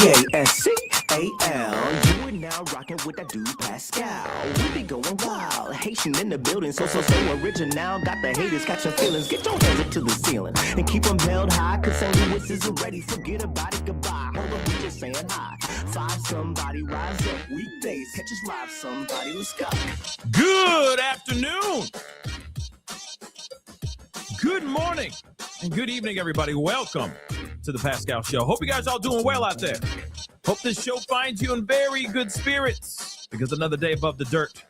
Pascal. You are now rocking with that dude Pascal. We be going wild, Haitian in the building, so original. Got the haters catching feelings. Get your hands up to the ceiling and keep them held high. Cause St. Louis isn't ready. Forget about it, goodbye. Hold up, we just saying hi. Five somebody, rise up. Weekdays, catch us live. Somebody, let's go. Good afternoon. Good morning and good evening, everybody. Welcome to the Pascal Show. Hope you guys all doing well out there. Hope this show finds you in very good spirits, because another day above the dirt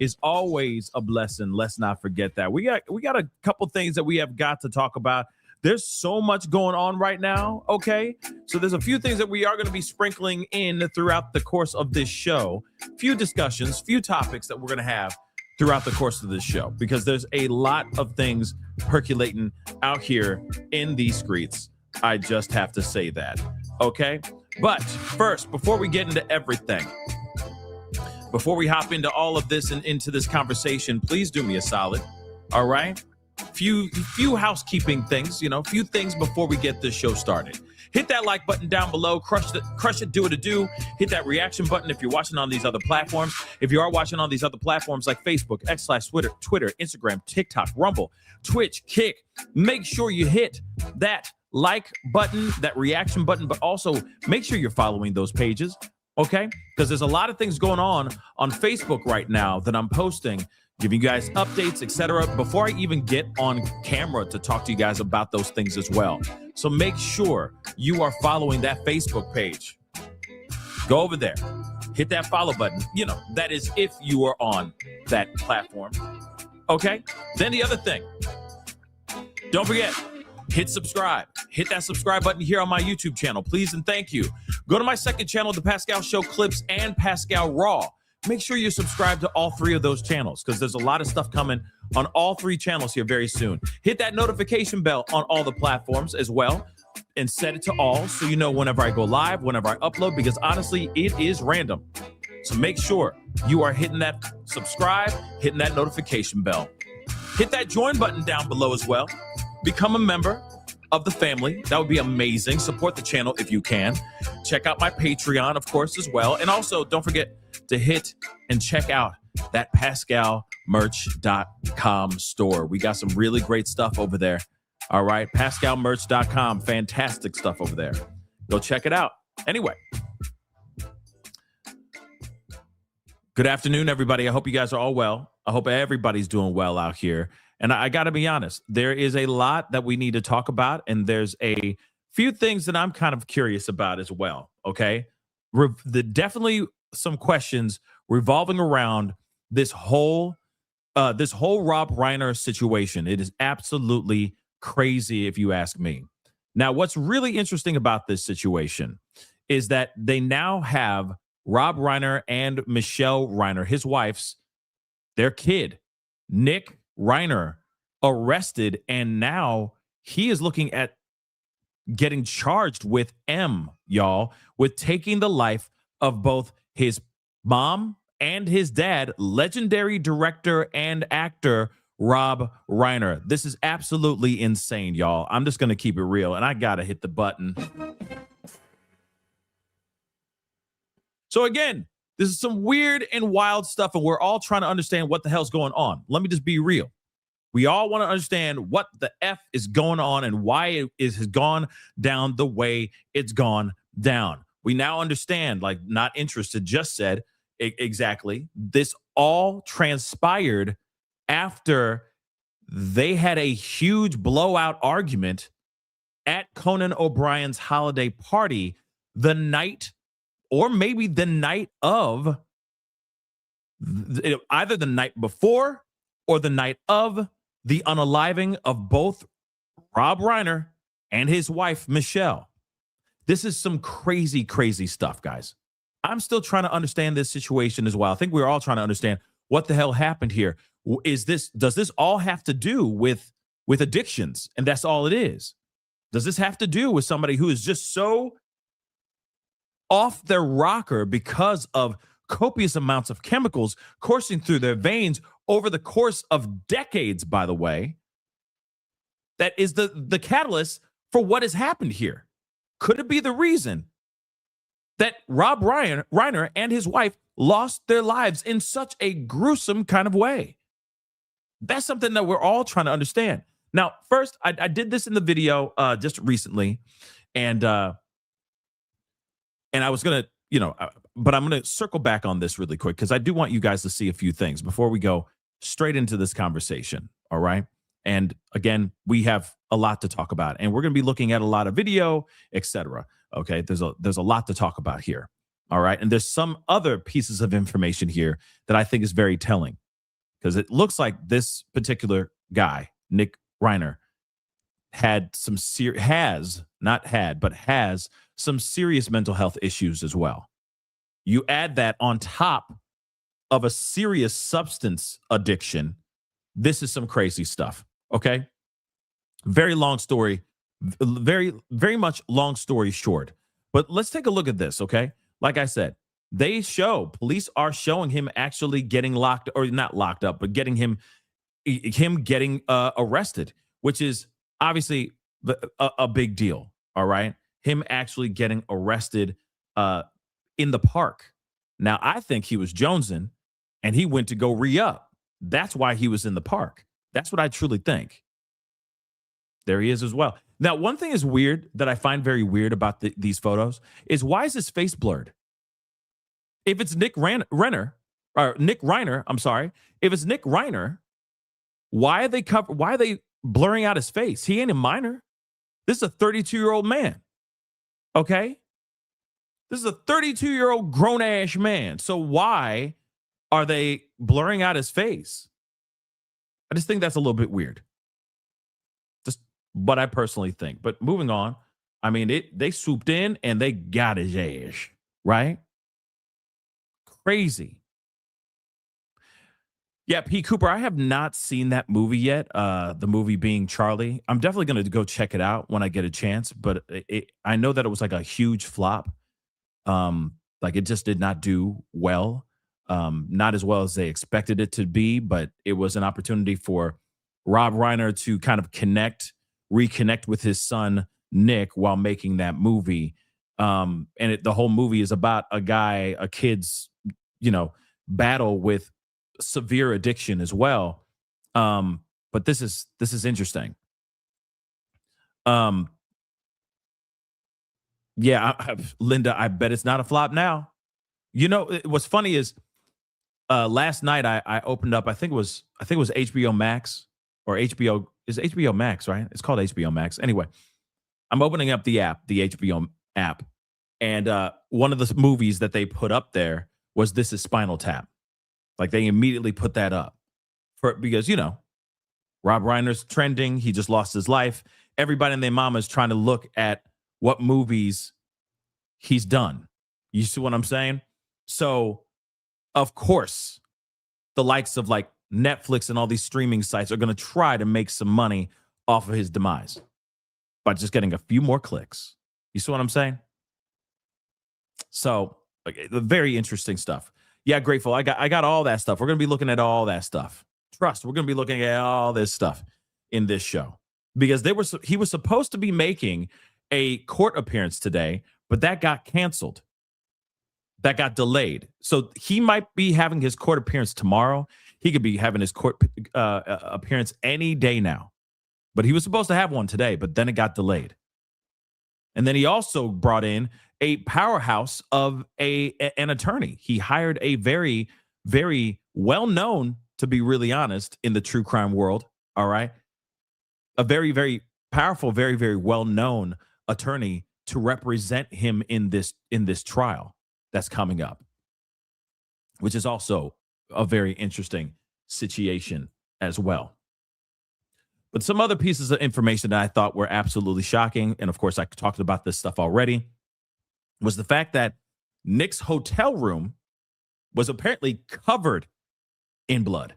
is always a blessing. Let's not forget that. We got a couple things that we have got to talk about. There's so much going on right now, okay? So there's a few things that we are going to be sprinkling in throughout the course of this show. Few discussions, few topics that we're going to have throughout the course of this show, because there's a lot of things percolating out here in these streets. I just have to say that, okay? But first, before we get into everything, before we hop into all of this and into this conversation, please do me a solid, all right? Few housekeeping things, few things before we get this show started. Hit that like button down below, crush it, do what it do. Hit that reaction button if you're watching on these other platforms. If you are watching on these other platforms like Facebook, X/Twitter, Instagram, TikTok, Rumble, Twitch, Kick, make sure you hit that like button, that reaction button, but also make sure you're following those pages, okay? Because there's a lot of things going on Facebook right now that I'm posting, giving you guys updates, etc., before I even get on camera to talk to you guys about those things as well. So make sure you are following that Facebook page. Go over there, hit that follow button. That is if you are on that platform, okay? Then the other thing, don't forget, hit subscribe. Hit that subscribe button here on my YouTube channel, please and thank you. Go to my second channel, The Pascal Show Clips and Pascal Raw. Make sure you're subscribed to all three of those channels, because there's a lot of stuff coming on all three channels here very soon. Hit that notification bell on all the platforms as well, and set it to all so you know whenever I go live, whenever I upload, because honestly, it is random. So make sure you are hitting that subscribe, hitting that notification bell. Hit that join button down below as well. Become a member of the family. That would be amazing. Support the channel if you can. Check out my Patreon, of course, as well. And also, don't forget to hit and check out that PascalMerch.com store. We got some really great stuff over there. All right, PascalMerch.com. Fantastic stuff over there. Go check it out. Anyway, good afternoon, everybody. I hope you guys are all well. I hope everybody's doing well out here. And I got to be honest, there is a lot that we need to talk about, and there's a few things that I'm kind of curious about as well, okay? Definitely some questions revolving around this whole Rob Reiner situation. It is absolutely crazy if you ask me. Now, what's really interesting about this situation is that they now have Rob Reiner and Michelle Reiner, his wife's, their kid, Nick Reiner, arrested, and now he is looking at getting charged with with taking the life of both his mom and his dad, legendary director and actor Rob Reiner. This is absolutely insane, y'all. I'm just going to keep it real, and I got to hit the button. So again, this is some weird and wild stuff, and we're all trying to understand what the hell's going on. Let me just be real. We all want to understand what the F is going on and why it has gone down the way it's gone down. We now understand, like Not Interested just said, exactly. This all transpired after they had a huge blowout argument at Conan O'Brien's holiday party the night, or maybe the night of, either the night before or the night of the unaliving of both Rob Reiner and his wife, Michelle. This is some crazy, crazy stuff, guys. I'm still trying to understand this situation as well. I think we're all trying to understand what the hell happened here. Does this all have to do with addictions? And that's all it is. Does this have to do with somebody who is just so off their rocker because of copious amounts of chemicals coursing through their veins over the course of decades, by the way, that is the catalyst for what has happened here? Could it be the reason that Rob Reiner and his wife lost their lives in such a gruesome kind of way. That's something that we're all trying to understand. Now, first, I did this in the video just recently, and I was gonna, but I'm gonna circle back on this really quick because I do want you guys to see a few things before we go straight into this conversation. All right. And again, we have a lot to talk about, and we're going to be looking at a lot of video, etc. Okay, there's a lot to talk about here. All right, and there's some other pieces of information here that I think is very telling, because it looks like this particular guy, Nick Reiner, has some serious mental health issues as well. You add that on top of a serious substance addiction. This is some crazy stuff. Okay. Very long story. Very, very much long story short. But let's take a look at this. Okay. Like I said, police are showing him actually getting locked, or not locked up, but getting him getting arrested, which is obviously a big deal. All right. Him actually getting arrested in the park. Now, I think he was jonesing and he went to go re-up. That's why he was in the park. That's what I truly think. There he is as well. Now, one thing is weird that I find very weird about these photos is, why is his face blurred? If it's Nick Reiner, I'm sorry. If it's Nick Reiner, why are they blurring out his face? He ain't a minor. This is a 32-year-old man. Okay? This is a 32-year-old grown-ass man. So why are they blurring out his face? I just think that's a little bit weird. Just what I personally think. But moving on, I mean, they swooped in and they got his ass, right? Crazy. Yeah, P. Cooper, I have not seen that movie yet, the movie being Charlie. I'm definitely going to go check it out when I get a chance, but I know that it was like a huge flop. Like it just did not do well. Not as well as they expected it to be, but it was an opportunity for Rob Reiner to kind of reconnect with his son, Nick, while making that movie. And the whole movie is about a kid's, battle with severe addiction as well. But this is interesting. Yeah, Linda, I bet it's not a flop now. What's funny is, last night I opened up, I think it was HBO Max, or HBO, is HBO Max, right? It's called HBO Max. Anyway, I'm opening up the HBO app, and one of the movies that they put up there was This Is Spinal Tap. Like, they immediately put that up because Rob Reiner's trending. He just lost his life. Everybody and their mama is trying to look at what movies he's done. You see what I'm saying? So, of course, the likes of like Netflix and all these streaming sites are going to try to make some money off of his demise by just getting a few more clicks. You see what I'm saying? So, very interesting stuff. Yeah, grateful. I got all that stuff. We're going to be looking at all that stuff. Trust, we're going to be looking at all this stuff in this show, because he was supposed to be making a court appearance today, but that got canceled. That got delayed. So he might be having his court appearance tomorrow. He could be having his court appearance any day now. But he was supposed to have one today, but then it got delayed. And then he also brought in a powerhouse of an attorney. He hired a very, very well-known, to be really honest, in the true crime world, all right? A very, very powerful, very, very well-known attorney to represent him in this trial that's coming up, which is also a very interesting situation as well. But some other pieces of information that I thought were absolutely shocking, and of course I talked about this stuff already, was the fact that Nick's hotel room was apparently covered in blood.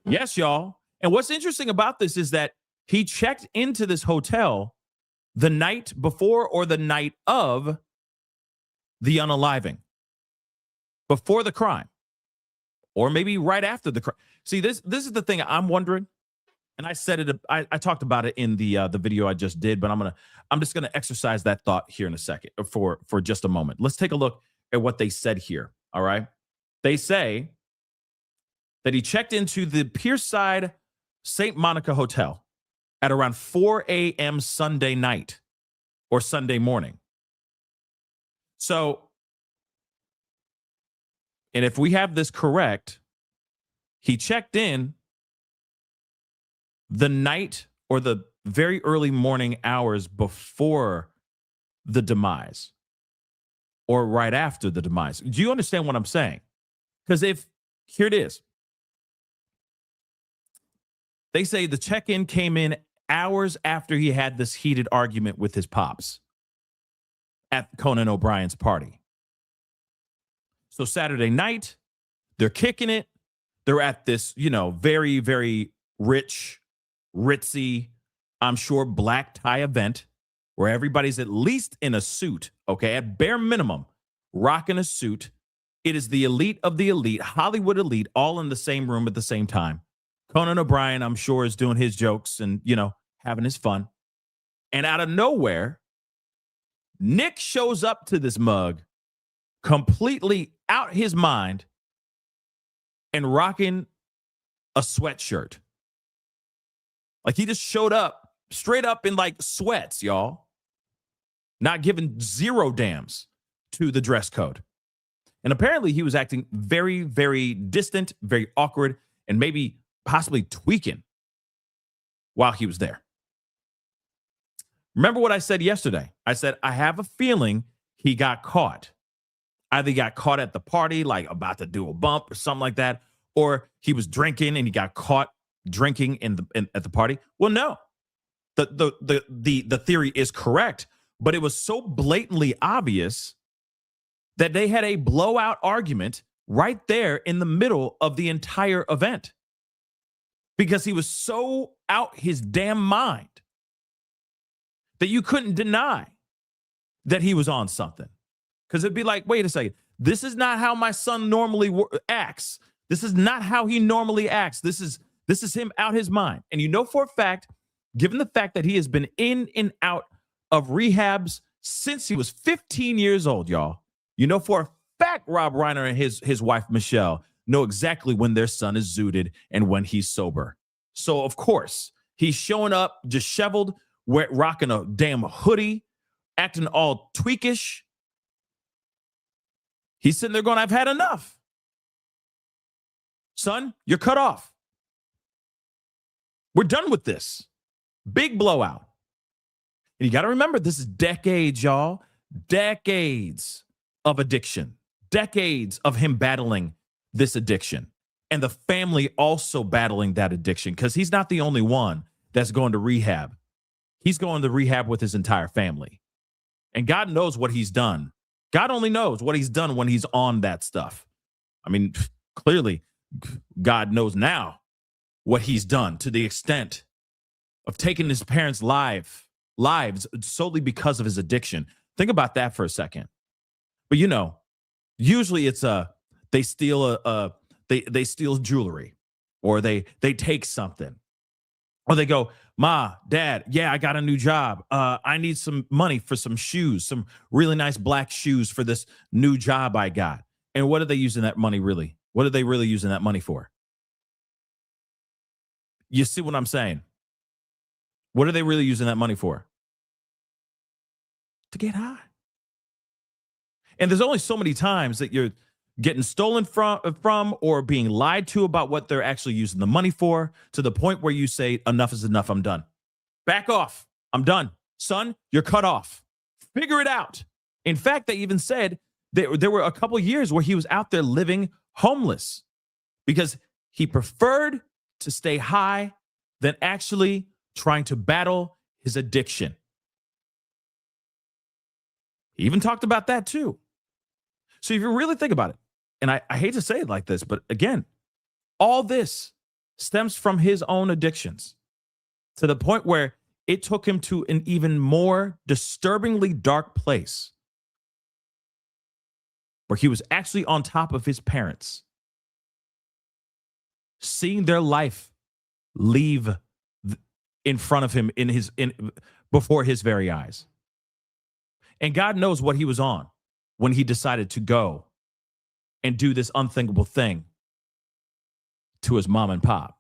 Yes, y'all. And what's interesting about this is that he checked into this hotel the night before, or the night of the unaliving, before the crime, or maybe right after the crime. See, this is the thing I'm wondering, And I said it. I talked about it in the video I just did, but I'm just gonna exercise that thought here in a second for just a moment. Let's take a look at what they said here. All right, they say that he checked into the Pierside St. Monica Hotel at around 4 a.m. Sunday night or Sunday morning. So, and if we have this correct, he checked in the night or the very early morning hours before the demise or right after the demise. Do you understand what I'm saying? Because here it is. They say the check-in came in hours after he had this heated argument with his pops at Conan O'Brien's party. So Saturday night, they're kicking it. They're at this, very, very rich, ritzy, I'm sure, black tie event where everybody's at least in a suit, okay, at bare minimum, rocking a suit. It is the elite of the elite, Hollywood elite, all in the same room at the same time. Conan O'Brien, I'm sure, is doing his jokes and, having his fun. And out of nowhere, Nick shows up to this mug completely out his mind and rocking a sweatshirt. Like he just showed up straight up in like sweats, y'all. Not giving zero damns to the dress code. And apparently he was acting very, very distant, very awkward, and maybe possibly tweaking while he was there. Remember what I said yesterday? I said, I have a feeling he got caught. Either he got caught at the party, like about to do a bump or something like that, or he was drinking and he got caught drinking at the party. Well, no, the theory is correct, but it was so blatantly obvious that they had a blowout argument right there in the middle of the entire event because he was so out his damn mind that you couldn't deny that he was on something. Because it'd be like, wait a second, this is not how my son normally acts. This is not how he normally acts. This is him out his mind. And for a fact, given the fact that he has been in and out of rehabs since he was 15 years old, y'all, for a fact Rob Reiner and his wife, Michelle, know exactly when their son is zooted and when he's sober. So, of course, he's showing up disheveled, rocking a damn hoodie, acting all tweakish. He's sitting there going, I've had enough. Son, you're cut off. We're done with this. Big blowout. And you got to remember, this is decades, y'all. Decades of addiction. Decades of him battling this addiction. And the family also battling that addiction because he's not the only one that's going to rehab. He's going to rehab with his entire family. And God knows what he's done. God only knows what he's done when he's on that stuff. I mean, clearly, God knows now what he's done to the extent of taking his parents' lives solely because of his addiction. Think about that for a second. But usually it's they steal they steal jewelry, or they take something, or they go, Ma, Dad, yeah, I got a new job. I need some money for some shoes, some really nice black shoes for this new job I got. And what are they using that money really? What are they really using that money for? You see what I'm saying? What are they really using that money for? To get high. And there's only so many times that you're getting stolen from or being lied to about what they're actually using the money for, to the point where you say, enough is enough, I'm done. Back off, I'm done. Son, you're cut off. Figure it out. In fact, they even said that there were a couple years where he was out there living homeless because he preferred to stay high than actually trying to battle his addiction. He even talked about that too. So if you really think about it, and I hate to say it like this, but again, all this stems from his own addictions to the point where it took him to an even more disturbingly dark place where he was actually on top of his parents, seeing their life leave in front of him before his very eyes. And God knows what he was on when he decided to go and do this unthinkable thing to his mom and pop.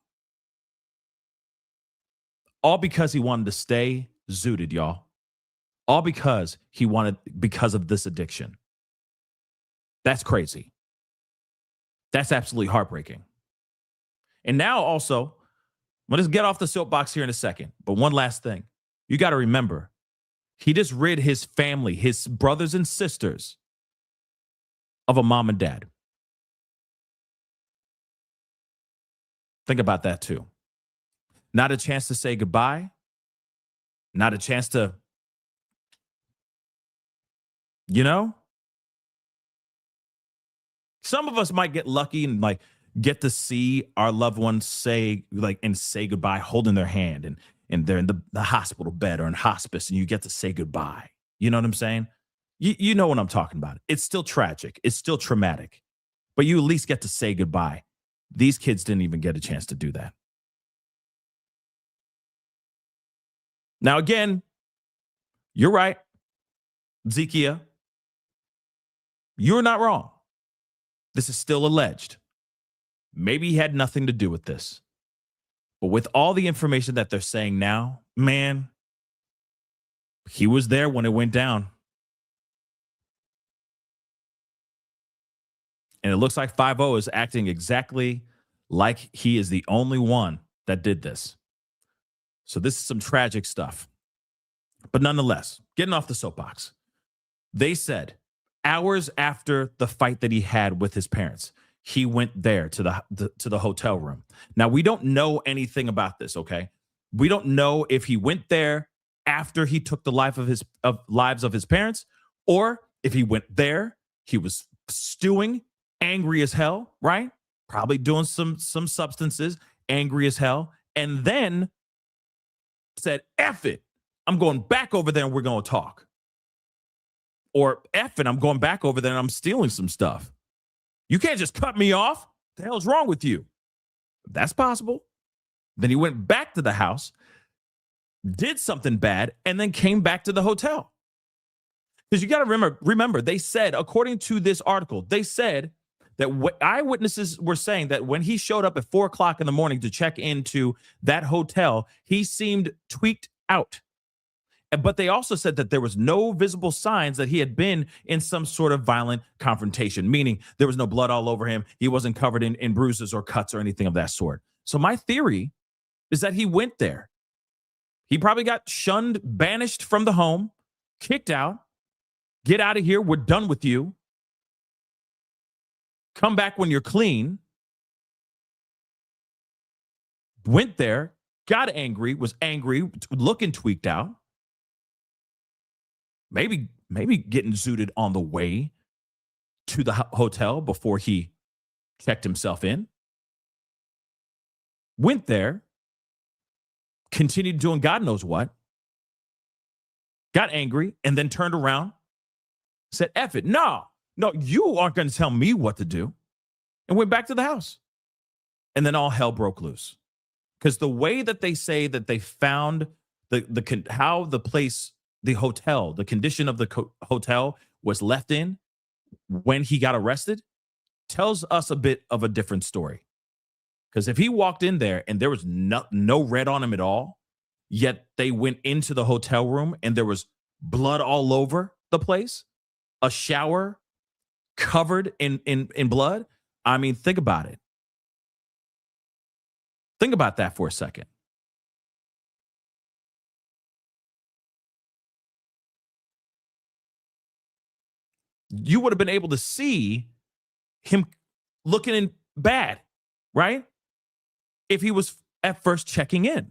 All because he wanted to stay zooted, y'all. All because because of this addiction. That's crazy. That's absolutely heartbreaking. And now also, I'm going to get off the soapbox here in a second, but one last thing. You got to remember, he just rid his family, his brothers and sisters, of a mom and dad. Think about that too. Not a chance to say goodbye. Not a chance to, some of us might get lucky and like get to see our loved ones say goodbye, holding their hand, and they're in the hospital bed or in hospice, and you get to say goodbye. You know what I'm saying? You know what I'm talking about. It's still tragic. It's still traumatic, but you at least get to say goodbye. These kids didn't even get a chance to do that. Now, again, you're right, Zekia. You're not wrong. This is still alleged. Maybe he had nothing to do with this. But with all the information that they're saying now, man, he was there when it went down. And it looks like 5-0 is acting exactly like he is the only one that did this. So this is some tragic stuff. But nonetheless, getting off the soapbox, they said hours after the fight that he had with his parents, he went there to the hotel room. Now, we don't know anything about this, okay? We don't know if he went there after he took the lives of his parents, or if he went there, he was stewing, angry as hell, right? Probably doing some substances, angry as hell, and then said, F it, I'm going back over there and we're going to talk. Or F it, I'm going back over there and I'm stealing some stuff. You can't just cut me off. What the hell's wrong with you? That's possible. Then he went back to the house, did something bad, and then came back to the hotel. Because you got to remember, they said, according to this article, they said that eyewitnesses were saying that when he showed up at 4 o'clock in the morning to check into that hotel, he seemed tweaked out. But they also said that there was no visible signs that he had been in some sort of violent confrontation, meaning there was no blood all over him. He wasn't covered in bruises or cuts or anything of that sort. So my theory is that he went there. He probably got shunned, banished from the home, kicked out. Get out of here. We're done with you. Come back when you're clean. Went there, got angry, was angry, looking tweaked out. Maybe getting zooted on the way to the hotel before he checked himself in. Went there, continued doing God knows what, got angry, and then turned around, said, F it, no, you aren't going to tell me what to do, and went back to the house. And then all hell broke loose. Because the way that they say that they found how the place, the hotel, the condition of the hotel was left in when he got arrested tells us a bit of a different story. Because if he walked in there and there was no red on him at all, yet they went into the hotel room and there was blood all over the place, a shower covered in blood. I mean, think about it. Think about that for a second. You would have been able to see him looking in bad, right? If he was at first checking in.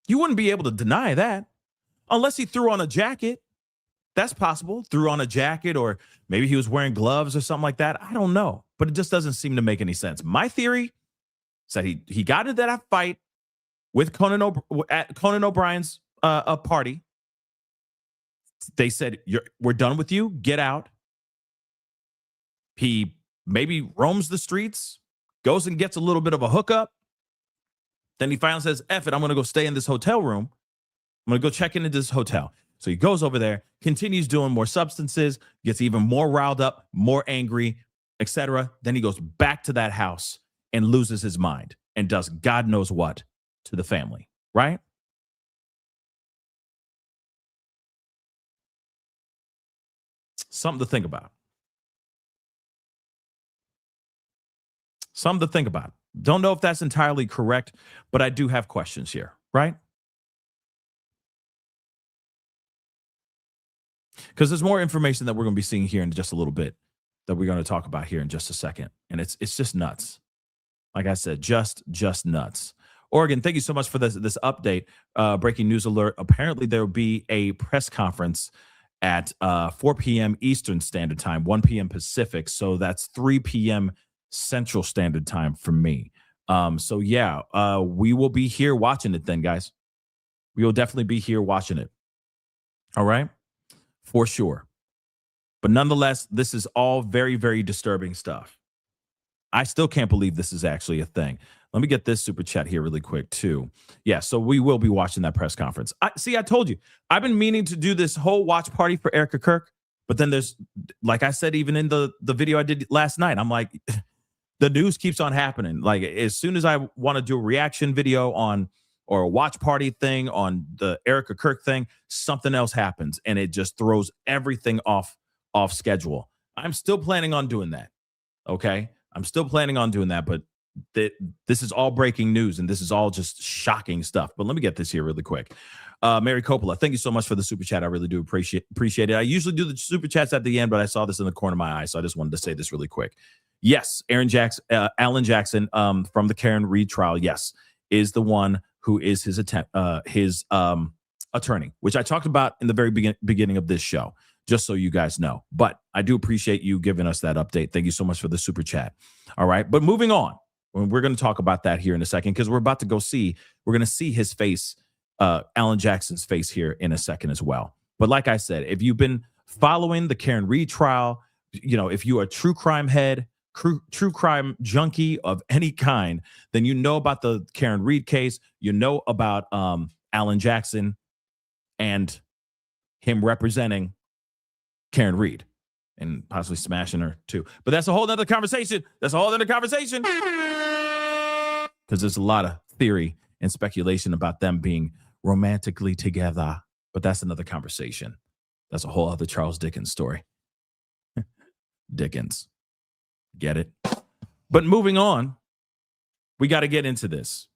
You wouldn't be able to deny that unless he threw on a jacket. That's possible. Threw on a jacket, or maybe he was wearing gloves or something like that. I don't know, but it just doesn't seem to make any sense. My theory is that he got into that fight with at Conan O'Brien's a party. They said, we're done with you. Get out. He maybe roams the streets, goes and gets a little bit of a hookup, Then he finally says, F it, I'm going to go stay in this hotel room. I'm going to go check into this hotel. So he goes over there, continues doing more substances, gets even more riled up, more angry, etc. Then he goes back to that house and loses his mind and does God knows what to the family, right? Something to think about. Something to think about. Don't know if that's entirely correct, but I do have questions here, right? Because there's more information that we're going to be seeing here in just a little bit that we're going to talk about here in just a second. And it's just nuts. Like I said, just nuts. Oregon, thank you so much for this update. Breaking news alert. Apparently, there will be a press conference at 4 p.m. Eastern Standard Time, 1 p.m. Pacific. So that's 3 p.m. Central Standard Time for me. So yeah, we will be here watching it then, guys. We will definitely be here watching it. All right, for sure. But nonetheless, this is all very, very disturbing stuff. I still can't believe this is actually a thing. Let me get this super chat here really quick too. Yeah, so we will be watching that press conference. I told you, I've been meaning to do this whole watch party for Erica Kirk, but then there's, like I said, even in the video I did last night, I'm like, the news keeps on happening. Like as soon as I want to do a reaction video on or a watch party thing on the Erica Kirk thing, something else happens and it just throws everything off schedule. I'm still planning on doing that. Okay. I'm still planning on doing that, but this is all breaking news and this is all just shocking stuff. But let me get this here really quick. Mary Coppola, thank you so much for the super chat. I really do appreciate it. I usually do the super chats at the end, but I saw this in the corner of my eye, so I just wanted to say this really quick. Yes, Alan Jackson from the Karen Reed trial, yes, is the one who is his attorney, which I talked about in the very beginning of this show, just so you guys know. But I do appreciate you giving us that update. Thank you so much for the super chat. All right, but moving on. We're going to talk about that here in a second because we're going to see his face, Alan Jackson's face here in a second as well. But like I said, if you've been following the Karen Reed trial, you know, if you're a true crime head, true crime junkie of any kind, then you know about the Karen Reed case. You know about Alan Jackson and him representing Karen Reed and possibly smashing her too. But that's a whole other conversation. Because there's a lot of theory and speculation about them being romantically together. But that's another conversation. That's a whole other Charles Dickens story. Dickens. Get it? But moving on, we got to get into this.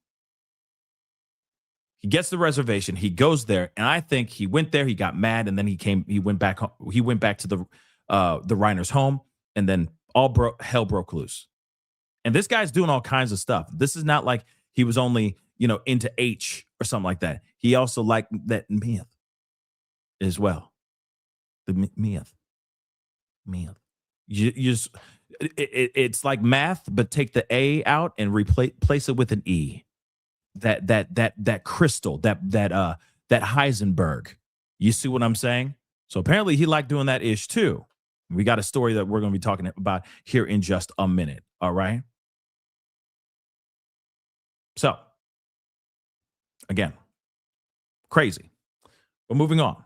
He gets the reservation. He goes there, and I think he went there. He got mad, and then he went back to the Reiner's home, and then hell broke loose. And this guy's doing all kinds of stuff. This is not like he was only, into H or something like that. He also liked that meth as well. The meth. It's like math, but take the A out and replace it with an E. That crystal, that Heisenberg. You see what I'm saying? So apparently he liked doing that ish too. We got a story that we're going to be talking about here in just a minute. All right. So again, crazy. But moving on.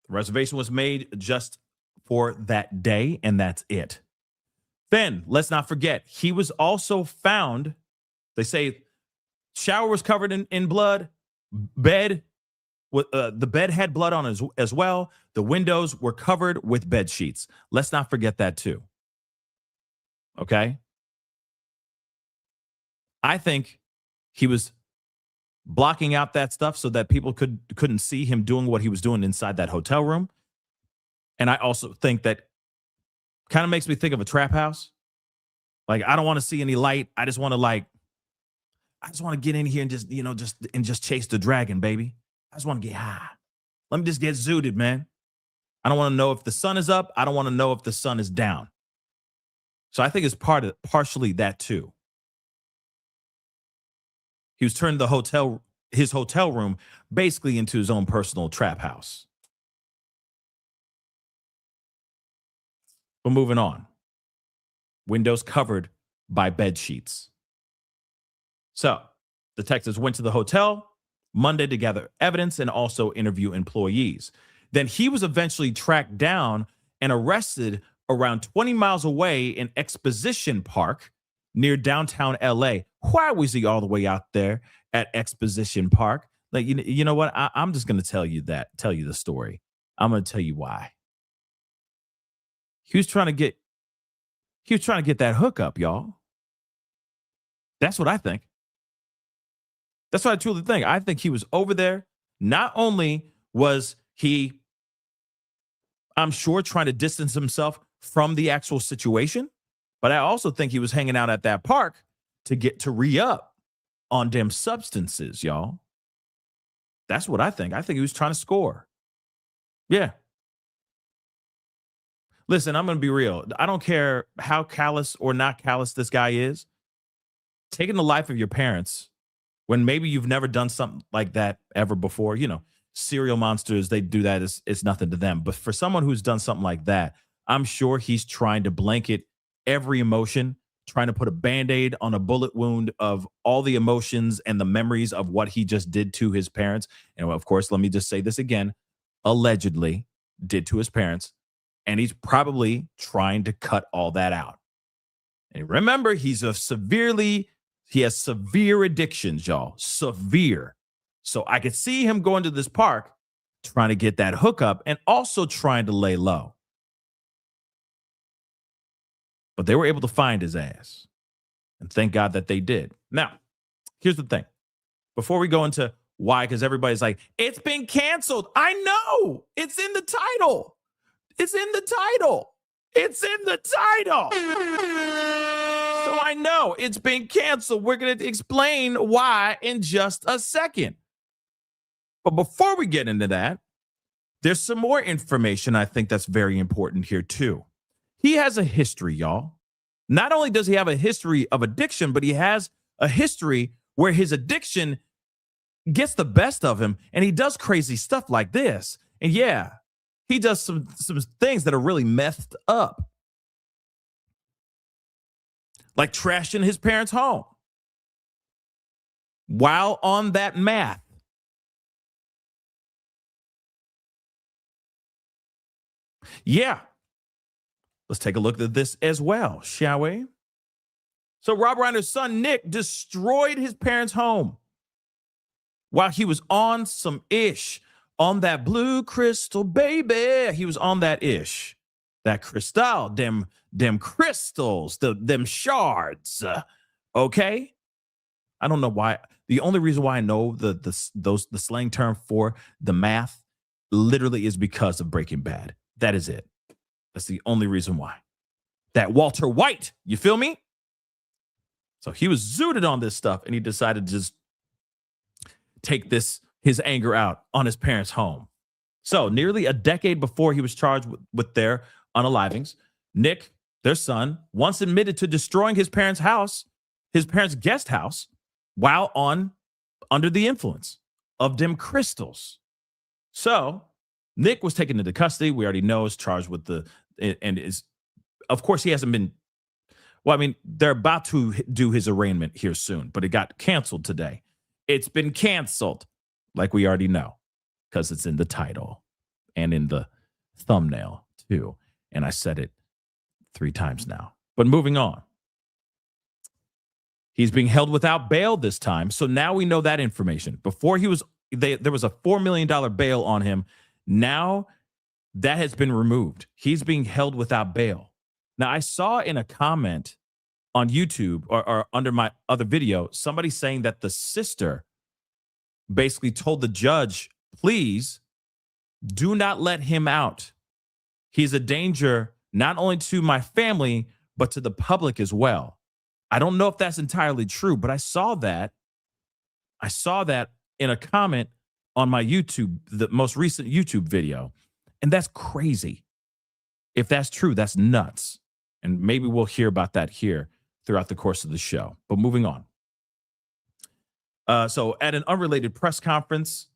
The reservation was made just for that day, and that's it. Then let's not forget, he was also found. They say shower was covered in blood. The bed had blood on it as well. The windows were covered with bed sheets. Let's not forget that too. Okay. I think he was blocking out that stuff so that people couldn't see him doing what he was doing inside that hotel room. And I also think that kind of makes me think of a trap house. Like, I don't want to see any light. I just want to get in here and just chase the dragon, baby. I just want to get high. Let me just get zooted, man. I don't want to know if the sun is up. I don't want to know if the sun is down. So I think it's partially that too. He was turning his hotel room basically into his own personal trap house. But moving on. Windows covered by bed sheets. So Detectives went to the hotel Monday to gather evidence and also interview employees. Then he was eventually tracked down and arrested around 20 miles away in Exposition Park near downtown LA. Why was he all the way out there at Exposition Park? Like, you know what? I'm just going to tell you the story. I'm going to tell you why. He was trying to get that hookup, y'all. That's what I think. That's what I truly think. I think he was over there. Not only was he, I'm sure, trying to distance himself from the actual situation, but I also think he was hanging out at that park to get to re-up on them substances, y'all. That's what I think. I think he was trying to score. Yeah. Listen, I'm going to be real. I don't care how callous or not callous this guy is. Taking the life of your parents when maybe you've never done something like that ever before, serial monsters, they do that. It's nothing to them. But for someone who's done something like that, I'm sure he's trying to blanket every emotion, trying to put a Band-Aid on a bullet wound of all the emotions and the memories of what he just did to his parents. And of course, let me just say this again, allegedly did to his parents. And he's probably trying to cut all that out. And remember, he has severe addictions, y'all. Severe. So I could see him going to this park, trying to get that hookup and also trying to lay low. But they were able to find his ass. And thank God that they did. Now, here's the thing. Before we go into why, because everybody's like, it's been canceled. I know. It's in the title. It's in the title. It's in the title. So I know it's been canceled. We're going to explain why in just a second. But before we get into that, there's some more information I think that's very important here too. He has a history, y'all. Not only does he have a history of addiction, but he has a history where his addiction gets the best of him and he does crazy stuff like this. And yeah, he does some things that are really messed up. Like trashing his parents' home while on that math. Yeah. Let's take a look at this as well, shall we? So Rob Reiner's son, Nick, destroyed his parents' home while he was on some ish. On that blue crystal, baby. He was on that ish. That crystal, them crystals, them shards. Okay? I don't know why. The only reason why I know the slang term for the math literally is because of Breaking Bad. That is it. That's the only reason why. That Walter White, you feel me? So he was zooted on this stuff and he decided to just take his anger out on his parents' home. So nearly a decade before he was charged with their unalivings, Nick, their son, once admitted to destroying his parents' guest house, while under the influence of them crystals. So Nick was taken into custody. We already know is charged with of course, he hasn't been. Well, I mean, they're about to do his arraignment here soon, but it got canceled today. It's been canceled. Like we already know, because it's in the title and in the thumbnail too. And I said it 3 times now. But moving on. He's being held without bail this time. So now we know that information. Before there was a $4 million bail on him. Now that has been removed. He's being held without bail. Now I saw in a comment on YouTube or under my other video, somebody saying that the sister basically told the judge, please do not let him out. He's a danger not only to my family, but to the public as well. I don't know if that's entirely true, but I saw that in a comment on my YouTube, the most recent YouTube video. And that's crazy. If that's true, that's nuts. And maybe we'll hear about that here throughout the course of the show. But moving on. So at an unrelated press conference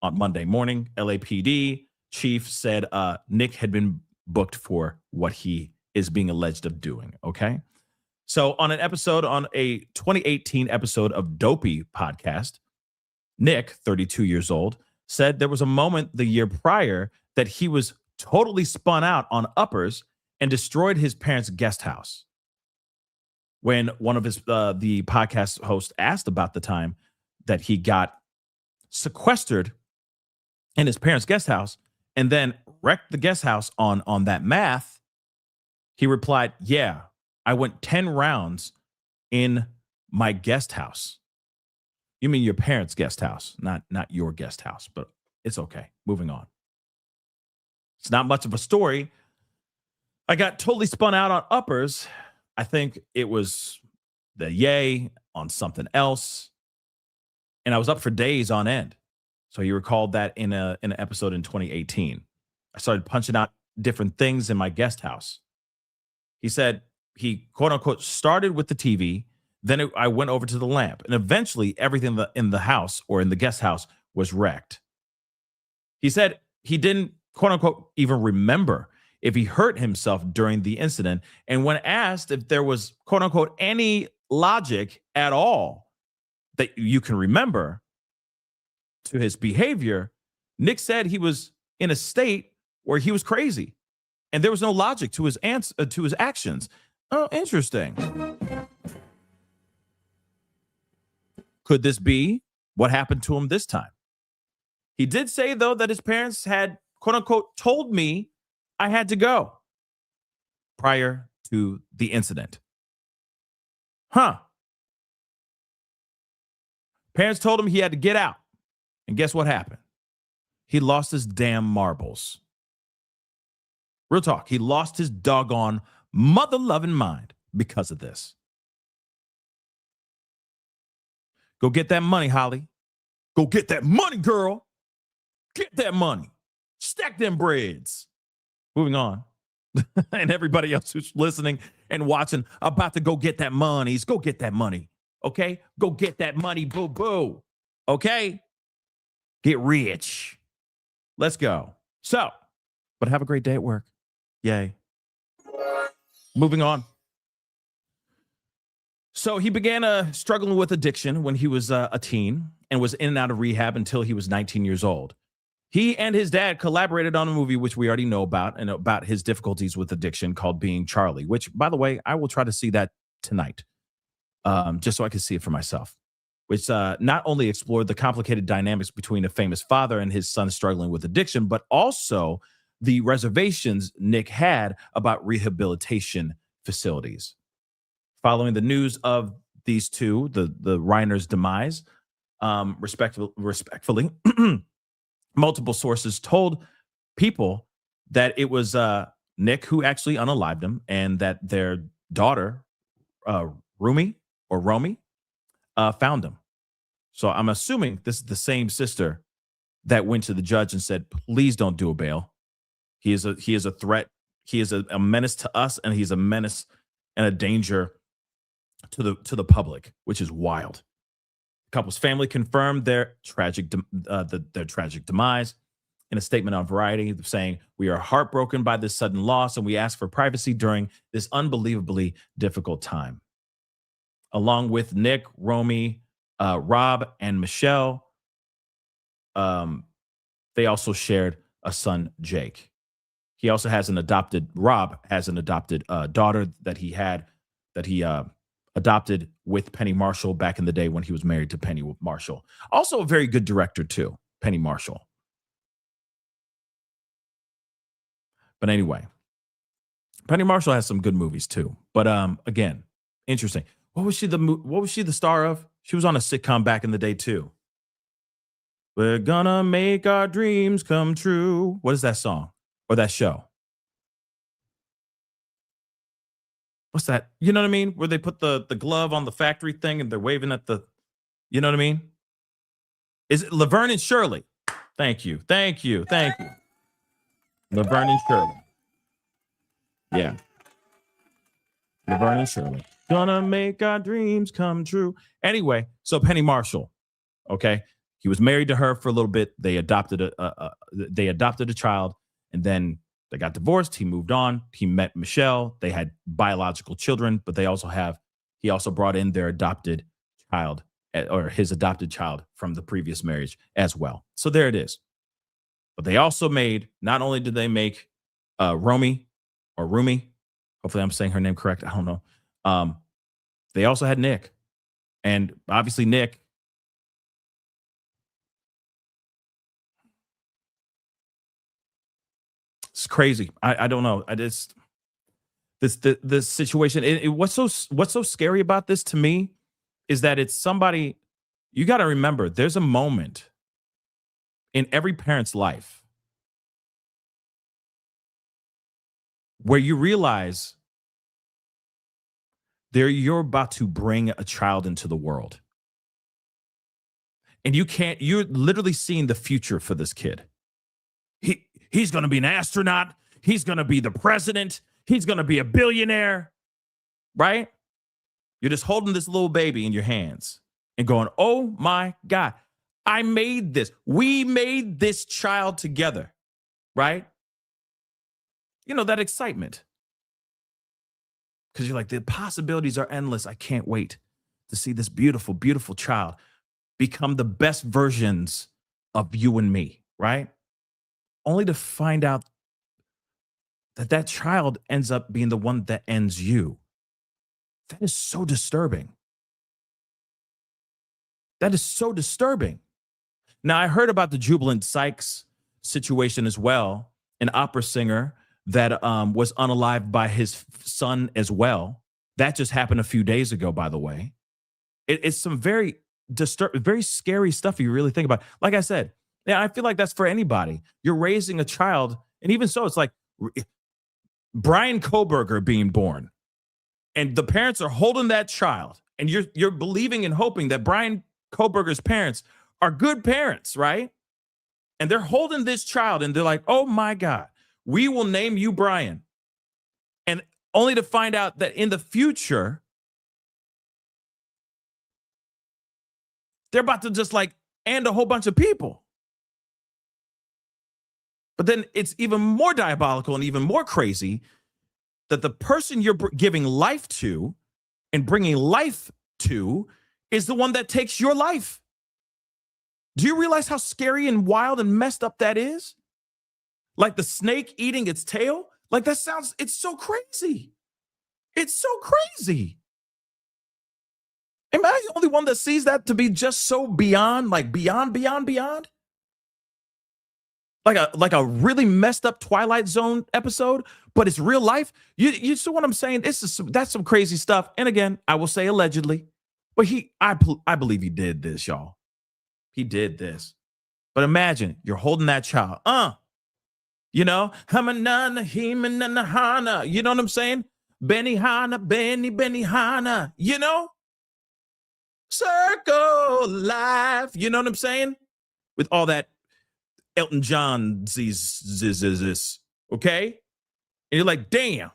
on Monday morning, LAPD chief said Nick had been booked for what he is being alleged of doing, okay? So on a 2018 episode of Dopey podcast, Nick, 32 years old, said there was a moment the year prior that he was totally spun out on uppers and destroyed his parents' guest house. When one of the podcast hosts asked about the time that he got sequestered in his parents' guest house and then wrecked the guest house on that math, he replied, "Yeah, I went 10 rounds in my guest house." You mean your parents' guest house, not your guest house, but it's okay. Moving on. It's not much of a story. I got totally spun out on uppers. I think it was the yay on something else. And I was up for days on end. So he recalled that in an episode in 2018. I started punching out different things in my guest house. He said he, quote unquote, started with the TV. Then I went over to the lamp. And eventually everything in the house or in the guest house was wrecked. He said he didn't, quote unquote, even remember if he hurt himself during the incident. And when asked if there was, quote unquote, any logic at all that you can remember to his behavior, Nick said he was in a state where he was crazy and there was no logic to his to his actions. Oh, interesting. Could this be what happened to him this time? He did say, though, that his parents had, quote unquote, told me I had to go prior to the incident. Parents told him he had to get out. And guess what happened? He lost his damn marbles. Real talk. He lost his doggone mother-loving mind because of this. Go get that money, Holly. Go get that money, girl. Get that money. Stack them breads. Moving on. And everybody else who's listening and watching about to go get that money. Go get that money. Okay? Go get that money, boo-boo. Okay? Get rich. Let's go. So, but have a great day at work. Yay. Moving on. So he began struggling with addiction when he was a teen and was in and out of rehab until he was 19 years old. He and his dad collaborated on a movie, which we already know about, and about his difficulties with addiction, called Being Charlie, which, by the way, I will try to see that tonight, just so I can see it for myself, which not only explored the complicated dynamics between a famous father and his son struggling with addiction, but also the reservations Nick had about rehabilitation facilities. Following the news of these two, the Reiner's demise, respectfully, multiple sources told people that it was Nick who actually unalived him, and that their daughter, Romy, found him. So I'm assuming this is the same sister that went to the judge and said, "Please don't do a bail. He is a threat. He is a menace to us, and he's a menace and a danger to the public," which is wild. The couple's family confirmed their tragic demise in a statement on Variety, saying, "We are heartbroken by this sudden loss, and we ask for privacy during this unbelievably difficult time." Along with Nick, Romy, Rob, and Michelle, they also shared a son, Jake. He also has Rob has an adopted daughter that he adopted with Penny Marshall back in the day when he was married to Penny Marshall. Also a very good director too, Penny Marshall. But anyway, Penny Marshall has some good movies too. But again, interesting. What was she the star of? She was on a sitcom back in the day too. We're gonna make our dreams come true. What is that song or that show? What's that? You know what I mean? Where they put the glove on the factory thing and they're waving at the, you know what I mean? Is it Laverne and Shirley? Thank you. Laverne and Shirley. Yeah. Laverne and Shirley. Gonna make our dreams come true. Anyway, so Penny Marshall, okay? He was married to her for a little bit. They adopted a child, and then They got divorced. He moved on. He met Michelle. They had biological children, but he also brought in their adopted child, or his adopted child from the previous marriage as well. So there it is. But they also not only did they make Rumi, hopefully I'm saying her name correct. I don't know. They also had Nick. And obviously Nick, it's crazy. I don't know. This situation. What's so scary about this to me is that it's somebody. You got to remember, there's a moment in every parent's life where you realize you're about to bring a child into the world, and you're literally seeing the future for this kid. He's going to be an astronaut. He's going to be the president. He's going to be a billionaire, right? You're just holding this little baby in your hands and going, oh my God, I made this. We made this child together, right? You know, that excitement. Because you're like, the possibilities are endless. I can't wait to see this beautiful, beautiful child become the best versions of you and me, right? Only to find out that child ends up being the one that ends you. That is so disturbing. That is so disturbing. Now, I heard about the Jubilant Sykes situation as well, an opera singer that was unalived by his son as well. That just happened a few days ago, by the way. It's some very very scary stuff if you really think about it. Like I said, yeah, I feel like that's for anybody. You're raising a child, and even so, it's like Brian Koberger being born, and the parents are holding that child, and you're believing and hoping that Brian Koberger's parents are good parents, right? And they're holding this child, and they're like, "Oh my God, we will name you Brian," and only to find out that in the future, they're about to just like end a whole bunch of people. But then it's even more diabolical and even more crazy that the person you're giving life to and bringing life to is the one that takes your life. Do you realize how scary and wild and messed up that is? Like the snake eating its tail? Like it's so crazy. It's so crazy. Am I the only one that sees that to be just so beyond? Like a really messed up Twilight Zone episode, but it's real life. You see what I'm saying? That's some crazy stuff. And again, I will say allegedly, but I believe he did this, y'all. He did this. But imagine you're holding that child. You know, Hamanana, Himanana Hana. You know what I'm saying? Benny Hana, Benny Hana. You know? Circle life. You know what I'm saying? With all that Elton John this, okay? And you're like, damn.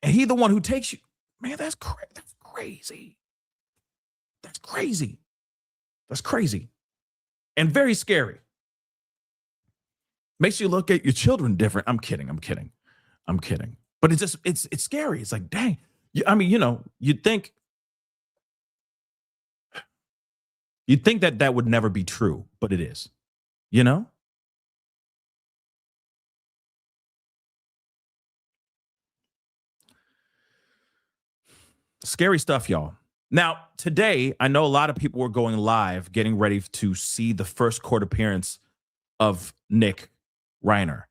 And he the one who takes you. Man, that's crazy. That's crazy. That's crazy. And very scary. Makes you look at your children different. I'm kidding. But it's scary. It's like, dang. I mean, you know, you'd think that would never be true, but it is, you know? Scary stuff, y'all. Now, today, I know a lot of people were going live, getting ready to see the first court appearance of Nick Reiner.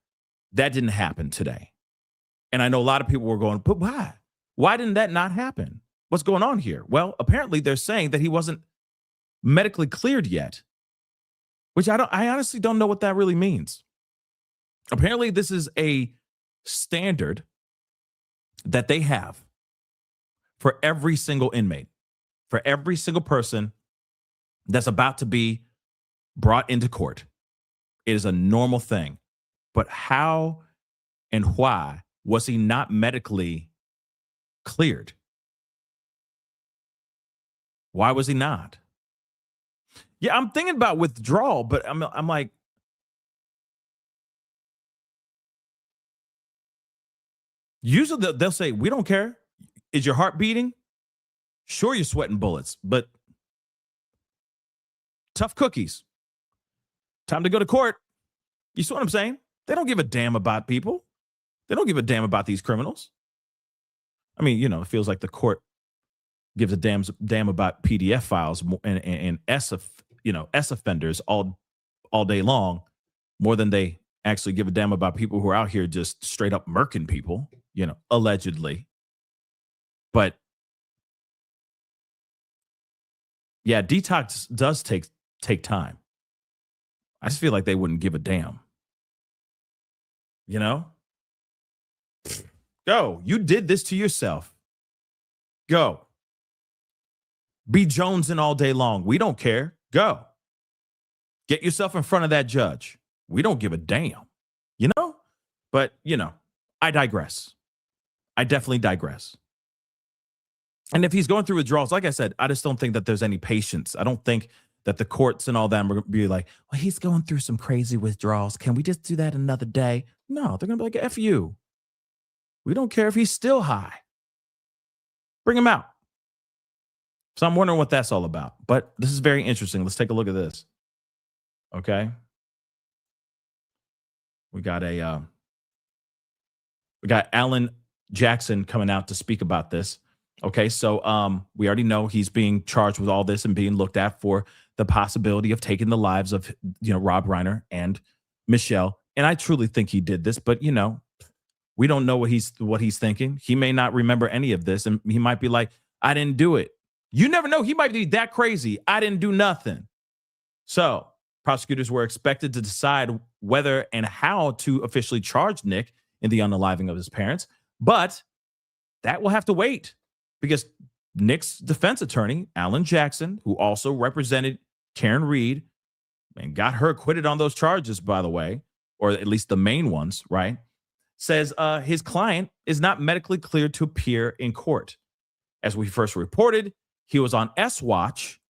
That didn't happen today. And I know a lot of people were going, but why? Why didn't that not happen? What's going on here? Well, apparently they're saying that he wasn't medically cleared yet, which I honestly don't know what that really means. Apparently this is a standard that they have for every single inmate, for every single person that's about to be brought into court. It is a normal thing. But how and why was he not medically cleared? Why was he not? Yeah, I'm thinking about withdrawal, but I'm like, usually they'll say, we don't care. Is your heart beating? Sure, you're sweating bullets, but tough cookies. Time to go to court. You see what I'm saying? They don't give a damn about people. They don't give a damn about these criminals. I mean, it feels like the court gives a damn about PDF files and S offenders all day long, more than they actually give a damn about people who are out here just straight up murking people, allegedly. But yeah, detox does take time. I just feel like they wouldn't give a damn. Go. You did this to yourself. Go. Be jonesing all day long. We don't care. Go. Get yourself in front of that judge. We don't give a damn. But, I digress. I definitely digress. And if he's going through withdrawals, like I said, I just don't think that there's any patience. I don't think that the courts and all that are going to be like, well, he's going through some crazy withdrawals. Can we just do that another day? No, they're going to be like, F you. We don't care if he's still high. Bring him out. So I'm wondering what that's all about. But this is very interesting. Let's take a look at this. Okay. We got Alan Jackson coming out to speak about this. Okay, so we already know he's being charged with all this and being looked at for the possibility of taking the lives of Rob Reiner and Michelle. And I truly think he did this, but we don't know what he's thinking. He may not remember any of this, and he might be like, I didn't do it. You never know. He might be that crazy. I didn't do nothing. So prosecutors were expected to decide whether and how to officially charge Nick in the unaliving of his parents. But that will have to wait because Nick's defense attorney, Alan Jackson, who also represented Karen Reed and got her acquitted on those charges, by the way, or at least the main ones, right, says his client is not medically cleared to appear in court. As we first reported, he was on S-Watch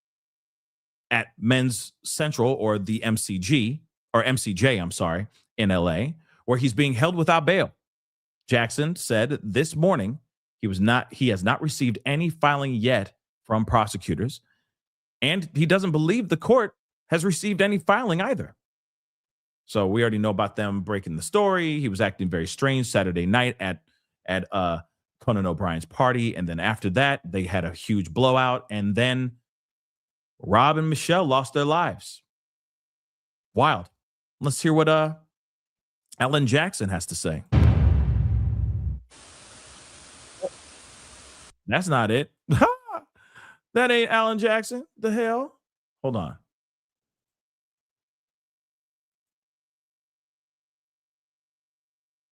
at Men's Central, or the MCJ, I'm sorry, in LA, where he's being held without bail. Jackson said this morning he has not received any filing yet from prosecutors, and he doesn't believe the court has received any filing either. So we already know about them breaking the story. He was acting very strange Saturday night at Conan O'Brien's party, and then after that, they had a huge blowout, and then Rob and Michelle lost their lives. Wild. Let's hear what Alan Jackson has to say. That's not it. That ain't Alan Jackson. The hell? Hold on.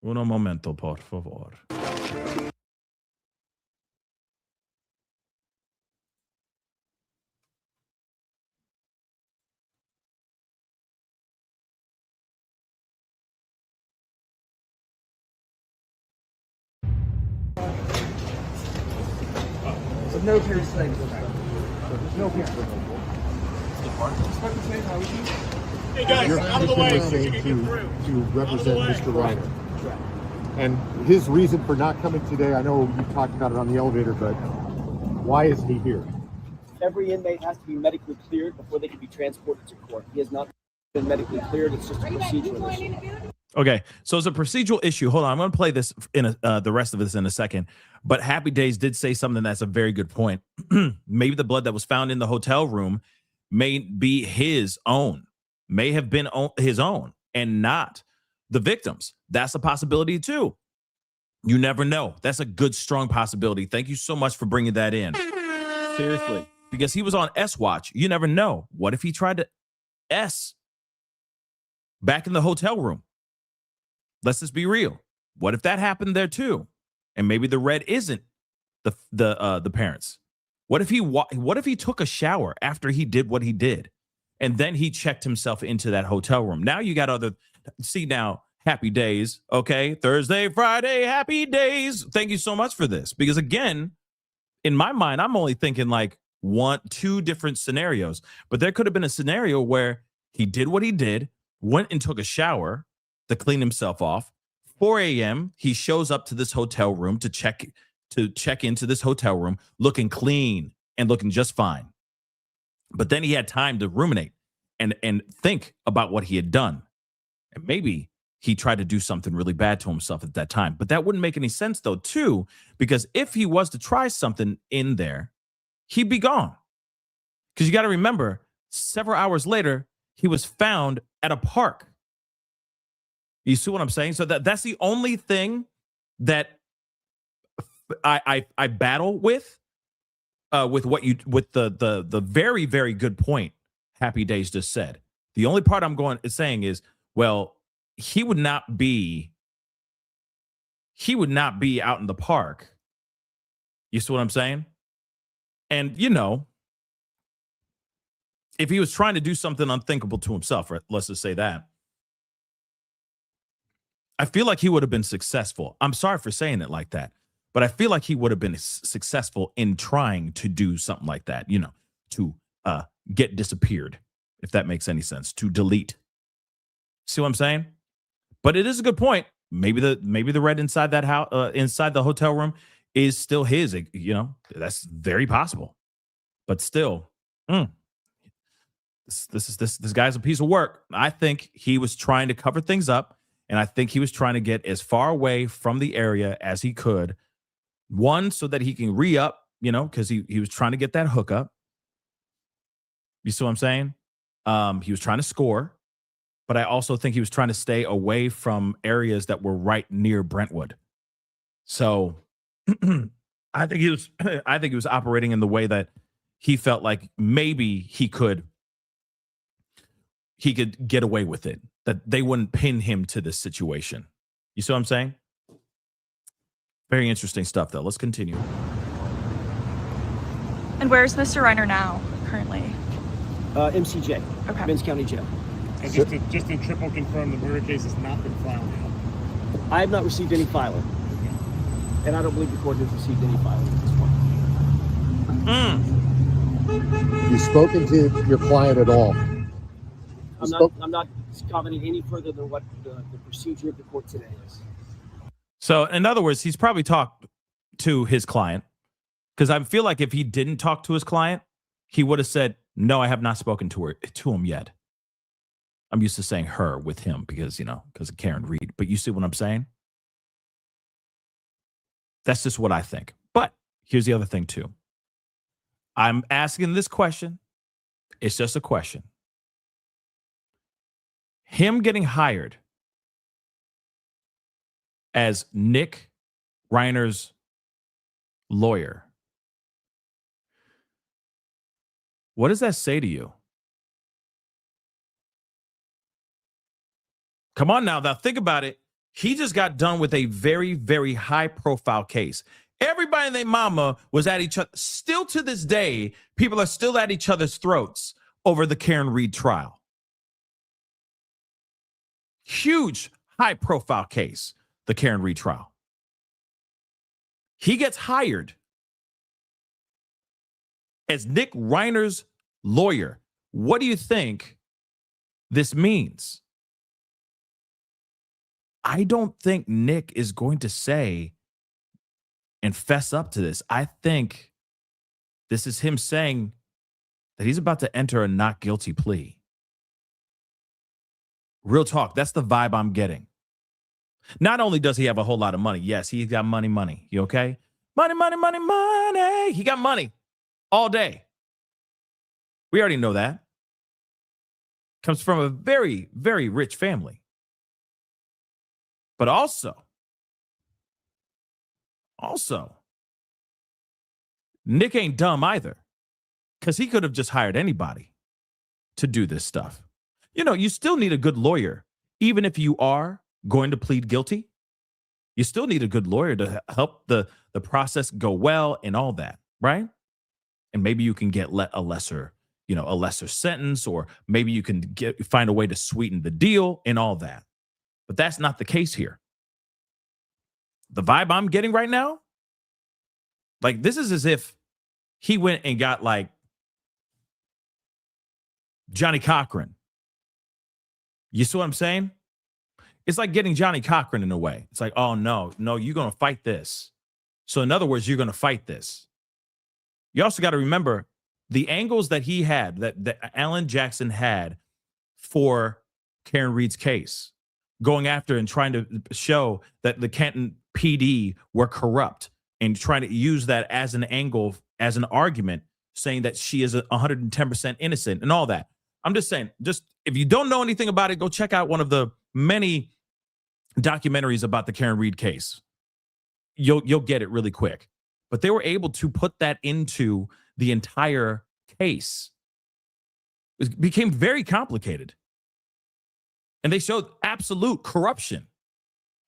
Uno momento, por favor. No period things. No period. Hey guys, out of the way so you can get through. To represent Mr. Reiner. And his reason for not coming today, I know you talked about it on the elevator, but why isn't he here? Every inmate has to be medically cleared before they can be transported to court. He has not been medically cleared. It's just a procedural issue. Okay, so it's a procedural issue. Hold on, I'm going to play this in the rest of this in a second. But Happy Days did say something that's a very good point. Maybe the blood that was found in the hotel room may be his own, may have been his own and not the victim's. That's a possibility too. You never know. That's a good, strong possibility. Thank you so much for bringing that in. Seriously, because he was on S-Watch. You never know. What if he tried to S back in the hotel room? Let's just be real. What if that happened there too? And maybe the red isn't the parents. What if he took a shower after he did what he did, and then he checked himself into that hotel room? Now you got now Happy Days. Okay, Thursday, Friday, Happy Days. Thank you so much for this, because again, in my mind, I'm only thinking like, two different scenarios, but there could have been a scenario where he did what he did, went and took a shower to clean himself off. 4 a.m. he shows up to this hotel room to check into this hotel room looking clean and looking just fine. But then he had time to ruminate and think about what he had done. And maybe he tried to do something really bad to himself at that time. But that wouldn't make any sense, though, too, because if he was to try something in there, he'd be gone. Because you got to remember, several hours later, he was found at a park. You see what I'm saying? So that's the only thing that I battle with the very, very good point Happy Days just said. The only part I'm saying is, well, he would not be out in the park. You see what I'm saying? And, if he was trying to do something unthinkable to himself, or let's just say that, I feel like he would have been successful. I'm sorry for saying it like that, but I feel like he would have been successful in trying to do something like that, to get disappeared, if that makes any sense, to delete. See what I'm saying? But it is a good point. Maybe the red inside that house, inside the hotel room, is still his. That's very possible. But still, this guy's a piece of work. I think he was trying to cover things up, and I think he was trying to get as far away from the area as he could. One, so that he can re-up, because he was trying to get that hookup. You see what I'm saying? He was trying to score, but I also think he was trying to stay away from areas that were right near Brentwood. So I think he was operating in the way that he felt like maybe he could get away with it, that they wouldn't pin him to this situation. You see what I'm saying? Very interesting stuff, though. Let's continue. And where's Mr. Reiner now, currently? MCJ, Okay. Men's County Jail. And just to triple confirm, the murder case has not been filed yet. I have not received any filing, and I don't believe the court has received any filing at this point. You spoken to your client at all? I'm not commenting any further than what the procedure of the court today is. So, in other words, he's probably talked to his client, because I feel like if he didn't talk to his client, he would have said, no, I have not spoken to him yet. I'm used to saying her with him because of Karen Reed. But you see what I'm saying? That's just what I think. But here's the other thing, too. I'm asking this question. It's just a question. Him getting hired as Nick Reiner's lawyer, what does that say to you? Come on now. Now think about it. He just got done with a very, very high profile case. Everybody and their mama was at each other. Still to this day, people are still at each other's throats over the Karen Reed trial. Huge, high profile case, the Karen Reed trial. He gets hired as Nick Reiner's lawyer. What do you think this means? I don't think Nick is going to say and fess up to this. I think this is him saying that he's about to enter a not guilty plea. Real talk. That's the vibe I'm getting. Not only does he have a whole lot of money. Yes, he's got money. You okay? Money. He got money all day. We already know that. Comes from a very, very rich family. But also, Nick ain't dumb either, because he could have just hired anybody to do this stuff. You still need a good lawyer, even if you are going to plead guilty. You still need a good lawyer to help the process go well and all that, right? And maybe you can get a lesser sentence, or maybe you can find a way to sweeten the deal and all that. But that's not the case here. The vibe I'm getting right now, like, this is as if he went and got like Johnny Cochran. You see what I'm saying? It's like getting Johnny Cochran in a way. It's like, oh, no, you're going to fight this. So in other words, you're going to fight this. You also got to remember the angles that he had, that Alan Jackson had for Karen Reed's case, going after and trying to show that the Canton PD were corrupt and trying to use that as an angle, as an argument, saying that she is 110% innocent and all that. I'm just saying, just if you don't know anything about it, go check out one of the many documentaries about the Karen Reed case. You'll get it really quick. But they were able to put that into the entire case. It became very complicated. And they showed absolute corruption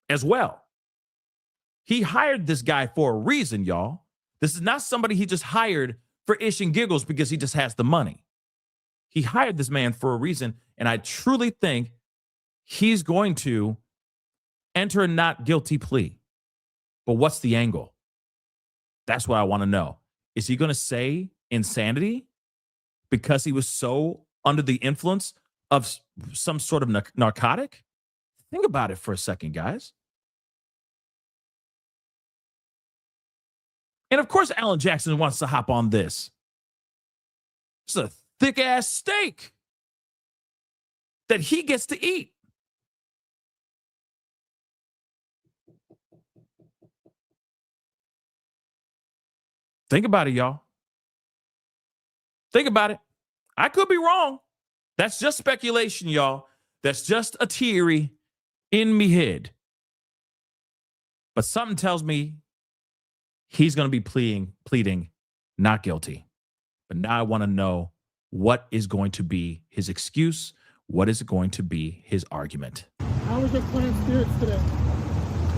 as well. He hired this guy for a reason, y'all. This is not somebody he just hired for ish and giggles because he just has the money. He hired this man for a reason, and I truly think he's going to enter a not guilty plea. But what's the angle? That's what I want to know. Is he going to say insanity because he was so under the influence of some sort of narcotic? Think about it for a second, guys. And of course, Alan Jackson wants to hop on this. It's a thick-ass steak that he gets to eat. Think about it, y'all. Think about it. I could be wrong. That's just speculation, y'all. That's just a theory in me head. But something tells me he's going to be pleading not guilty. But now I want to know what is going to be his excuse. What is going to be his argument? How was your client spirits today?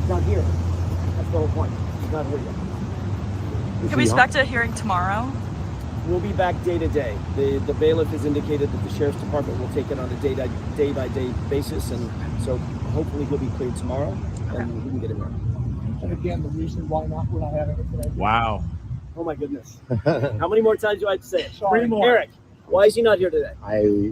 Not here. That's the whole point. He's not here yet. Can we expect a hearing tomorrow? We'll be back day to day. The bailiff has indicated that the sheriff's department will take it on a day by day basis, and so hopefully he'll be cleared tomorrow, and we can get him there. And again, the reason why we're not having it today. Wow. Oh my goodness! How many more times do I have to say it? Sorry. 3 more. Eric, why is he not here today?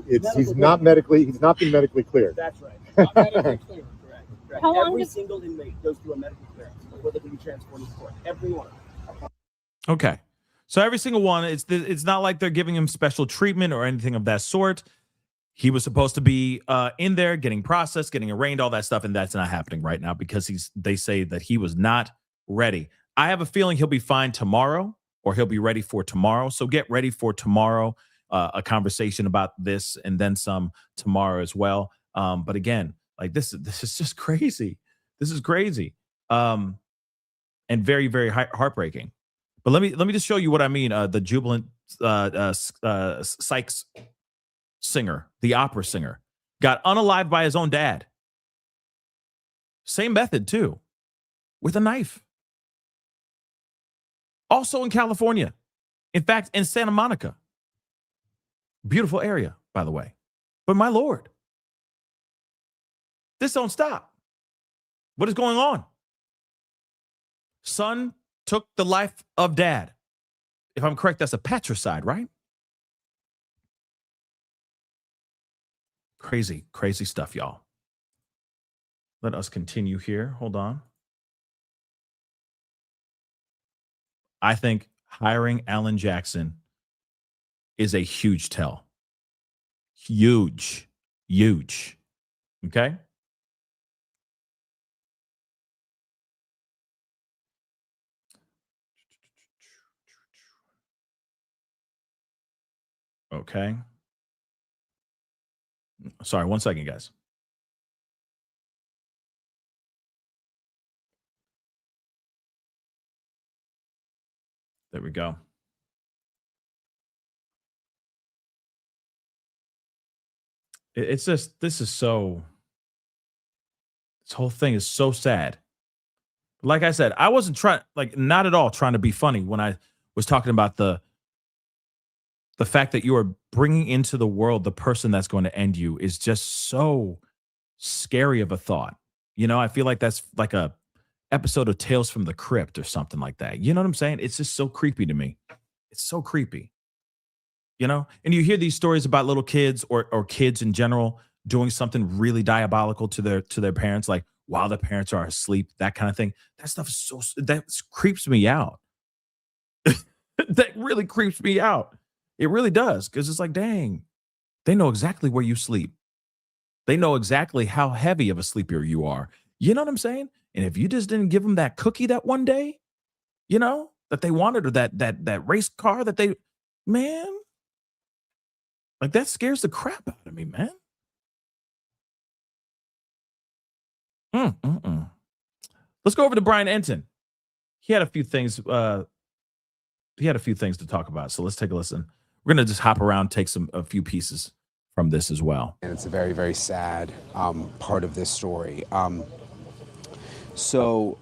He's not been medically cleared. That's right. Not medically clear. Correct. How long Every does- single inmate goes through a medical clearance before they can be transported to court. Every one. Okay. So every single one, it's not like they're giving him special treatment or anything of that sort. He was supposed to be in there getting processed, getting arraigned, all that stuff, and that's not happening right now because they say that he was not ready. I have a feeling he'll be fine tomorrow, or he'll be ready for tomorrow. So get ready for tomorrow, a conversation about this and then some tomorrow as well. But again, like this is just crazy. This is crazy, and very, very heartbreaking. But let me just show you what I mean. The Jubilant Sykes singer, the opera singer, got unalived by his own dad. Same method too, with a knife. Also in California. In fact, in Santa Monica. Beautiful area, by the way. But my Lord, this don't stop. What is going on? Son took the life of dad. If I'm correct, that's a patricide, right? Crazy, crazy stuff, y'all. Let us continue here. Hold on. I think hiring Alan Jackson is a huge tell. Huge. Okay? Okay. Sorry, 1 second, guys. There we go. It's just, this whole thing is so sad. Like I said, I wasn't not at all trying to be funny when I was talking about the fact that you are bringing into the world the person that's going to end you is just so scary of a thought. You know, I feel like that's like a episode of Tales from the Crypt or something like that. You know what I'm saying? It's just so creepy to me. It's so creepy. you know? And you hear these stories about little kids or kids in general doing something really diabolical to their parents, like while the parents are asleep, that kind of thing. That stuff is that creeps me out. That really creeps me out. It really does, because it's like, dang, they know exactly where you sleep. They know exactly how heavy of a sleeper you are. You know what I'm saying? And if you just didn't give them that cookie that one day, you know, that they wanted, or that race car that they, man, like that scares the crap out of me, man. Let's go over to Brian Enton. He had a few things. He had a few things to talk about. So let's take a listen. We're gonna just hop around, take a few pieces from this as well. And it's a very, very sad part of this story. So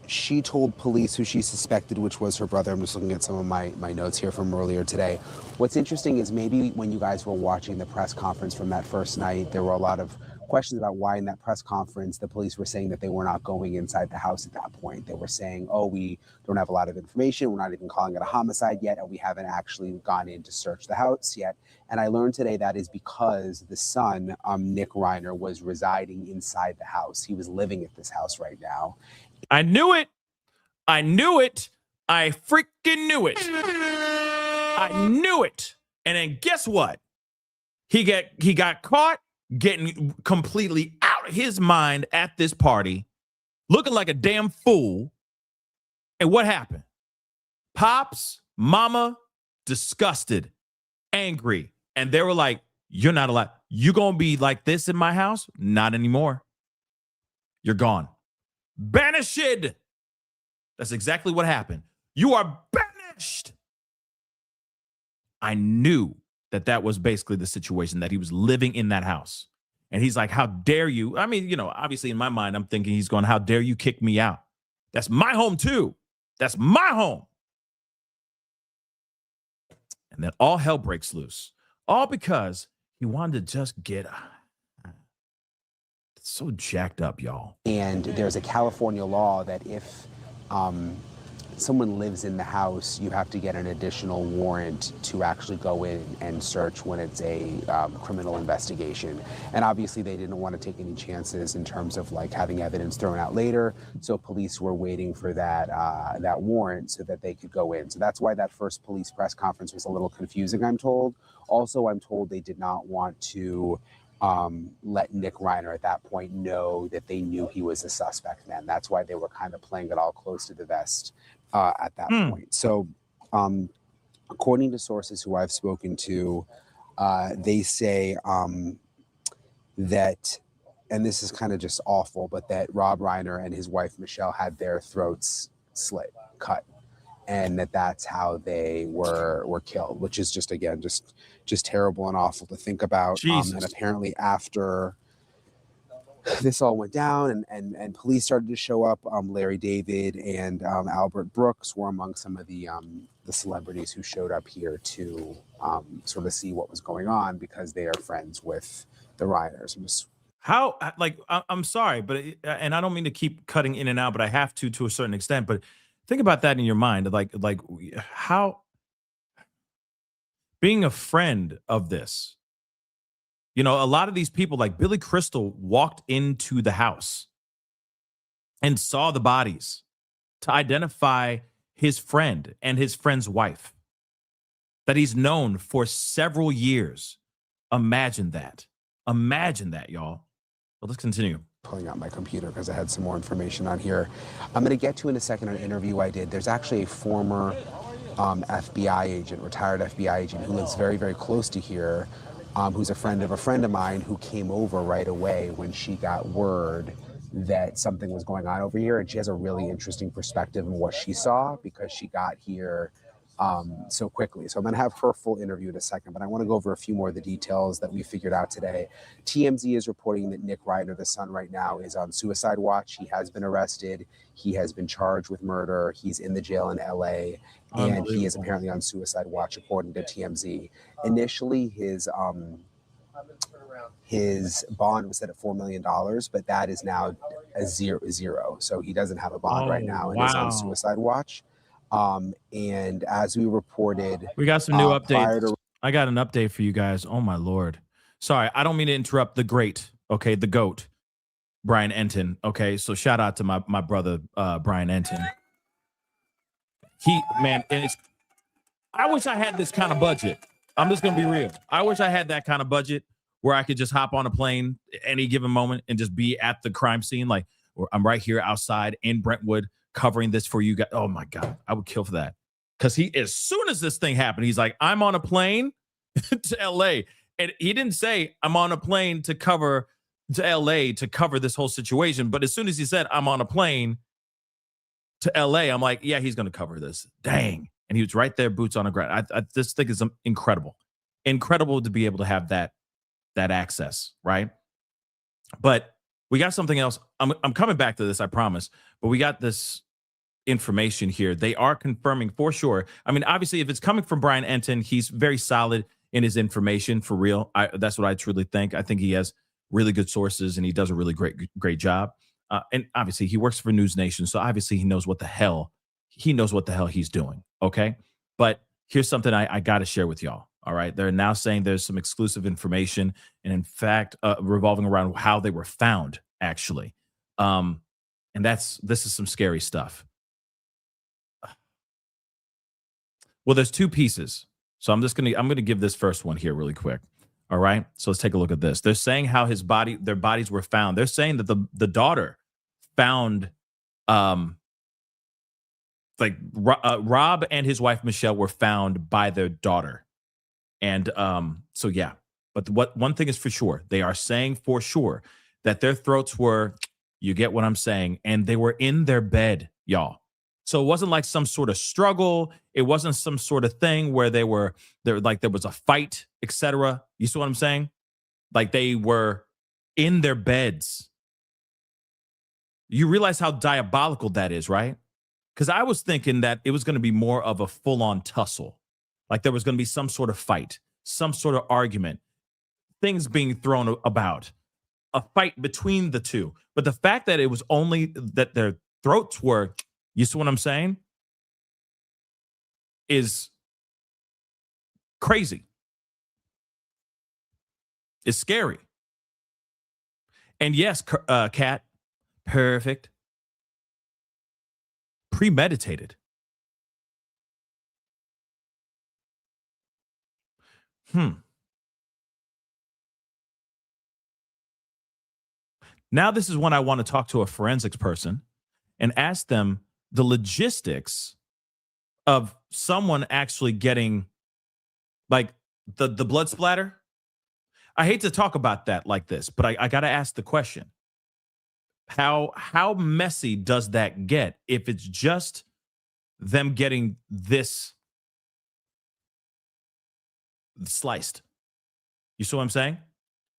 she told police who she suspected, which was her brother. I'm just looking at some of my notes here from earlier today. What's interesting is maybe when you guys were watching the press conference from that first night, there were a lot of questions about why in that press conference the police were saying that they were not going inside the house at that point. They were saying, oh, we don't have a lot of information. We're not even calling it a homicide yet, and we haven't actually gone in to search the house yet. And I learned today that is because the son, Nick Reiner, was residing inside the house. He was living at this house right now. I knew it. I knew it. I freaking knew it. I knew it. And then guess what? He got caught getting completely out of his mind at this party, looking like a damn fool. And what happened? Pops, mama, disgusted, angry. And they were like, you're not allowed. You gonna be like this in my house? Not anymore. You're gone. Banished. That's exactly what happened. You are banished. I knew that was basically the situation, that he was living in that house. And he's like, how dare you? I mean, you know, obviously in my mind, I'm thinking he's going, how dare you kick me out? That's my home too. That's my home. And then all hell breaks loose. All because he wanted to just get it's so jacked up, y'all. And there's a California law that if someone lives in the house, you have to get an additional warrant to actually go in and search when it's a criminal investigation. And obviously they didn't want to take any chances in terms of like having evidence thrown out later. So police were waiting for that warrant so that they could go in. So that's why that first police press conference was a little confusing, I'm told. Also, I'm told they did not want to let Nick Reiner at that point know that they knew he was a suspect then. That's why they were kind of playing it all close to the vest at that point. So according to sources who I've spoken to, they say that, and this is kind of just awful, but that Rob Reiner and his wife Michelle had their throats cut, and that's how they were killed, which is just, again, just terrible and awful to think about. And apparently after this all went down and police started to show up, Larry David and Albert Brooks were among some of the celebrities who showed up here to sort of see what was going on, because they are friends with the Reiners. I'm sorry, but and I don't mean to keep cutting in and out, but I have to a certain extent. But think about that in your mind, like how being a friend of this, you know, a lot of these people, like Billy Crystal, walked into the house and saw the bodies to identify his friend and his friend's wife that he's known for several years. Imagine that, y'all. Well, let's continue. Pulling out my computer because I had some more information on here. I'm going to get to in a second an interview I did. There's actually a former FBI agent, retired FBI agent, who lives very, very close to here, who's a friend of mine, who came over right away when she got word that something was going on over here. And she has a really interesting perspective on what she saw, because she got here so quickly. So I'm going to have her full interview in a second, but I want to go over a few more of the details that we figured out today. TMZ is reporting that Nick Reiner, the son, right now is on suicide watch. He has been arrested. He has been charged with murder. He's in the jail in LA, and he is apparently on suicide watch, according to TMZ. Initially, his bond was set at $4 million, but that is now a zero. So he doesn't have a bond right now and is on suicide watch. And as we reported, we got some new updates. I got an update for you guys. Oh my Lord. Sorry, I don't mean to interrupt the great, okay, the GOAT, Brian Enton. Okay, so shout out to my brother Brian Enton. Man, and I wish I had this kind of budget. I'm just gonna be real. I wish I had that kind of budget where I could just hop on a plane any given moment and just be at the crime scene. Like I'm right here outside in Brentwood covering this for you guys. Oh my God, I would kill for that. Because as soon as this thing happened, he's like, I'm on a plane to LA. And he didn't say I'm on a plane to LA to cover this whole situation. But as soon as he said I'm on a plane to LA, I'm like, yeah, he's going to cover this. Dang. And he was right there, boots on the ground. I just think it's incredible. Incredible to be able to have that access, right? But we got something else. I'm coming back to this, I promise. But we got this information here. They are confirming for sure. I mean, obviously, if it's coming from Brian Enton, he's very solid in his information for real. That's what I truly think. I think he has really good sources and he does a really great job. And obviously, he works for News Nation, so obviously he knows what the hell he's doing. Okay, but here's something I got to share with y'all. All right, they're now saying there's some exclusive information, and in fact, revolving around how they were found actually. And this is some scary stuff. Well, there's two pieces. So I'm going to give this first one here really quick. All right. So let's take a look at this. They're saying how their bodies were found. They're saying that the daughter found, Rob and his wife, Michelle, were found by their daughter. And so, yeah. But one thing is for sure, they are saying for sure that their throats were, you get what I'm saying, and they were in their bed, y'all. So it wasn't like some sort of struggle. It wasn't some sort of thing where there was a fight, etc. You see what I'm saying? Like they were in their beds. You realize how diabolical that is, right? Because I was thinking that it was going to be more of a full-on tussle. Like there was going to be some sort of fight, some sort of argument, things being thrown about, a fight between the two. But the fact that it was only that their throats were, you see what I'm saying, is crazy. It's scary. And yes, Kat, perfect. Premeditated. Now this is when I want to talk to a forensics person and ask them the logistics of someone actually getting like the blood splatter. I hate to talk about that like this, but I got to ask the question. How messy does that get if it's just them getting this sliced? You see what I'm saying?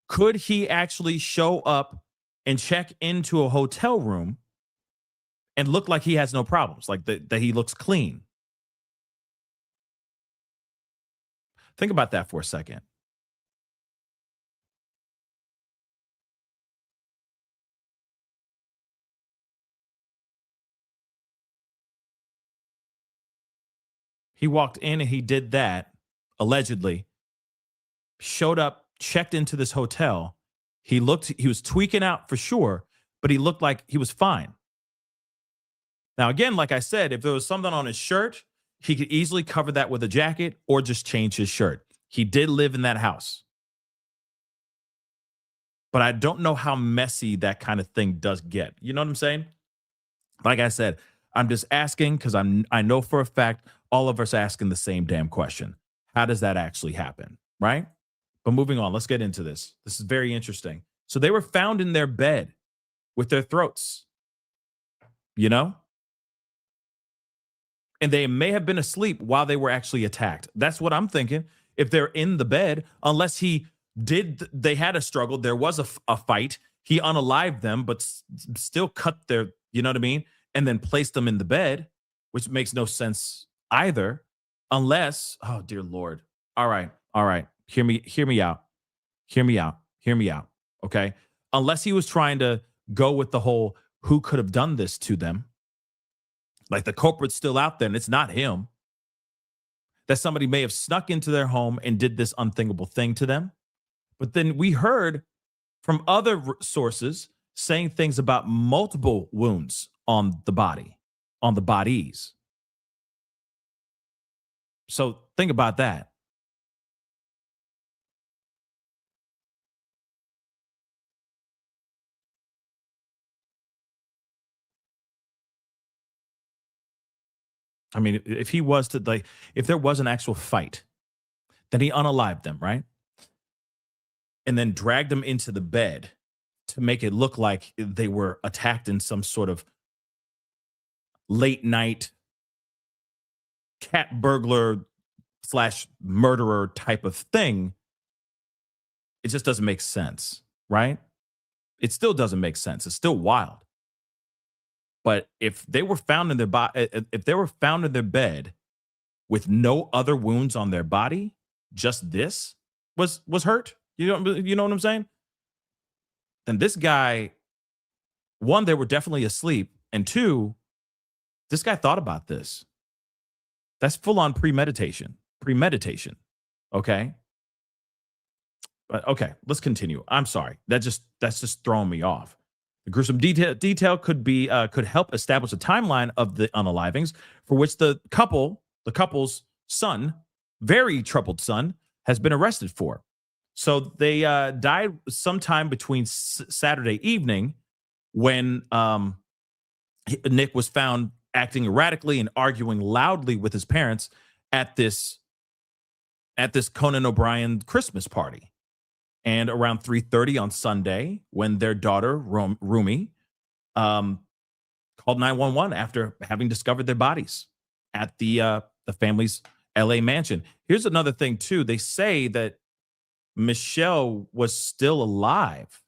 Could he actually show up and check into a hotel room and look like he has no problems, like that he looks clean? Think about that for a second. He walked in and he did that, allegedly, showed up, checked into this hotel. He was tweaking out for sure, but he looked like he was fine. Now, again, like I said, if there was something on his shirt, he could easily cover that with a jacket or just change his shirt. He did live in that house. But I don't know how messy that kind of thing does get. You know what I'm saying? Like I said, I'm just asking because I know for a fact all of us asking the same damn question. How does that actually happen? Right? But moving on, let's get into this. This is very interesting. So they were found in their bed with their throats, you know? And they may have been asleep while they were actually attacked. That's what I'm thinking. If they're in the bed, unless they had a struggle, there was a fight, he unalived them, but still cut their, you know what I mean? And then placed them in the bed, which makes no sense either, unless, oh dear Lord. All right. Hear me out. Okay. Unless he was trying to go with the whole, who could have done this to them? Like the culprit's still out there and it's not him. that somebody may have snuck into their home and did this unthinkable thing to them. But then we heard from other sources saying things about multiple wounds on the body, on the bodies. So think about that. I mean, if he was to, like, if there was an actual fight, then he unalived them, right? And then dragged them into the bed to make it look like they were attacked in some sort of late night cat burglar / murderer type of thing. It just doesn't make sense, right? It still doesn't make sense. It's still wild. But if they were found in their if they were found in their bed with no other wounds on their body, just this was hurt. You know what I'm saying? Then this guy, one, they were definitely asleep, and two, this guy thought about this. That's full on premeditation. Okay. But okay, let's continue. I'm sorry. That's just throwing me off. The gruesome detail could help establish a timeline of the unalivings for which the couple's son, very troubled son, has been arrested for. So they died sometime between Saturday evening when Nick was found acting erratically and arguing loudly with his parents at this Conan O'Brien Christmas party. And around 3:30 on Sunday, when their daughter, Rumi, called 911 after having discovered their bodies at the family's LA mansion. Here's another thing, too. They say that Michelle was still alive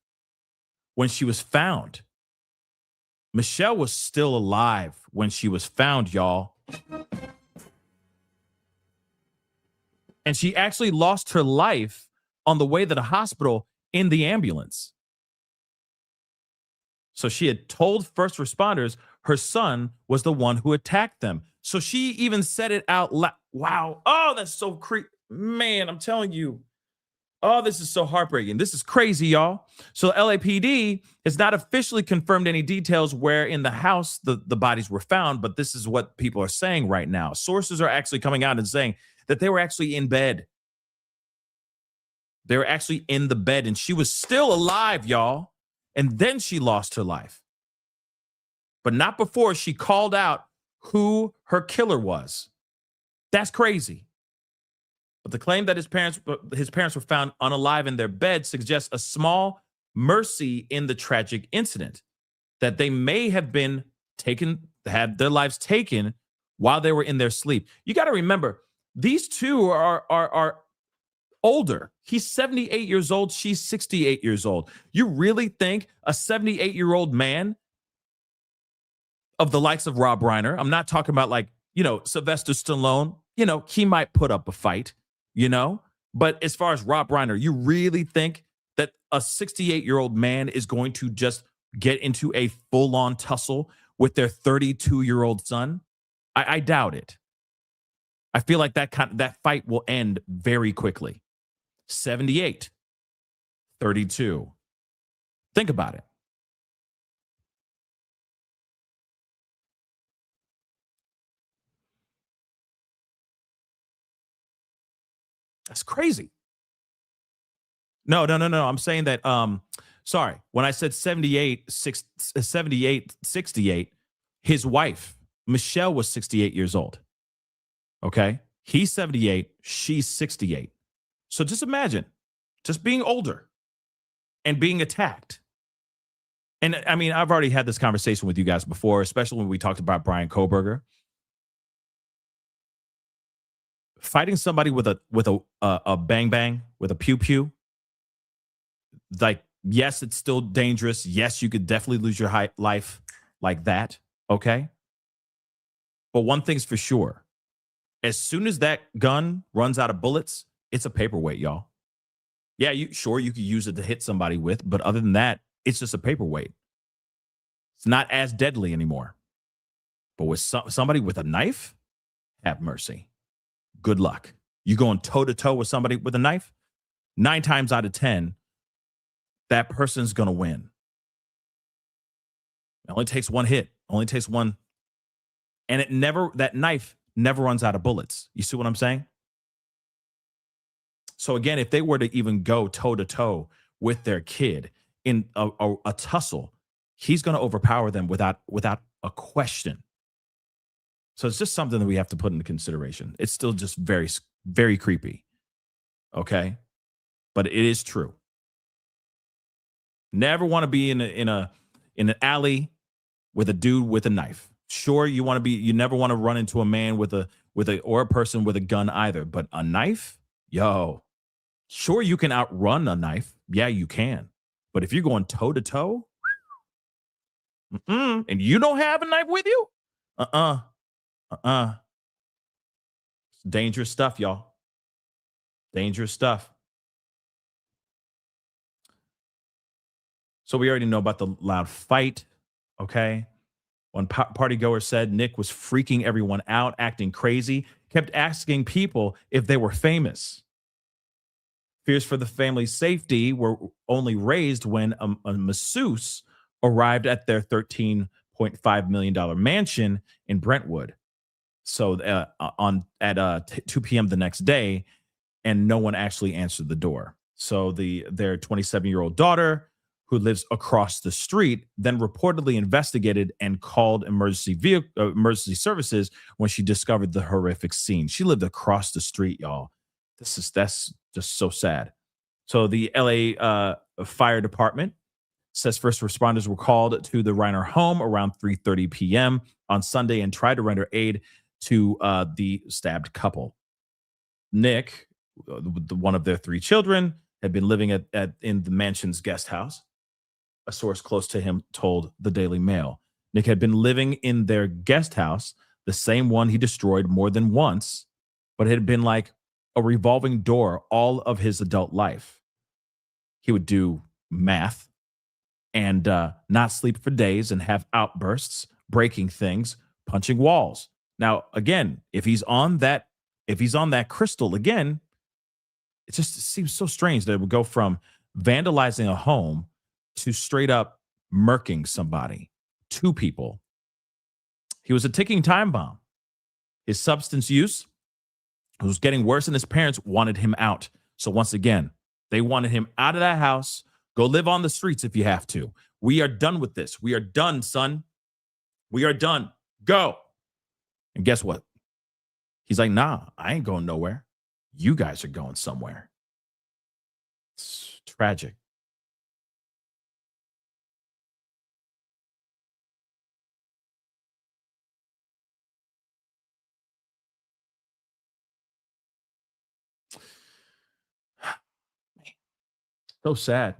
when she was found. Michelle was still alive when she was found, y'all. And she actually lost her life on the way to the hospital in the ambulance. So she had told first responders her son was the one who attacked them. So she even said it out loud. Wow. Oh, that's so creepy. Man, I'm telling you. Oh, this is so heartbreaking. This is crazy, y'all. So LAPD has not officially confirmed any details where in the house the bodies were found, but this is what people are saying right now. Sources are actually coming out and saying that they were actually in bed. They were actually in the bed, and she was still alive, y'all. And then she lost her life. But not before she called out who her killer was. That's crazy. But the claim that his parents were found unalive in their bed suggests a small mercy in the tragic incident, that they may have been had their lives taken while they were in their sleep. You got to remember, these two are older. He's 78 years old. She's 68 years old. You really think a 78-year-old man of the likes of Rob Reiner, I'm not talking about Sylvester Stallone, he might put up a fight, but as far as Rob Reiner, you really think that a 68-year-old man is going to just get into a full-on tussle with their 32-year-old son? I doubt it. I feel like that fight will end very quickly. 78, 32. Think about it. That's crazy. No. I'm saying that, sorry, when I said 68, 68, his wife, Michelle, was 68 years old. Okay? He's 78, she's 68. So just imagine just being older and being attacked. And I mean, I've already had this conversation with you guys before, especially when we talked about Brian Koberger. Fighting somebody with a bang bang, with a pew pew, like, yes, it's still dangerous. Yes, you could definitely lose your life like that. Okay. But one thing's for sure. As soon as that gun runs out of bullets, it's a paperweight, y'all. Yeah, you could use it to hit somebody with, but other than that, it's just a paperweight. It's not as deadly anymore. But with somebody with a knife, have mercy. good luck. You going toe to toe with somebody with a knife? 9 times out of 10, that person's going to win. It only takes one hit, only takes one. And that knife never runs out of bullets. You see what I'm saying? So again, if they were to even go toe to toe with their kid in a tussle, he's going to overpower them without a question. So it's just something that we have to put into consideration. It's still just very, very creepy. Okay. But it is true. Never want to be in an alley with a dude with a knife. Sure, you never want to run into a man or a person with a gun either. But a knife, yo, sure you can outrun a knife. Yeah, you can. But if you're going toe to toe, and you don't have a knife with you, it's dangerous stuff, y'all. Dangerous stuff. So we already know about the loud fight, okay? One partygoer said Nick was freaking everyone out, acting crazy, kept asking people if they were famous. Fears for the family's safety were only raised when a masseuse arrived at their $13.5 million mansion in Brentwood. So at 2 p.m. the next day, and no one actually answered the door. So their 27-year-old daughter, who lives across the street, then reportedly investigated and called emergency services when she discovered the horrific scene. She lived across the street, y'all. That's just so sad. So the LA Fire Department says first responders were called to the Reiner home around 3:30 p.m. on Sunday and tried to render aid to the stabbed couple. Nick, one of their 3 children, had been living in the mansion's guest house. A source close to him told the Daily Mail. Nick had been living in their guest house, the same one he destroyed more than once, but it had been like a revolving door all of his adult life. He would do math and not sleep for days and have outbursts, breaking things, punching walls. Now, again, if he's on that crystal again, it seems so strange that it would go from vandalizing a home to straight up murking somebody, 2 people. He was a ticking time bomb. His substance use was getting worse, and his parents wanted him out. So once again, they wanted him out of that house. Go live on the streets if you have to. We are done with this. We are done, son. We are done. Go. And guess what? He's like, nah, I ain't going nowhere. You guys are going somewhere. It's tragic. So sad.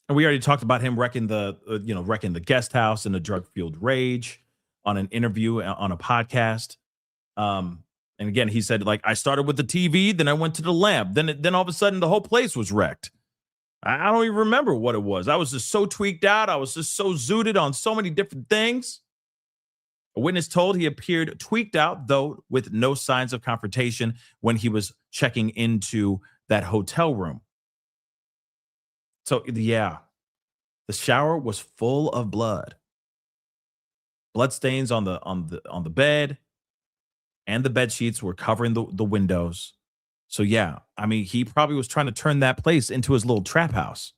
And we already talked about him wrecking the guest house in a drug-fueled rage on an interview on a podcast. And again, he said, like, I started with the TV, then I went to the lamp, then all of a sudden the whole place was wrecked. I don't even remember what it was. I was just so tweaked out. I was just so zooted on so many different things. A witness told he appeared tweaked out, though with no signs of confrontation when he was checking into that hotel room. So yeah, the shower was full of blood. Blood stains on the bed, and the bed sheets were covering the windows. So yeah, I mean, he probably was trying to turn that place into his little trap house,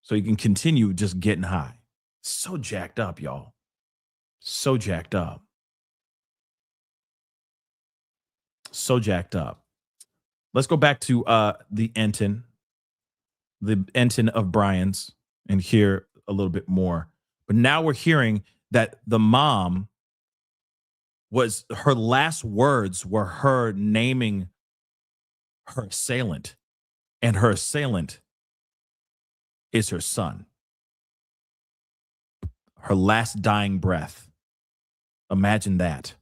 so he can continue just getting high. So jacked up, y'all. So jacked up. So jacked up. Let's go back to the Enton of Brian's, and hear a little bit more. But now we're hearing that the mom her last words were her naming her assailant, and her assailant is her son. Her last dying breath. Imagine that.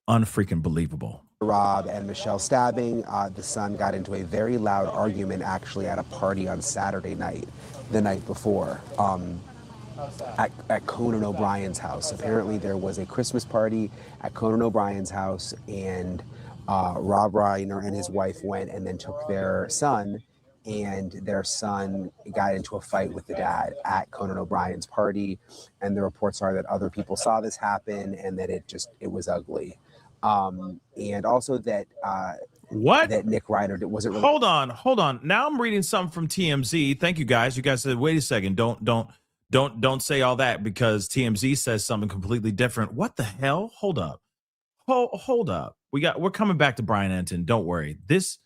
Unfreaking believable. Rob and Michelle stabbing. The son got into a very loud argument actually at a party on Saturday night, the night before. at Conan O'Brien's house. Apparently, there was a Christmas party at Conan O'Brien's house, and Rob Reiner and his wife went and then took their son, and their son got into a fight with the dad at Conan O'Brien's party. And the reports are that other people saw this happen and that it was ugly. And also that What? that Nick Reiner wasn't really. Hold on. Now I'm reading something from TMZ. Thank you guys. You guys said, wait a second. Don't say all that because TMZ says something completely different. What the hell? Hold up. Hold up. We're coming back to Brian Enton. Don't worry. This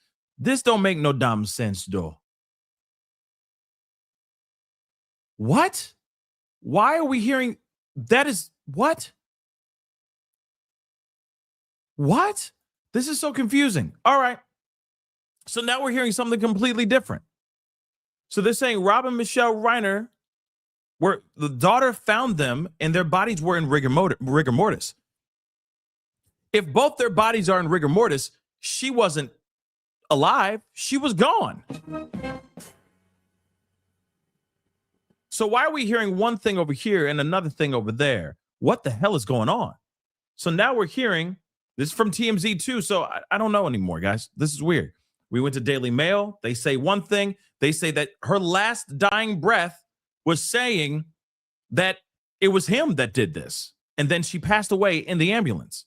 don't make no damn sense, though. What? Why are we hearing that is what? What? This is so confusing. All right. So now we're hearing something completely different. So they're saying Rob and Michelle Reiner the daughter found them and their bodies were in rigor mortis. If both their bodies are in rigor mortis, she wasn't alive. She was gone. So why are we hearing one thing over here and another thing over there? What the hell is going on? So now we're hearing, this is from TMZ too, so I don't know anymore, guys. This is weird. We went to Daily Mail. They say one thing. They say that her last dying breath was saying that it was him that did this. And then she passed away in the ambulance.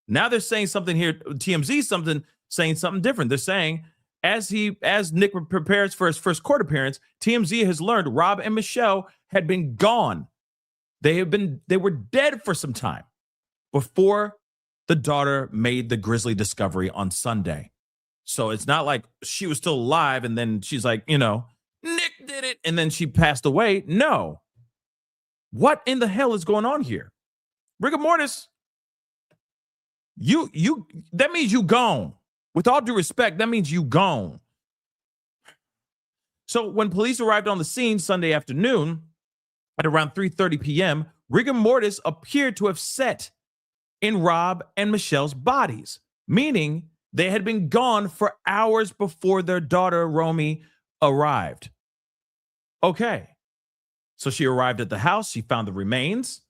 Now they're saying something here, TMZ saying something different. They're saying as Nick prepares for his first court appearance, TMZ has learned Rob and Michelle had been gone. They were dead for some time before the daughter made the grisly discovery on Sunday. So it's not like she was still alive and then she's like, Nick did it and then she passed away. No. What in the hell is going on here? Rigor mortis. That means you gone. With all due respect, that means you gone. So when police arrived on the scene Sunday afternoon at around 3:30 p.m., rigor mortis appeared to have set in Rob and Michelle's bodies, meaning they had been gone for hours before their daughter, Romy, arrived. Okay. So she arrived at the house. She found the remains,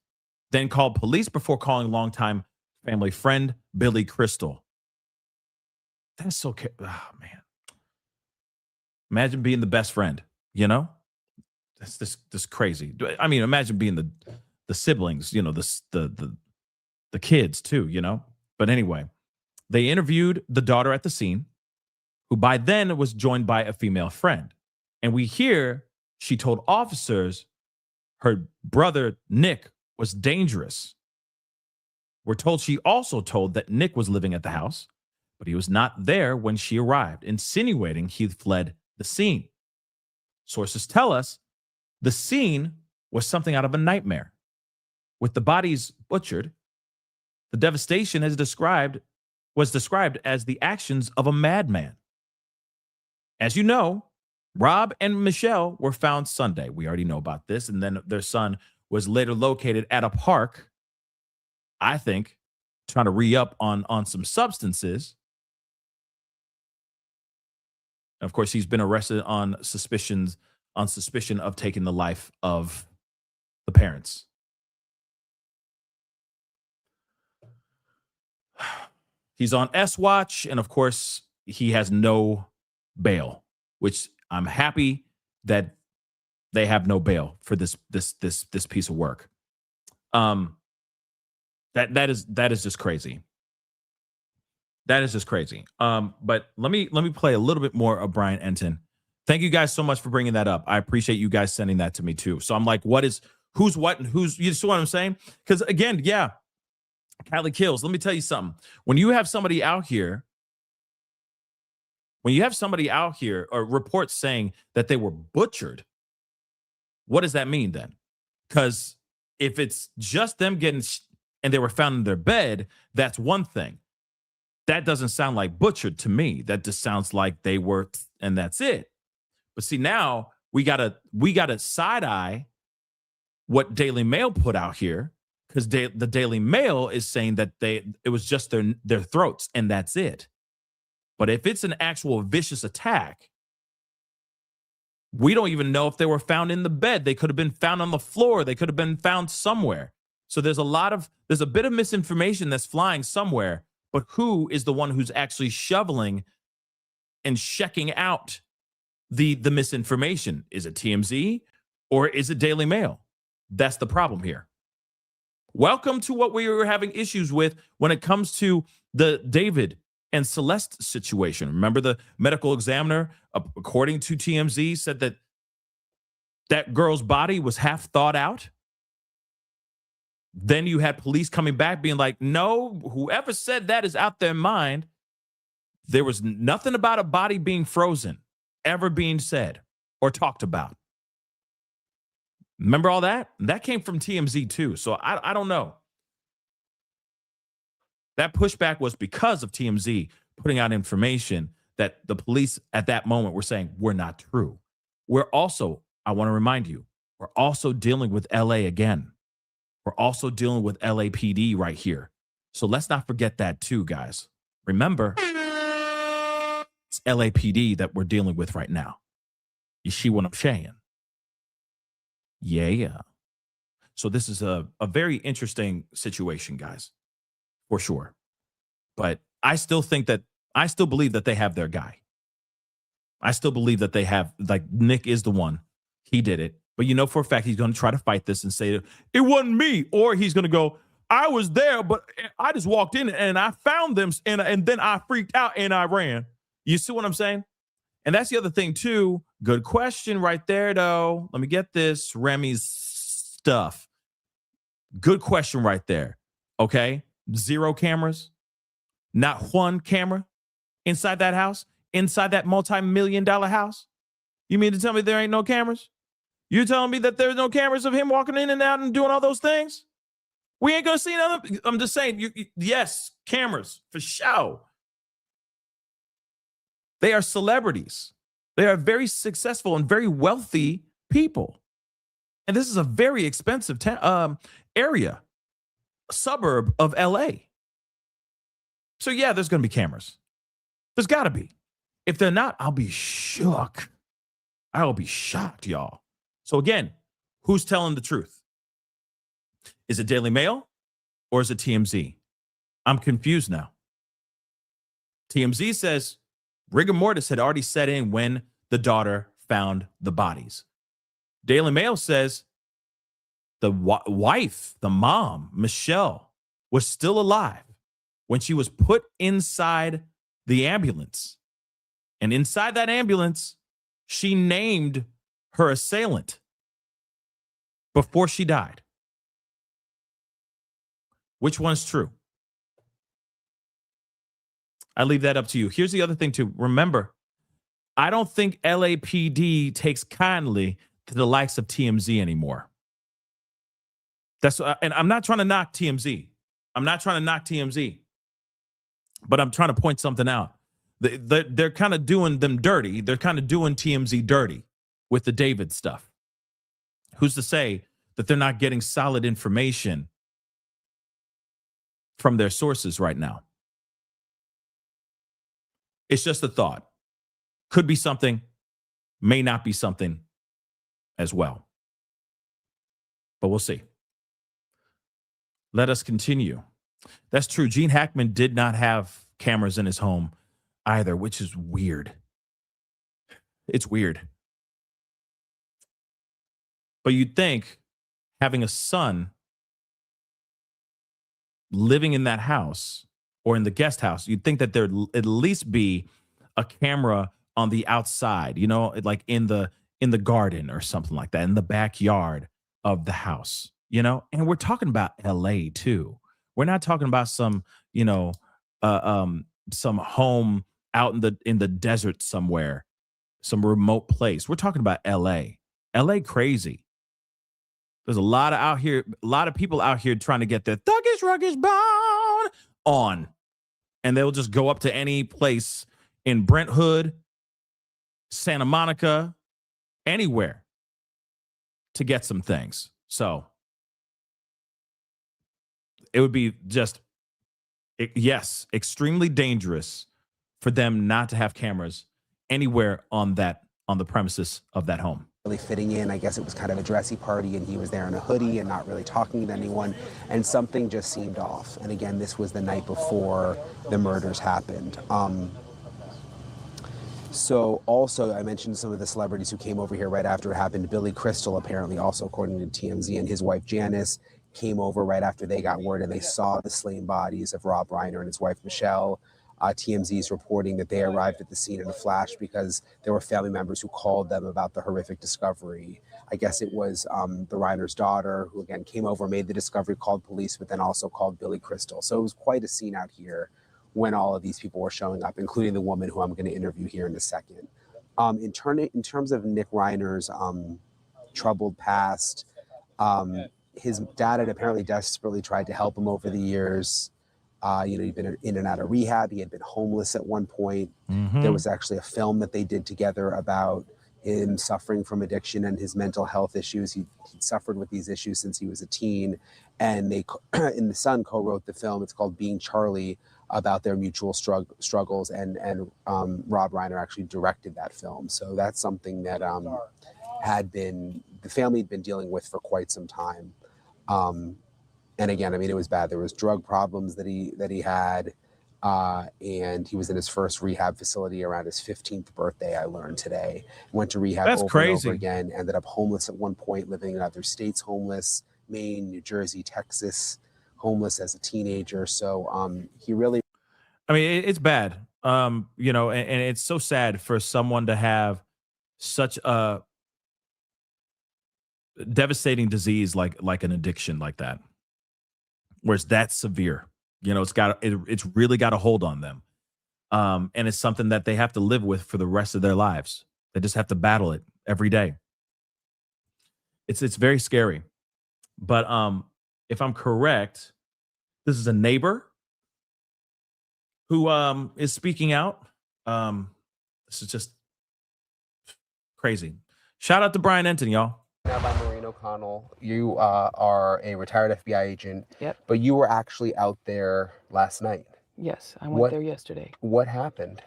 then called police before calling longtime family friend Billy Crystal. That's so oh, man. Imagine being the best friend, That's this crazy. I mean, imagine being the siblings, the kids too, But anyway, they interviewed the daughter at the scene, who by then was joined by a female friend. And we hear she told officers her brother, Nick, was dangerous. We're told she also told that Nick was living at the house, but he was not there when she arrived, insinuating he fled the scene. Sources tell us the scene was something out of a nightmare. With the bodies butchered, the devastation was described as the actions of a madman. As you know, Rob and Michelle were found Sunday. We already know about this. And then their son was later located at a park, I think, trying to re-up on some substances. Of course, he's been arrested on suspicion of taking the life of the parents. He's on S watch, and of course, he has no bail, which I'm happy that they have no bail for this piece of work. That is just crazy. That is just crazy. But let me play a little bit more of Brian Enton. Thank you guys so much for bringing that up. I appreciate you guys sending that to me too. So I'm like, who's what and who's, you see what I'm saying? Because again, yeah, Cali kills. Let me tell you something. When you have somebody out here or reports saying that they were butchered, what does that mean then? Because if it's just them getting and they were found in their bed, that's one thing. That doesn't sound like butchered to me. That just sounds like they were, and that's it. But see, now we gotta side eye what Daily Mail put out here, because the Daily Mail is saying that it was just their throats and that's it. But if it's an actual vicious attack, We don't even know if they were found in the bed. They could have been found on the floor. They could have been found somewhere. So there's a bit of misinformation that's flying somewhere, but who is the one who's actually shoveling and checking out the misinformation? Is it TMZ or is it Daily Mail? That's the problem here. Welcome to what we were having issues with when it comes to the David and Celeste situation. Remember, the medical examiner, according to TMZ, said that that girl's body was half thawed out. Then you had police coming back being like, no, whoever said that is out their mind. There was nothing about a body being frozen ever being said or talked about. Remember all that? That came from TMZ too. So I don't know. That pushback was because of TMZ putting out information that the police at that moment were saying were not true. We're also, I want to remind you, we're also dealing with LA again. We're also dealing with LAPD right here. So let's not forget that too, guys. Remember, it's LAPD that we're dealing with right now. You see what I'm saying? Yeah. So this is a very interesting situation, guys, for sure. But I still believe that they have their guy. I still believe that they have, like, Nick is the one. He did it. But you know for a fact he's going to try to fight this and say, it wasn't me. Or he's going to go, I was there, but I just walked in and I found them and then I freaked out and I ran. You see what I'm saying? And that's the other thing too. Good question right there, though. Let me get this. Remy's stuff. Good question right there. Okay. 0 cameras. Not one camera inside that house, inside that multi-million-dollar house. You mean to tell me there ain't no cameras? You telling me that there's no cameras of him walking in and out and doing all those things? We ain't gonna see none of. I'm just saying, yes, cameras for sure. They are celebrities. They are very successful and very wealthy people. And this is a very expensive area, suburb of LA. So yeah, there's gonna be cameras. There's gotta be. If they're not, I'll be shook. I will be shocked, y'all. So again, who's telling the truth? Is it Daily Mail or is it TMZ? I'm confused now. TMZ says rigor mortis had already set in when the daughter found the bodies. Daily Mail says the wife, the mom, Michelle, was still alive when she was put inside the ambulance. And inside that ambulance, she named her assailant before she died. Which one's true? I leave that up to you. Here's the other thing too. Remember, I don't think LAPD takes kindly to the likes of TMZ anymore. And I'm not trying to knock TMZ. But I'm trying to point something out. They're kind of doing them dirty. They're kind of doing TMZ dirty with the David stuff. Who's to say that they're not getting solid information from their sources right now? It's just a thought. Could be something, may not be something as well. But we'll see. Let us continue. That's true. Gene Hackman did not have cameras in his home either, which is weird. It's weird. But you'd think having a son living in that house or in the guest house, you'd think that there'd at least be a camera on the outside, you know, like in the garden or something like that, in the backyard of the house, you know. And we're talking about LA too. We're not talking about some, you know, some home out in the desert somewhere, some remote place. We're talking about LA. LA crazy. There's a lot of people out here trying to get their thuggish ruggish bone on. And they'll just go up to any place in Brent Hood, Santa Monica, anywhere to get some things. So it would be just, extremely dangerous for them not to have cameras anywhere on that on the premises of that home. Really fitting in. I guess it was kind of a dressy party and he was there in a hoodie and not really talking to anyone, and something just seemed off. And again, this was the night before the murders happened. So also, I mentioned some of the celebrities who came over here right after it happened. Billy Crystal, apparently also according to TMZ, and his wife Janice came over right after they got word, and they saw the slain bodies of Rob Reiner and his wife Michelle. TMZ is reporting that they arrived at the scene in a flash because there were family members who called them about the horrific discovery. I guess it was the Reiner's daughter who, again, came over, made the discovery, called police, but then also called Billy Crystal. So it was quite a scene out here when all of these people were showing up, including the woman who I'm going to interview here in a second. In terms of Nick Reiner's troubled past, his dad had apparently desperately tried to help him over the years. He'd been in and out of rehab. He had been homeless at one point. Mm-hmm. There was actually a film that they did together about him suffering from addiction and his mental health issues. He'd suffered with these issues since he was a teen. And they, and the son co-wrote the film. It's called Being Charlie, about their mutual struggles. And Rob Reiner actually directed that film. So that's something that the family had been dealing with for quite some time. And again, I mean, it was bad. There was drug problems that he had, and he was in his first rehab facility around his 15th birthday, I learned today. Went to rehab That's over crazy. and over again, ended up homeless at one point, living in other states homeless, Maine, New Jersey, Texas, homeless as a teenager. So he really... I mean, it's bad, and it's so sad for someone to have such a devastating disease like an addiction like that, where it's that severe. It's really got a hold on them, and it's something that they have to live with for the rest of their lives. They just have to battle it every day. It's very scary. But if I'm correct, this is a neighbor who is speaking out. This is just crazy. Shout out to Brian Enton, y'all. Now by Maureen O'Connell, you are a retired FBI agent. Yep. But you were actually out there last night. Yes, I went there yesterday. What happened?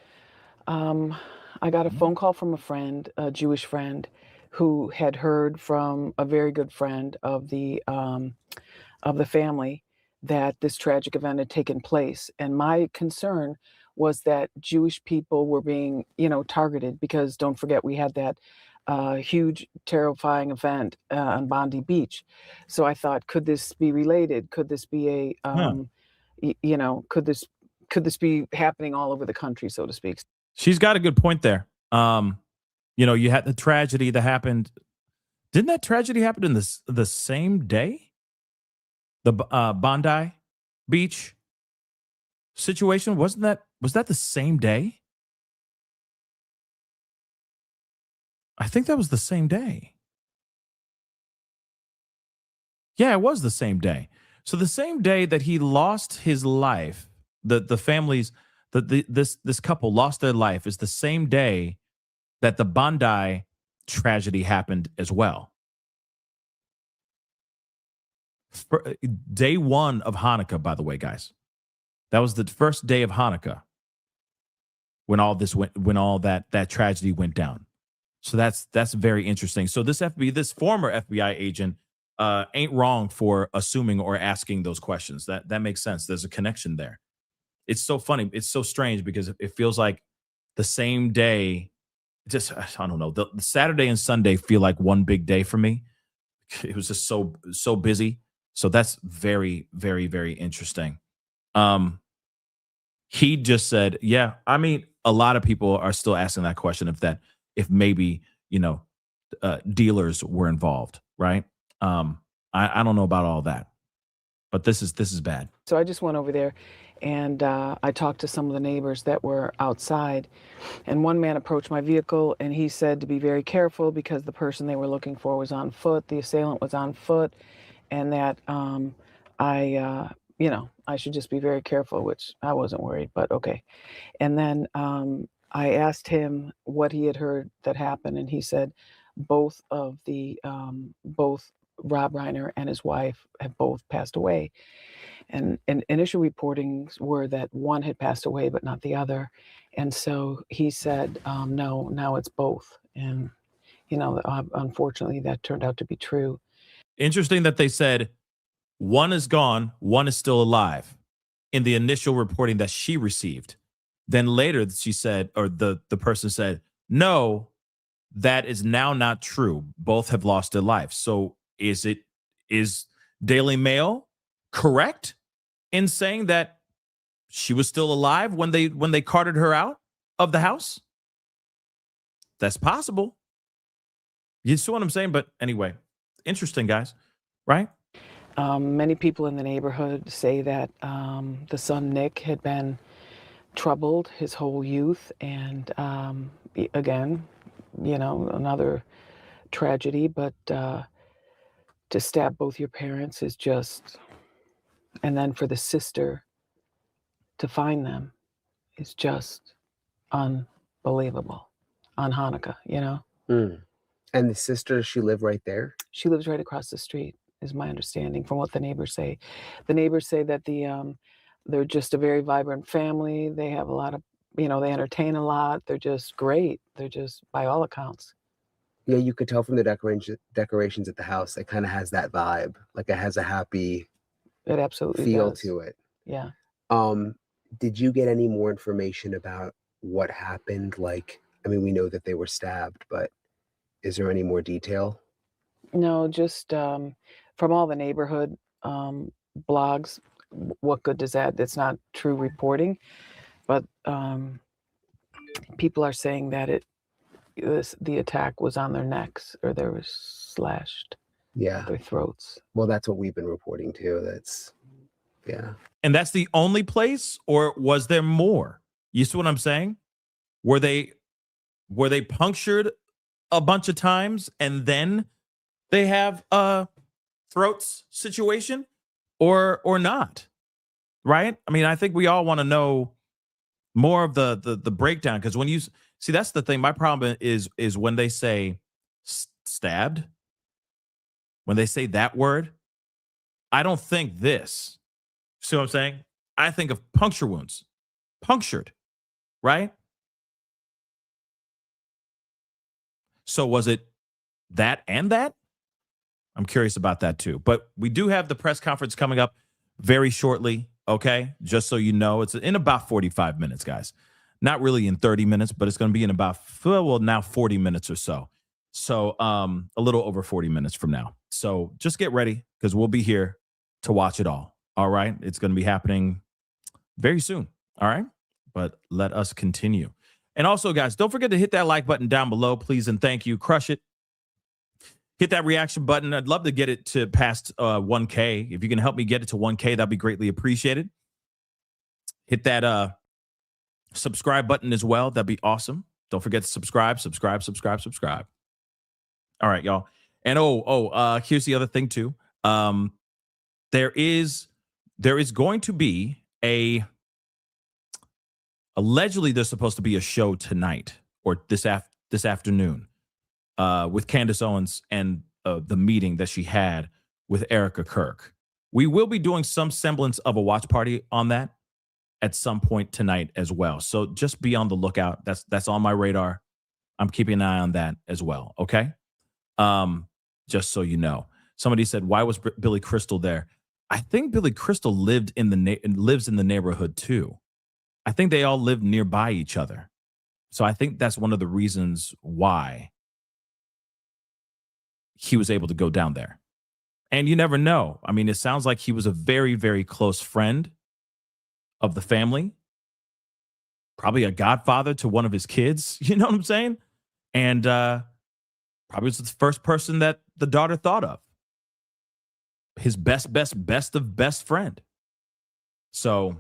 I got a phone call from a friend, a Jewish friend, who had heard from a very good friend of the family that this tragic event had taken place. And my concern was that Jewish people were being, targeted, because don't forget, we had that huge, terrifying event on Bondi Beach. So I thought, could this be related? Could this be could this be happening all over the country, so to speak? She's got a good point there. You had the tragedy that happened. Didn't that tragedy happen in the same day? The Bondi Beach situation, was that the same day? I think that was the same day. Yeah, it was the same day. So the same day that he lost his life, the families, this couple lost their life, is the same day that the Bondi tragedy happened as well. Day one of Hanukkah, by the way, guys. That was the first day of Hanukkah when all that tragedy went down. So that's very interesting. So this former FBI agent ain't wrong for assuming or asking those questions. That makes sense. There's a connection there. It's so funny. It's so strange because it feels like the same day. Just, I don't know. The Saturday and Sunday feel like one big day for me. It was just so busy. So that's very, very, very interesting. He just said, yeah, I mean, a lot of people are still asking that question if maybe, dealers were involved, right? I don't know about all that, but this is bad. So I just went over there and I talked to some of the neighbors that were outside, and one man approached my vehicle and he said to be very careful because the person they were looking for was on foot. The assailant was on foot, and that I should just be very careful, which I wasn't worried, but okay. And then I asked him what he had heard that happened, and he said both Rob Reiner and his wife have both passed away. And initial reportings were that one had passed away, but not the other. And so he said, no, now it's both. And, unfortunately, that turned out to be true. Interesting that they said one is gone, one is still alive in the initial reporting that she received. Then later she said, or the person said, no, that is now not true. Both have lost their lives. So is Daily Mail correct in saying that she was still alive when they carted her out of the house? That's possible. You see what I'm saying? But anyway, interesting, guys, right? Many people in the neighborhood say that the son, Nick, had been troubled his whole youth. And again, another tragedy. But to stab both your parents is just, and then for the sister to find them is just unbelievable on Hanukkah, And the sister, she live right there? She lives right across the street, is my understanding from what the neighbors say. The neighbors say that they're just a very vibrant family. They have a lot of, they entertain a lot. They're just great. They're just, by all accounts. Yeah, you could tell from the decorations at the house. It kind of has that vibe. Like it has a happy It absolutely feel does. to it. Yeah. Did you get any more information about what happened? Like, I mean, we know that they were stabbed, but is there any more detail? No, just from all the neighborhood blogs. What good does that? It's not true reporting, but people are saying that the attack was on their necks, or they were slashed. Yeah. Their throats. Well, that's what we've been reporting too. Yeah. And that's the only place, or was there more? You see what I'm saying? Were they punctured a bunch of times and then they have a throats situation, or not? Right? I mean, I think we all want to know more of the breakdown, because when you see, that's the thing. My problem is when they say stabbed, when they say that word, I don't think this. See what I'm saying? I think of puncture wounds. Punctured, right? So was it that and that? I'm curious about that too. But we do have the press conference coming up very shortly, okay? Just so you know, it's in about 45 minutes, guys. Not really in 30 minutes, but it's going to be in about, now 40 minutes or so. So a little over 40 minutes from now. So just get ready, because we'll be here to watch it all. All right? It's going to be happening very soon. All right? But let us continue. And also, guys, don't forget to hit that like button down below, please, and thank you. Crush it. Hit that reaction button. I'd love to get it to past 1K. If you can help me get it to 1K, that'd be greatly appreciated. Hit that subscribe button as well. That'd be awesome. Don't forget to subscribe. All right, y'all. And here's the other thing too. There is going to be allegedly there's supposed to be a show tonight, or this afternoon, with Candace Owens and the meeting that she had with Erica Kirk. We will be doing some semblance of a watch party on that at some point tonight as well. So just be on the lookout. That's on my radar. I'm keeping an eye on that as well. Okay. Just so you know. Somebody said, why was Billy Crystal there? I think Billy Crystal lives in the neighborhood too. I think they all live nearby each other. So I think that's one of the reasons why he was able to go down there. And you never know. I mean, it sounds like he was a very, very close friend of the family. Probably a godfather to one of his kids. You know what I'm saying? And probably was the first person that the daughter thought of. His best of best friend. So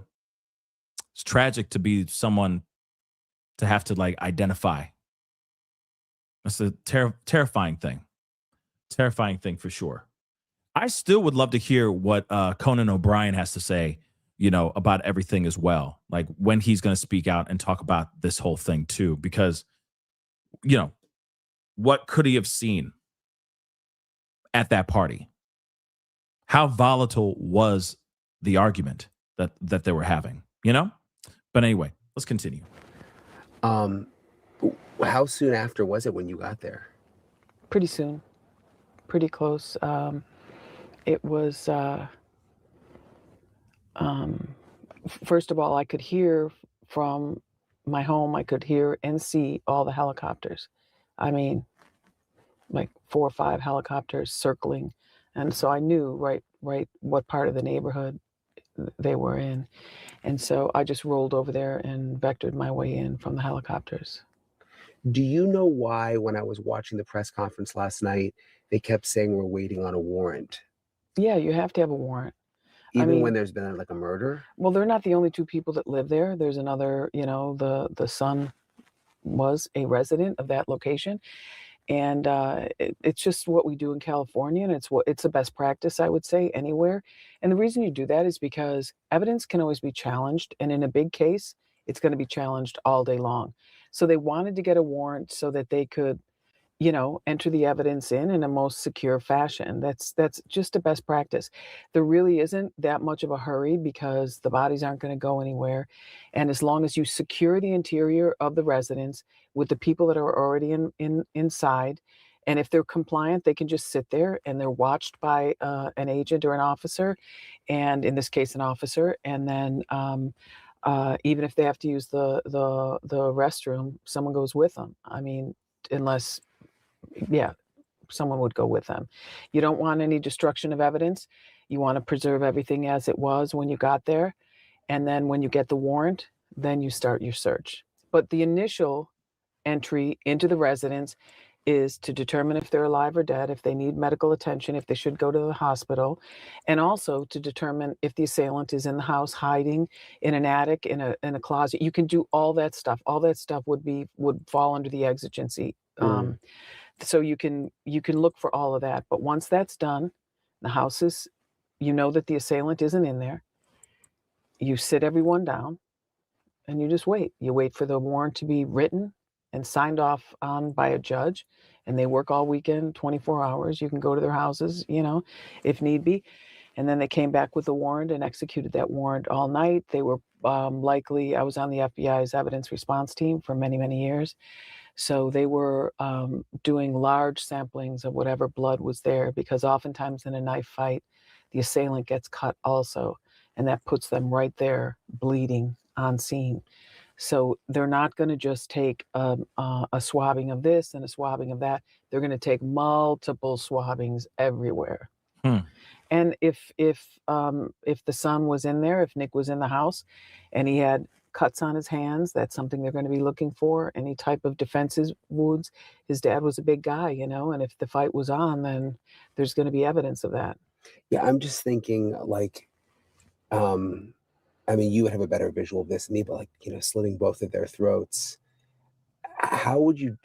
it's tragic to be someone to have to identify. That's a terrifying thing. Terrifying thing for sure. I still would love to hear what Conan O'Brien has to say, about everything as well. Like when he's going to speak out and talk about this whole thing too, because, what could he have seen at that party? How volatile was the argument that they were having, But anyway, let's continue. How soon after was it when you got there? Pretty soon, pretty close. It was, first of all, I could hear from my home, I could hear and see all the helicopters. I mean, like 4 or 5 helicopters circling. And so I knew right what part of the neighborhood they were in. And so I just rolled over there and vectored my way in from the helicopters. Do you know why, when I was watching the press conference last night, they kept saying we're waiting on a warrant? Yeah, you have to have a warrant. Even when there's been like a murder? Well, they're not the only 2 people that live there. There's another, the son was a resident of that location. And it's just what we do in California, and it's the best practice, I would say, anywhere. And the reason you do that is because evidence can always be challenged, and in a big case, it's going to be challenged all day long. So they wanted to get a warrant so that they could, enter the evidence in a most secure fashion. That's just a best practice. There really isn't that much of a hurry because the bodies aren't going to go anywhere, and as long as you secure the interior of the residence with the people that are already inside, and if they're compliant, they can just sit there and they're watched by an agent or an officer, and in this case, an officer, and then. Even if they have to use the restroom, someone goes with them. I mean, unless yeah, someone would go with them. You don't want any destruction of evidence. You want to preserve everything as it was when you got there. And then when you get the warrant, then you start your search. But the initial entry into the residence is to determine if they're alive or dead, if they need medical attention, if they should go to the hospital, and also to determine if the assailant is in the house hiding in an attic, in a closet. You can do all that stuff. All that stuff would fall under the exigency. So you can look for all of that. But once that's done, the house is, that the assailant isn't in there. You sit everyone down and you just wait. You wait for the warrant to be written and signed off on by a judge. And they work all weekend, 24 hours. You can go to their houses, if need be. And then they came back with the warrant and executed that warrant all night. They were likely, I was on the FBI's evidence response team for many, many years. So they were doing large samplings of whatever blood was there, because oftentimes in a knife fight, the assailant gets cut also, and that puts them right there bleeding on scene. So they're not going to just take a swabbing of this and a swabbing of that. They're going to take multiple swabbings everywhere. And if the son was in there, if Nick was in the house and he had cuts on his hands, that's something they're going to be looking for. Any type of defensive wounds. His dad was a big guy, and if the fight was on, then there's going to be evidence of that. Yeah, I'm just thinking like, you would have a better visual of this than me, but like, slitting both of their throats. How wouldn't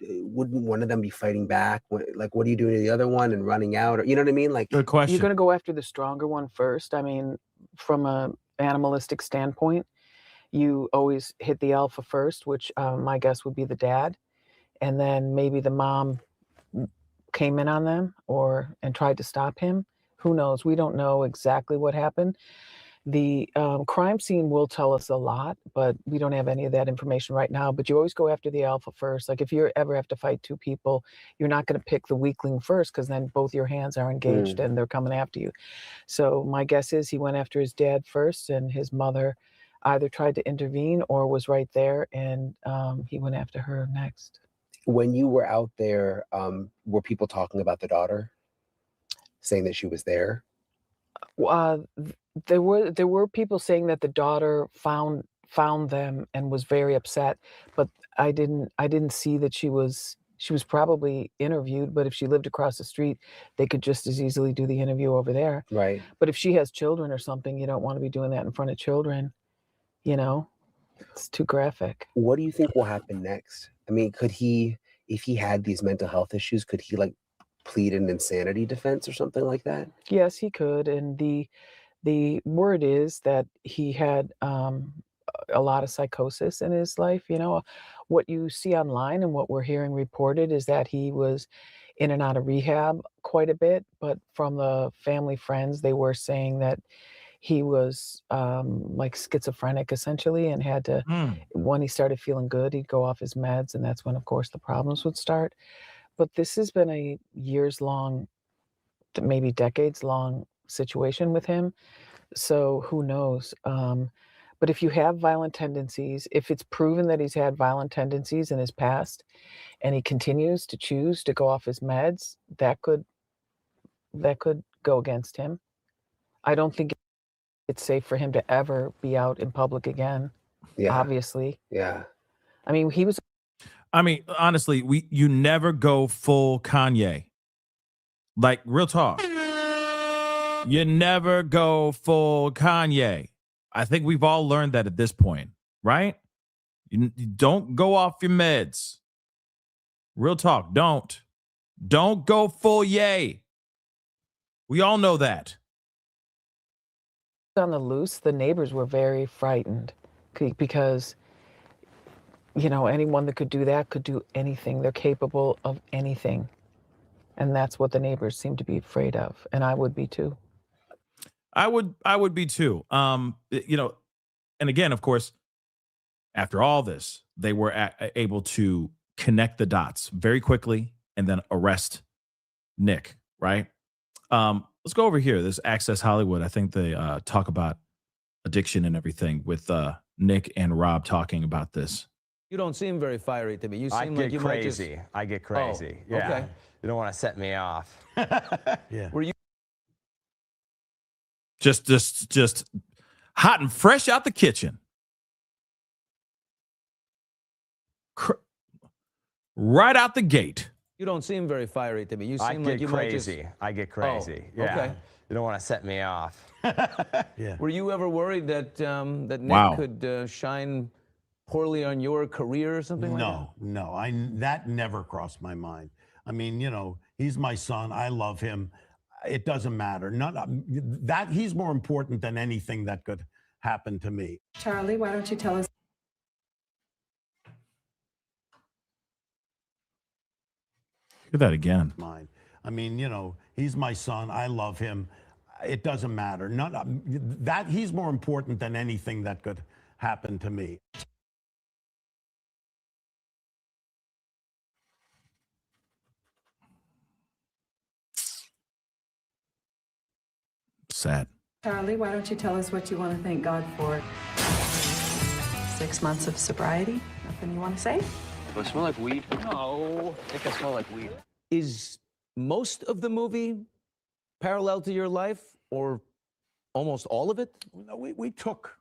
one of them be fighting back? Like, what are you doing to the other one and running out? Or, you know what I mean? Like, good question. You're going to go after the stronger one first. I mean, from a animalistic standpoint, you always hit the alpha first, which my guess would be the dad. And then maybe the mom came in on them and tried to stop him. Who knows? We don't know exactly what happened. The crime scene will tell us a lot, but we don't have any of that information right now. But you always go after the alpha first. Like if you ever have to fight 2 people, you're not going to pick the weakling first, because then both your hands are engaged and they're coming after you. So my guess is he went after his dad first, and his mother either tried to intervene or was right there, and he went after her next. When you were out there, were people talking about the daughter, saying that she was there? There were people saying that the daughter found them and was very upset, but I didn't see that she was probably interviewed. But if she lived across the street, they could just as easily do the interview over there. Right. But if she has children or something, you don't want to be doing that in front of children. It's too graphic. What do you think will happen next? I mean, could he, if he had these mental health issues, could he like plead an insanity defense or something like that? Yes, he could. And the word is that he had a lot of psychosis in his life. What you see online and what we're hearing reported is that he was in and out of rehab quite a bit. But from the family friends, they were saying that he was like schizophrenic essentially, and had to, when he started feeling good, he'd go off his meds, and that's when, of course, the problems would start. But this has been a years-long, maybe decades-long situation with him. So who knows? But if you have violent tendencies, if it's proven that he's had violent tendencies in his past, and he continues to choose to go off his meds, that could go against him. I don't think it's safe for him to ever be out in public again. Yeah. Obviously. Yeah. I mean, he was. I mean, honestly, you never go full Kanye. Like, real talk. You never go full Kanye. I think we've all learned that at this point, right? You don't go off your meds. Real talk. Don't go full Ye. We all know that. On the loose, the neighbors were very frightened because, you know, anyone that could do that could do anything. They're capable of anything. And that's what the neighbors seem to be afraid of. And I would be too. I would be too. You know, and again, of course, after all this, they were able to connect the dots very quickly and then arrest Nick, right? Let's go over here. This Access Hollywood. I think they talk about addiction and everything with Nick and Rob talking about this. You don't seem very fiery to me. You seem like you might just... I get crazy. Oh, yeah. Okay. You don't want to set me off. Yeah. Were you just hot and fresh out the kitchen. Right out the gate. You don't seem very fiery to me. You seem like you might just... I get crazy. Oh, yeah. okay. You don't want to set me off. Yeah. Were you ever worried that that Nick Wow. could shine poorly on your career or something like that? No. That never crossed my mind. I mean, you know, he's my son. I love him. It doesn't matter. That he's more important than anything that could happen to me. Charlie, why don't you tell us? Hear that again. Mine. I mean, you know, he's my son. I love him. It doesn't matter. That he's more important than anything that could happen to me. Sad. Charlie, why don't you tell us what you want to thank God for? 6 months of sobriety. Nothing you want to say? Do I smell like weed? No. I think I smell like weed. Is most of the movie parallel to your life, or almost all of it? No, we took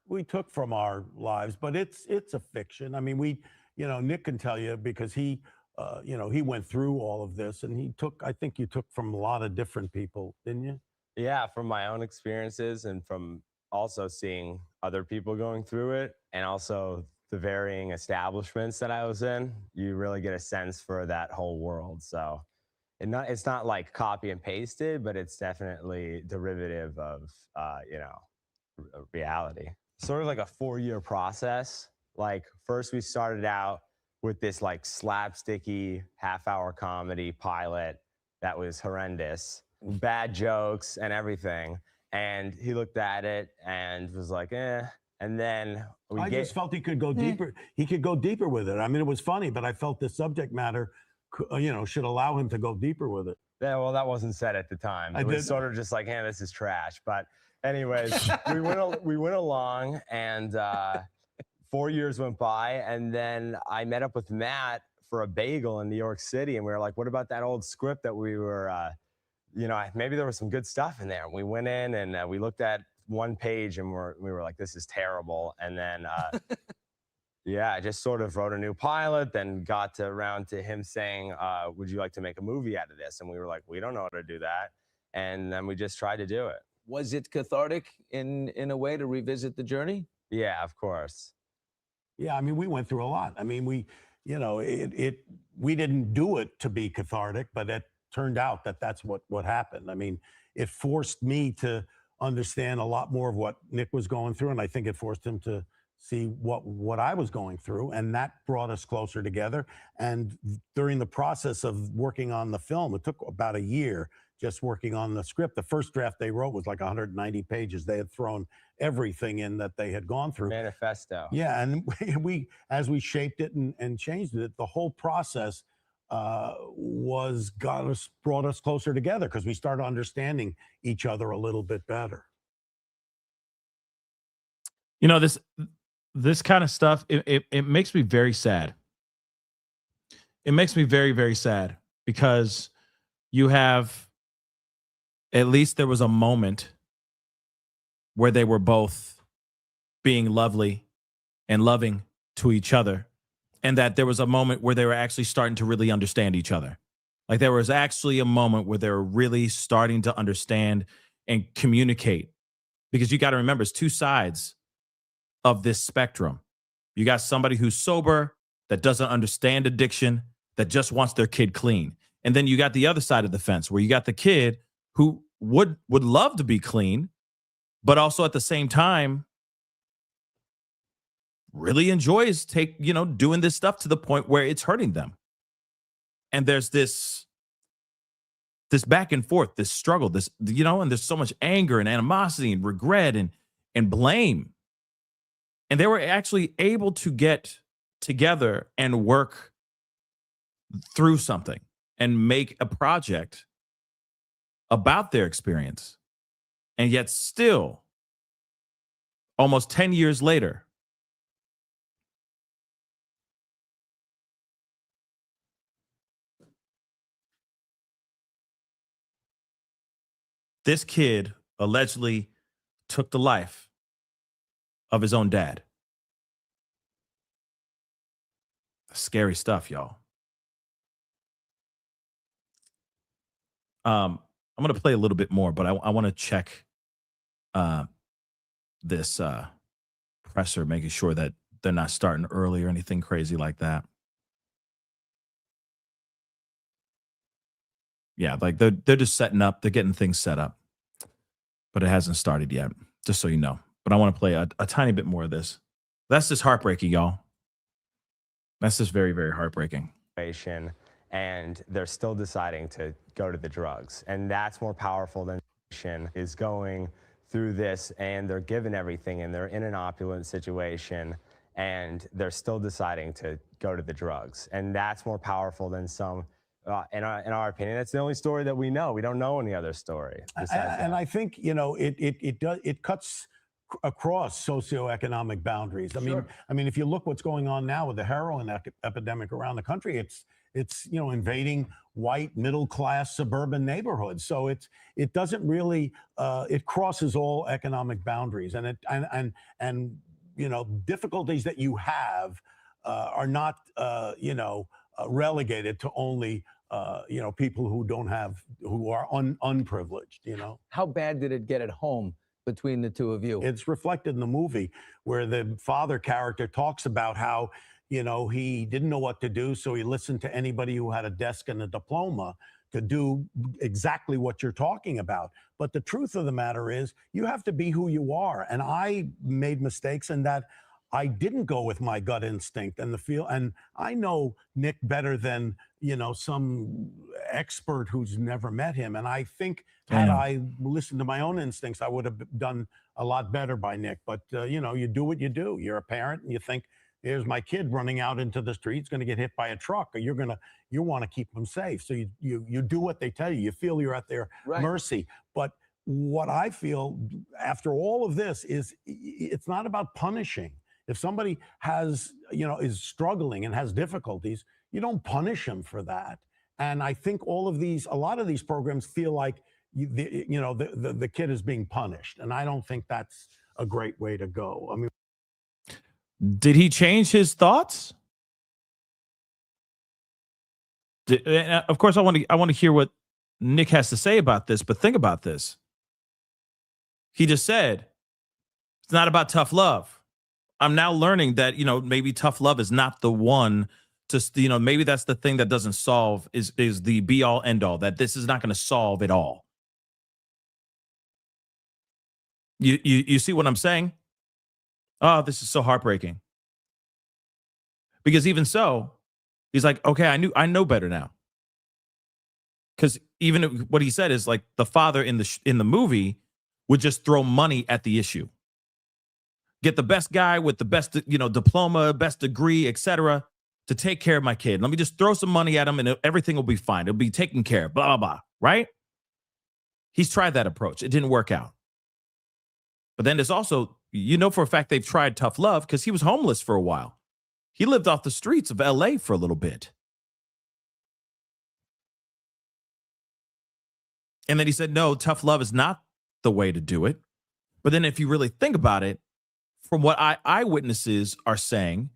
from our lives, but it's a fiction. I mean, Nick can tell you because he went through all of this, and I think you took from a lot of different people, didn't you? Yeah, from my own experiences and from also seeing other people going through it, and also the varying establishments that I was in, you really get a sense for that whole world. So it's not like copy and pasted, but it's definitely derivative of, reality. Sort of like a 4-year process. Like first we started out with this like slapsticky half-hour comedy pilot that was horrendous, bad jokes and everything. And he looked at it and was like, eh. And then I just felt he could go deeper. He could go deeper with it. I mean, it was funny, but I felt the subject matter, should allow him to go deeper with it. Yeah, well, that wasn't said at the time. It was sort of just like, hey, this is trash. But anyways, we went along, and 4 years went by, and then I met up with Matt for a bagel in New York City, and we were like, what about that old script that we were, maybe there was some good stuff in there. And we went in and we looked at one page, and we were like, this is terrible. And then, I just sort of wrote a new pilot, then got around to him saying, would you like to make a movie out of this? And we were like, we don't know how to do that. And then we just tried to do it. Was it cathartic in a way to revisit the journey? Yeah, of course. Yeah, I mean, we went through a lot. I mean, we didn't do it to be cathartic, but it turned out that that's what happened. I mean, it forced me to understand a lot more of what Nick was going through, and I think it forced him to see what I was going through, and that brought us closer together. And during the process of working on the film, it took about a year just working on the script. The first draft they wrote was like 190 pages. They had thrown everything in that they had gone through. Manifesto. Yeah, and as we shaped it and changed it, the whole process brought us closer together because we started understanding each other a little bit better. You know, this kind of stuff, it makes me very sad. It makes me very, very sad because you have, at least there was a moment where they were both being lovely and loving to each other, and that there was a moment where they were actually starting to really understand each other. Like there was actually a moment where they were really starting to understand and communicate, because you got to remember, it's two sides of this spectrum. You got somebody who's sober, that doesn't understand addiction, that just wants their kid clean. And then you got the other side of the fence where you got the kid who would love to be clean, but also at the same time really enjoys doing this stuff to the point where it's hurting them. And there's this back and forth, this struggle, and there's so much anger and animosity and regret and blame. And they were actually able to get together and work through something and make a project about their experience. And yet still, almost 10 years later, this kid allegedly took the life of his own dad. Scary stuff, y'all. I'm going to play a little bit more, but I want to check this presser, making sure that they're not starting early or anything crazy like that. Yeah, like they're just setting up. They're getting things set up, but it hasn't started yet, just so you know. But I want to play a tiny bit more of this. That's just heartbreaking, y'all. That's just very, very heartbreaking. And they're still deciding to go to the drugs. And that's more powerful than is going through this, and they're given everything, and they're in an opulent situation, and they're still deciding to go to the drugs. And that's more powerful than some, in our opinion, that's the only story that we know. We don't know any other story besides that. And I think, it cuts across socioeconomic boundaries. I mean, if you look what's going on now with the heroin epidemic around the country, it's invading white middle-class suburban neighborhoods. So it doesn't really it crosses all economic boundaries, and difficulties that you have are not relegated to only people who are unprivileged. How bad did it get at home between the two of you? It's reflected in the movie where the father character talks about how, he didn't know what to do, so he listened to anybody who had a desk and a diploma to do exactly what you're talking about. But the truth of the matter is, you have to be who you are. And I made mistakes in that I didn't go with my gut instinct and the feel. And I know Nick better than, some expert who's never met him. And I think had I listened to my own instincts, I would have done a lot better by Nick. But, you do what you do. You're a parent and you think, here's my kid running out into the street, he's going to get hit by a truck, or you want to keep him safe. So you do what they tell you. You feel you're at their mercy. But what I feel after all of this is it's not about punishing. If somebody is struggling and has difficulties, you don't punish them for that. And I think a lot of these programs feel like the kid is being punished, and I don't think that's a great way to go. I mean, did he change his thoughts? Of course, I want to hear what Nick has to say about this, but think about this. He just said it's not about tough love. I'm now learning that, maybe tough love is not the one to, maybe that's the thing that doesn't solve, is the be all end all, that this is not going to solve it all. You see what I'm saying? Oh, this is so heartbreaking. Because even so, he's like, okay, I know better now. Because even what he said is like the father in the movie would just throw money at the issue. Get the best guy with the best, diploma, best degree, etc., to take care of my kid. Let me just throw some money at him and everything will be fine. It'll be taken care of, blah, blah, blah, right? He's tried that approach. It didn't work out. But then there's also, for a fact they've tried tough love because he was homeless for a while. He lived off the streets of LA for a little bit. And then he said, no, tough love is not the way to do it. But then if you really think about it, from what eyewitnesses are saying,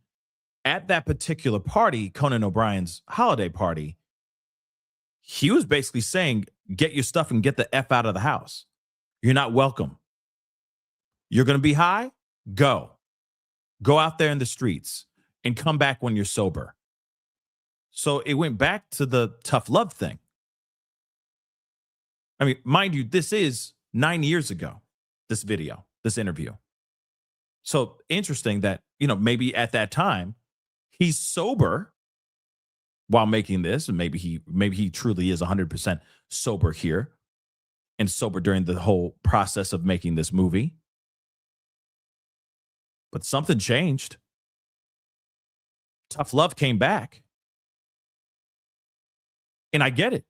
at that particular party, Conan O'Brien's holiday party, he was basically saying, get your stuff and get the F out of the house. You're not welcome. You're going to be high? Go. Go out there in the streets and come back when you're sober. So it went back to the tough love thing. I mean, mind you, this is 9 years ago, this video, this interview. So interesting that, maybe at that time, he's sober while making this, and maybe he truly is 100% sober here and sober during the whole process of making this movie. But something changed. Tough love came back. And I get it.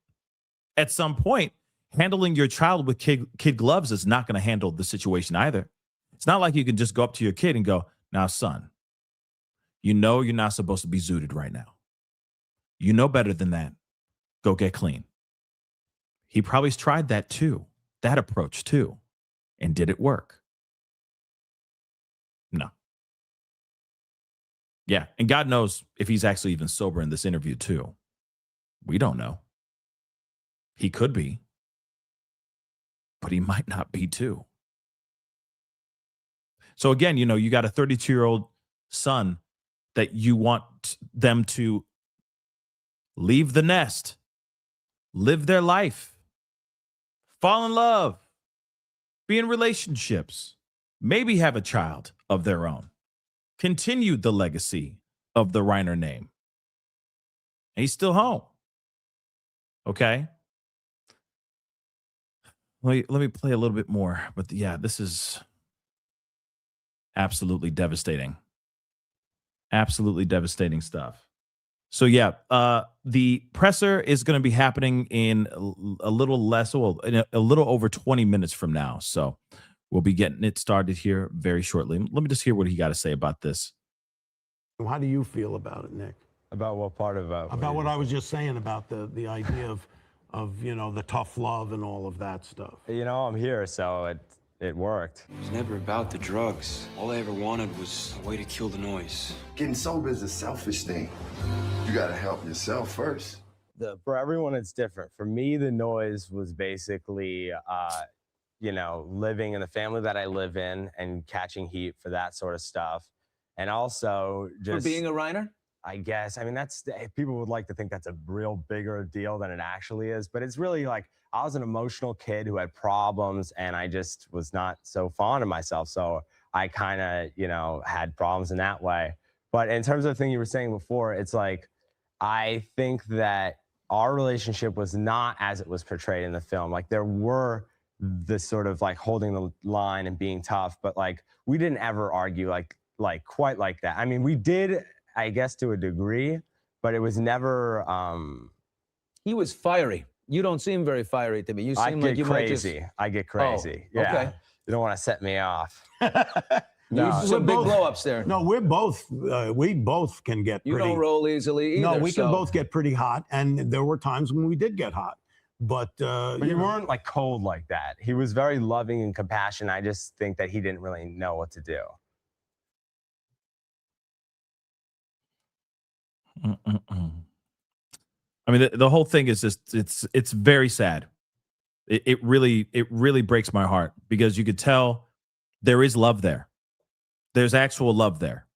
At some point, handling your child with kid gloves is not going to handle the situation either. It's not like you can just go up to your kid and go, now, son, you're not supposed to be zooted right now. You know better than that. Go get clean. He probably tried that too, that approach too. And did it work? No. Yeah. And God knows if he's actually even sober in this interview too. We don't know. He could be, but he might not be too. So again, you got a 32-year-old son that you want them to leave the nest, live their life, fall in love, be in relationships, maybe have a child of their own, continue the legacy of the Reiner name. And he's still home. Okay. Let me play a little bit more. But yeah, this is absolutely devastating. Absolutely devastating stuff. So yeah, the presser is going to be happening in a little less, in a little over 20 minutes from now. So we'll be getting it started here very shortly. Let me just hear what he got to say about this. How do you feel about it, Nick? About what part of About what I was just saying about the idea of the tough love and all of that stuff. I'm here, so it worked. It was never about the drugs. All I ever wanted was a way to kill the noise. Getting sober is a selfish thing. You gotta help yourself first. For everyone, it's different. For me, the noise was basically, living in the family that I live in and catching heat for that sort of stuff. And also just... For being a Reiner? I guess. I mean, people would like to think that's a real bigger deal than it actually is. But it's really like, I was an emotional kid who had problems and I just was not so fond of myself. So I kind of, had problems in that way. But in terms of the thing you were saying before, it's like, I think that our relationship was not as it was portrayed in the film. Like there were this sort of like holding the line and being tough, but like we didn't ever argue like quite like that. I mean, we did, I guess, to a degree, but it was never... He was fiery. You don't seem very fiery to me. You seem like you might just... I get crazy. Oh, yeah. Okay. You don't want to set me off. No, some big blow-ups there. No, we both can get You pretty... don't roll easily either. No, we can both get pretty hot, and there were times when we did get hot. But you weren't like cold like that. He was very loving and compassionate. I just think that he didn't really know what to do. I mean, the whole thing is just it's very sad. It really breaks my heart because you could tell there is love there. There's actual love there.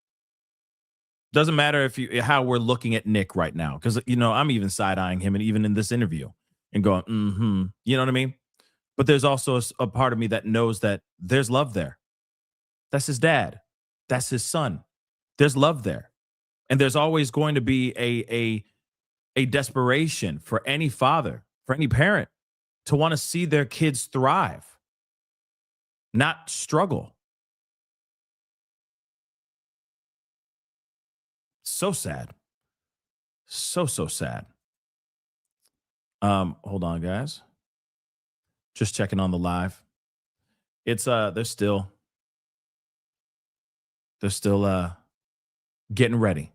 Doesn't matter how we're looking at Nick right now, because I'm even side-eyeing him, and even in this interview, and going, you know what I mean? But there's also a part of me that knows that there's love there. That's his dad. That's his son. There's love there. And there's always going to be a desperation for any father, for any parent to want to see their kids thrive, not struggle. So sad. So sad. Hold on, guys. Just checking on the live. It's they're still getting ready.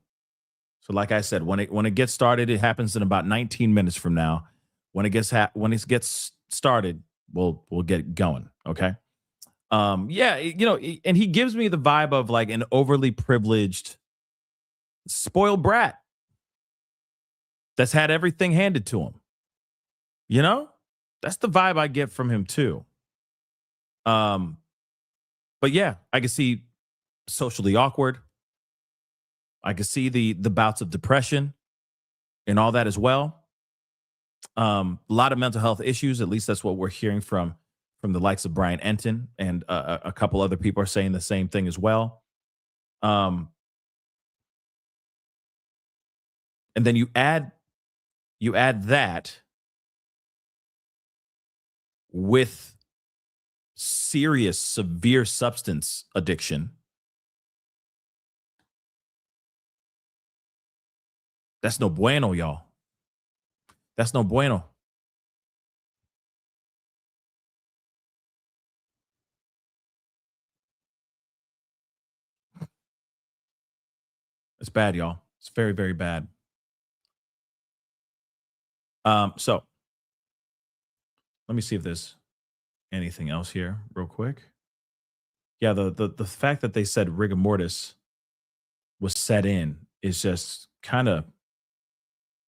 So like I said, when it gets started, it happens in about 19 minutes from now. When it gets started, we'll get going, okay? Yeah, and he gives me the vibe of like an overly privileged spoiled brat that's had everything handed to him. You know? That's the vibe I get from him too. But yeah, I can see socially awkward. I can see the bouts of depression and all that as well. A lot of mental health issues. At least that's what we're hearing from the likes of Brian Enton, and a couple other people are saying the same thing as well. And then you add that with serious, severe substance addiction. That's no bueno, y'all. That's no bueno. It's bad, y'all. It's very, very bad. So let me see if there's anything else here real quick. Yeah, the fact that they said rigor mortis was set in is just kind of,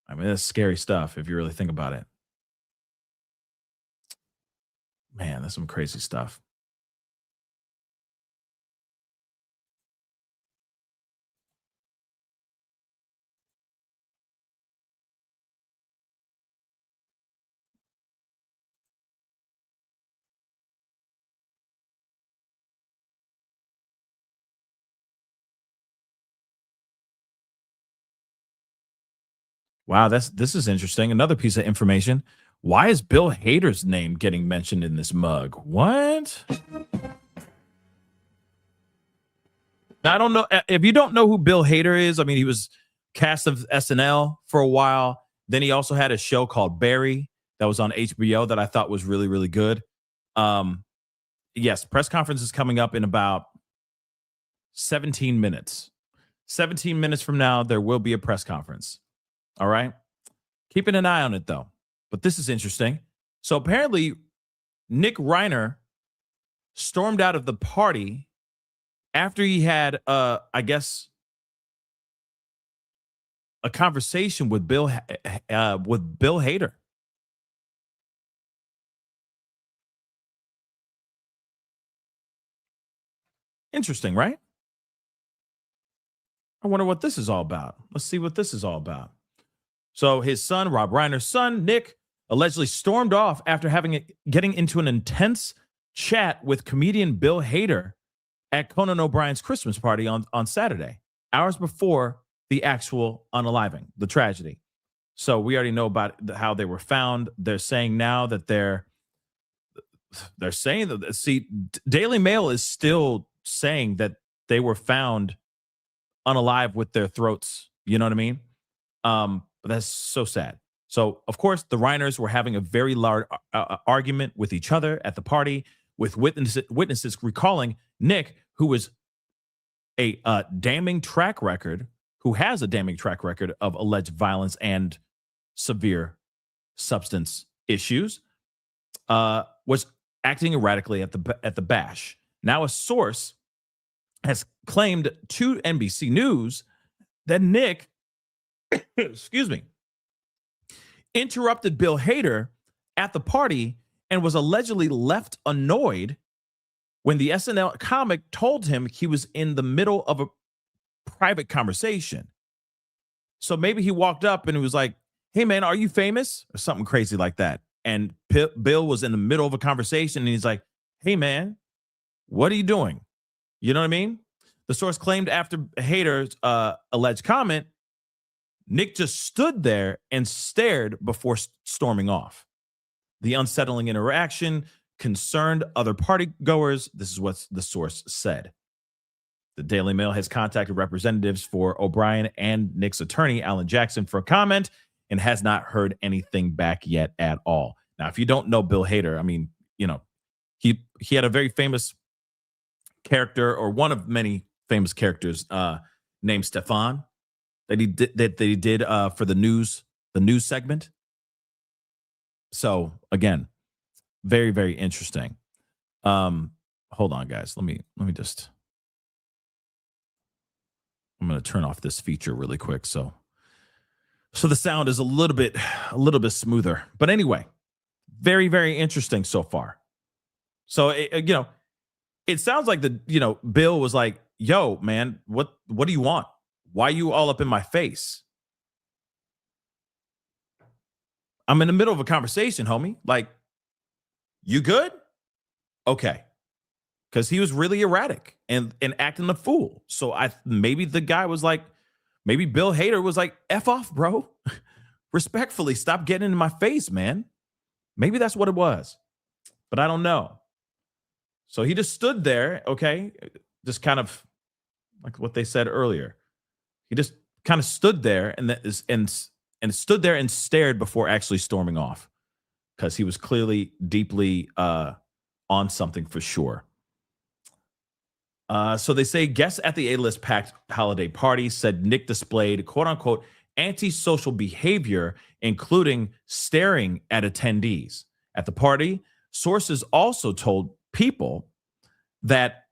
I mean, that's scary stuff if you really think about it. Man, that's some crazy stuff. Wow, this is interesting. Another piece of information. Why is Bill Hader's name getting mentioned in this mug? What? Now, I don't know if you don't know who Bill Hader is. I mean, he was cast of SNL for a while. Then he also had a show called Barry that was on HBO that I thought was really, really good. Yes, press conference is coming up in about 17 minutes. 17 minutes from now, there will be a press conference. All right. Keeping an eye on it, though. But this is interesting. So apparently, Nick Reiner stormed out of the party after he had, I guess, a conversation with Bill Hader. Interesting, right? I wonder what this is all about. Let's see what this is all about. So his son, Rob Reiner's son, Nick, allegedly stormed off after getting into an intense chat with comedian Bill Hader at Conan O'Brien's Christmas party on Saturday, hours before the actual unaliving, the tragedy. So we already know about how they were found. They're saying now that they're saying that, see, Daily Mail is still saying that they were found unalive with their throats. You know what I mean? But that's so sad. So, of course, the Reiners were having a very large argument with each other at the party, with witnesses recalling Nick, who was a damning track record, who has a damning track record of alleged violence and severe substance issues, was acting erratically at the bash. Now, a source has claimed to NBC News that Nick, excuse me, interrupted Bill Hader at the party and was allegedly left annoyed when the SNL comic told him he was in the middle of a private conversation. So maybe he walked up and he was like, "Hey man, are you famous?" or something crazy like that. And Bill was in the middle of a conversation and he's like, "Hey man, what are you doing?" You know what I mean? The source claimed after Hader's alleged comment, Nick just stood there and stared before storming off. The unsettling interaction concerned other partygoers. This is what the source said. The Daily Mail has contacted representatives for O'Brien and Nick's attorney, Alan Jackson, for a comment and has not heard anything back yet at all. Now, if you don't know Bill Hader, I mean, you know, he had a very famous character, or one of many famous characters, named Stefan, that he did for the news segment. So again, very, very interesting. Hold on, guys. Let me just. I'm going to turn off this feature really quick, so the sound is a little bit smoother. But anyway, very, very interesting so far. So it sounds like Bill was like, "Yo, man, what do you want? Why are you all up in my face? I'm in the middle of a conversation, homie. Like, you good? Okay." Because he was really erratic and acting a fool. So maybe the guy was like, maybe Bill Hader was like, F off, bro. Respectfully, stop getting in my face, man. Maybe that's what it was. But I don't know. So he just stood there, okay? Just kind of like what they said earlier. He just kind of stood there and stood there and stared before actually storming off. Because he was clearly deeply on something for sure. So they say guests at the A-list packed holiday party said Nick displayed quote unquote antisocial behavior, including staring at attendees. At the party, sources also told people that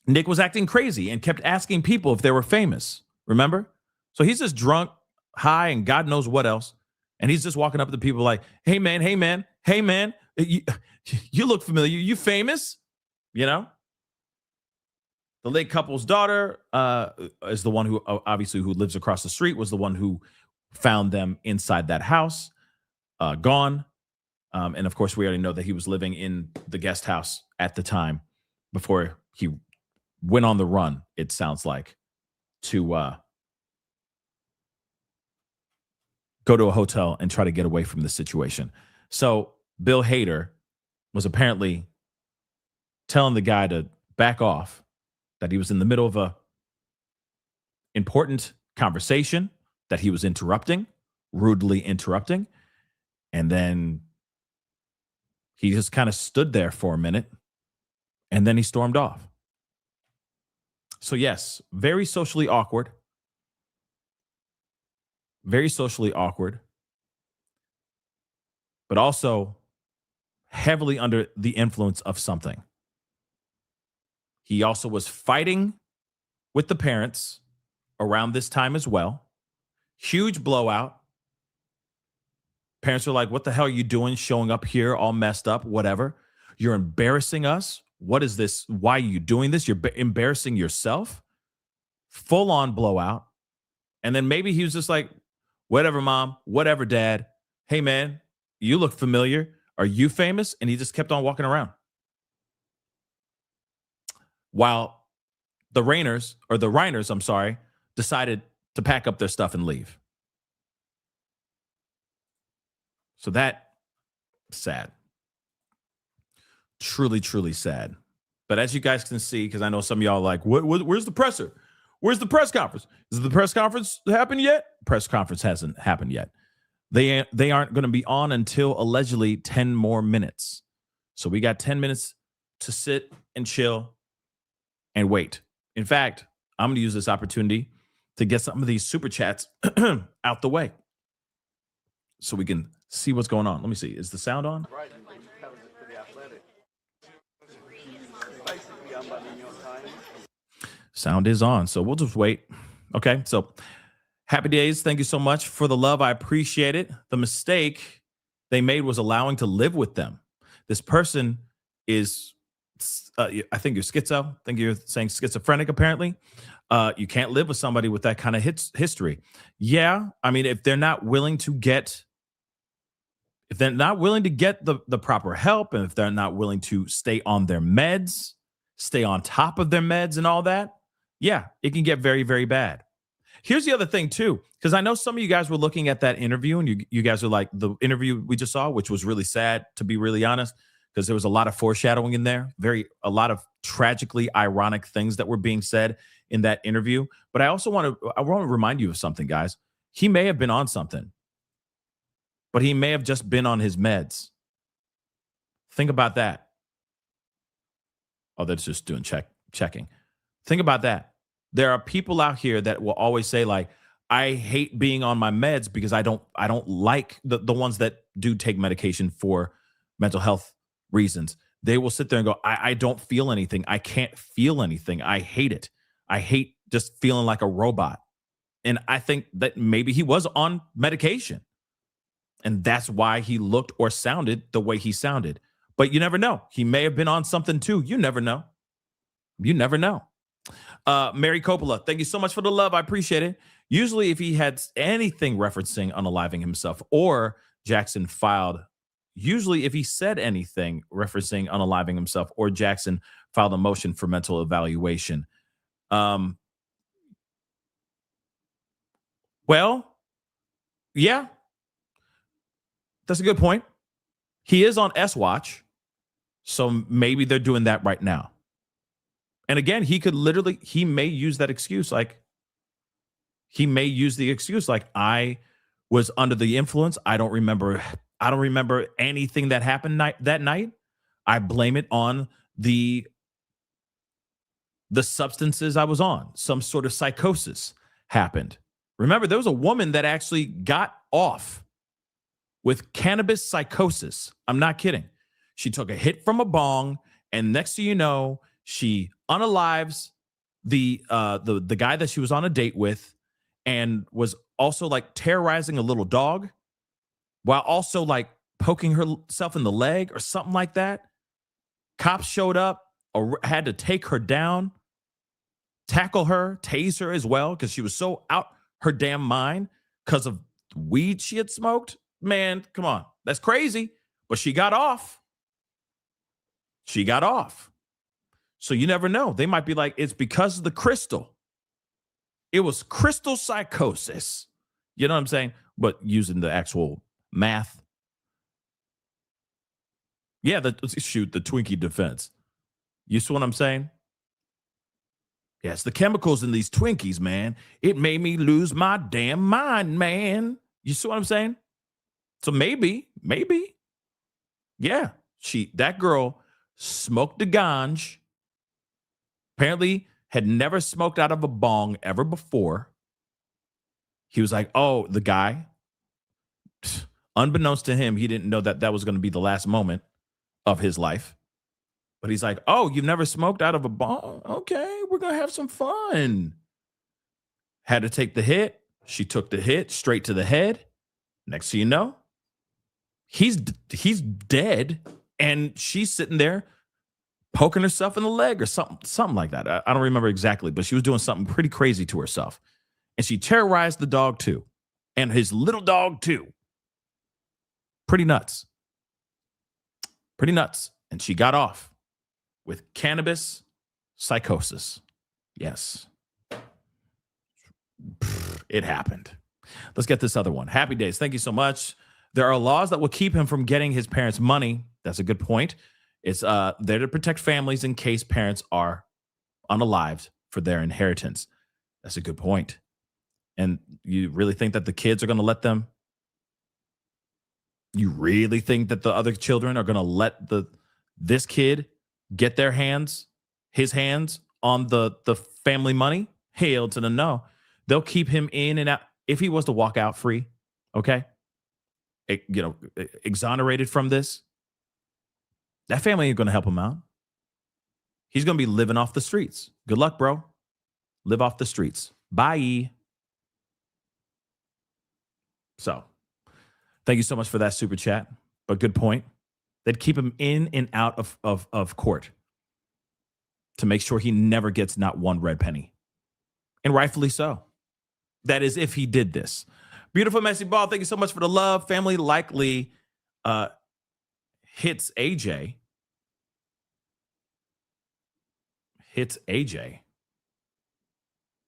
Nick was acting crazy and kept asking people if they were famous. Remember? So he's just drunk, high, and God knows what else. And he's just walking up to people like, hey man, you look familiar. You famous? You know? The late couple's daughter is the one who obviously who lives across the street, was the one who found them inside that house, gone. And of course, we already know that he was living in the guest house at the time before he went on the run, it sounds like, to go to a hotel and try to get away from the situation. So Bill Hader was apparently telling the guy to back off, that he was in the middle of a important conversation that he was rudely interrupting. And then he just kind of stood there for a minute and then he stormed off. So yes, very socially awkward. Very socially awkward. But also heavily under the influence of something. He also was fighting with the parents around this time as well. Huge blowout. Parents are like, what the hell are you doing showing up here all messed up, whatever? You're embarrassing us. What is this? Why are you doing this? You're embarrassing yourself. Full on blowout. And then maybe he was just like, whatever, mom, whatever, dad. Hey, man, you look familiar. Are you famous? And he just kept on walking around. While the Reiners, decided to pack up their stuff and leave. So that, sad. Truly, truly sad. But as you guys can see, because I know some of y'all are like, where's the presser? Where's the press conference? Is the press conference happened yet? Press conference hasn't happened yet. They aren't going to be on until allegedly 10 more minutes. So we got 10 minutes to sit and chill and wait. In fact, I'm going to use this opportunity to get some of these super chats out the way so we can see what's going on. Let me see. Is the sound on? Sound is on, so we'll just wait. Okay, so happy days. Thank you so much for the love. I appreciate it. The mistake they made was allowing to live with them. This person is... I think you're schizo. I think you're saying schizophrenic, apparently. You can't live with somebody with that kind of history. Yeah, I mean, if they're not willing to get the proper help, and if they're not willing to stay on their meds, stay on top of their meds and all that, yeah, it can get very, very bad. Here's the other thing too, because I know some of you guys were looking at that interview and you guys are like, the interview we just saw, which was really sad, to be really honest, because there was a lot of foreshadowing in there, a lot of tragically ironic things that were being said in that interview. But I want to remind you of something, guys. He may have been on something, but he may have just been on his meds. Think about that. Oh, that's just doing checking. Think about that. There are people out here that will always say, like, I hate being on my meds because I don't like the ones that do take medication for mental health reasons. They will sit there and go, I don't feel anything. I can't feel anything. I hate it. I hate just feeling like a robot. And I think that maybe he was on medication. And that's why he looked or sounded the way he sounded. But you never know. He may have been on something too. You never know. You never know. Mary Coppola, thank you so much for the love. I appreciate it. Usually if he had anything referencing unaliving himself or Jackson usually if he said anything referencing unaliving himself or Jackson filed a motion for mental evaluation. Well, yeah, that's a good point. He is on S-Watch, so maybe they're doing that right now. And again, he may use that excuse. Like, he may use the excuse like, I was under the influence. I don't remember anything that happened that night. I blame it on the substances I was on. Some sort of psychosis happened. Remember, there was a woman that actually got off with cannabis psychosis. I'm not kidding. She took a hit from a bong, and next thing you know, she unalives the guy that she was on a date with, and was also like terrorizing a little dog, while also like poking herself in the leg or something like that. Cops showed up, or had to take her down, tackle her, tase her as well, because she was so out her damn mind because of weed she had smoked. Man, come on. That's crazy. But she got off. She got off. So you never know. They might be like, it's because of the crystal. It was crystal psychosis. You know what I'm saying? But using the actual math. Yeah, the Twinkie defense. You see what I'm saying? Yes, the chemicals in these Twinkies, man. It made me lose my damn mind, man. You see what I'm saying? So maybe. Yeah, that girl smoked the ganj. Apparently had never smoked out of a bong ever before. He was like, oh, the guy, unbeknownst to him, he didn't know that was going to be the last moment of his life. But he's like, oh, you've never smoked out of a bong? Okay, we're going to have some fun. Had to take the hit. She took the hit straight to the head. Next thing you know, he's dead, and she's sitting there poking herself in the leg or something like that. I don't remember exactly, but she was doing something pretty crazy to herself. And she terrorized the dog too, and his little dog too. Pretty nuts. And she got off with cannabis psychosis. Yes. It happened. Let's get this other one. Happy Days. Thank you so much. There are laws that will keep him from getting his parents' money. That's a good point. It's there to protect families in case parents are unalived for their inheritance. That's a good point. And you really think that the kids are going to let them? You really think that the other children are going to let this kid get his hands on the family money? Hell to the no. They'll keep him in and out. If he was to walk out free, okay, exonerated from this, that family ain't going to help him out. He's going to be living off the streets. Good luck, bro. Live off the streets. Bye. So, thank you so much for that super chat. But good point. They'd keep him in and out of court to make sure he never gets not one red penny. And rightfully so. That is if he did this. Beautiful Messy Ball, thank you so much for the love. Family likely hits AJ.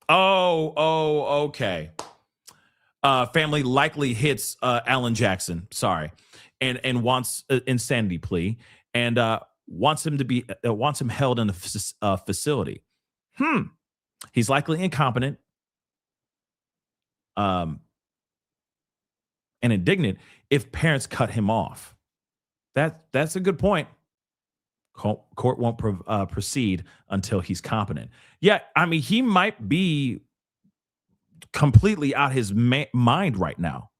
Okay. Family likely hits Alan Jackson. Sorry, and wants insanity plea and wants him held in a facility. He's likely incompetent, and indignant if parents cut him off. That's a good point. Court won't proceed until he's competent. Yeah, I mean, he might be completely out his mind right now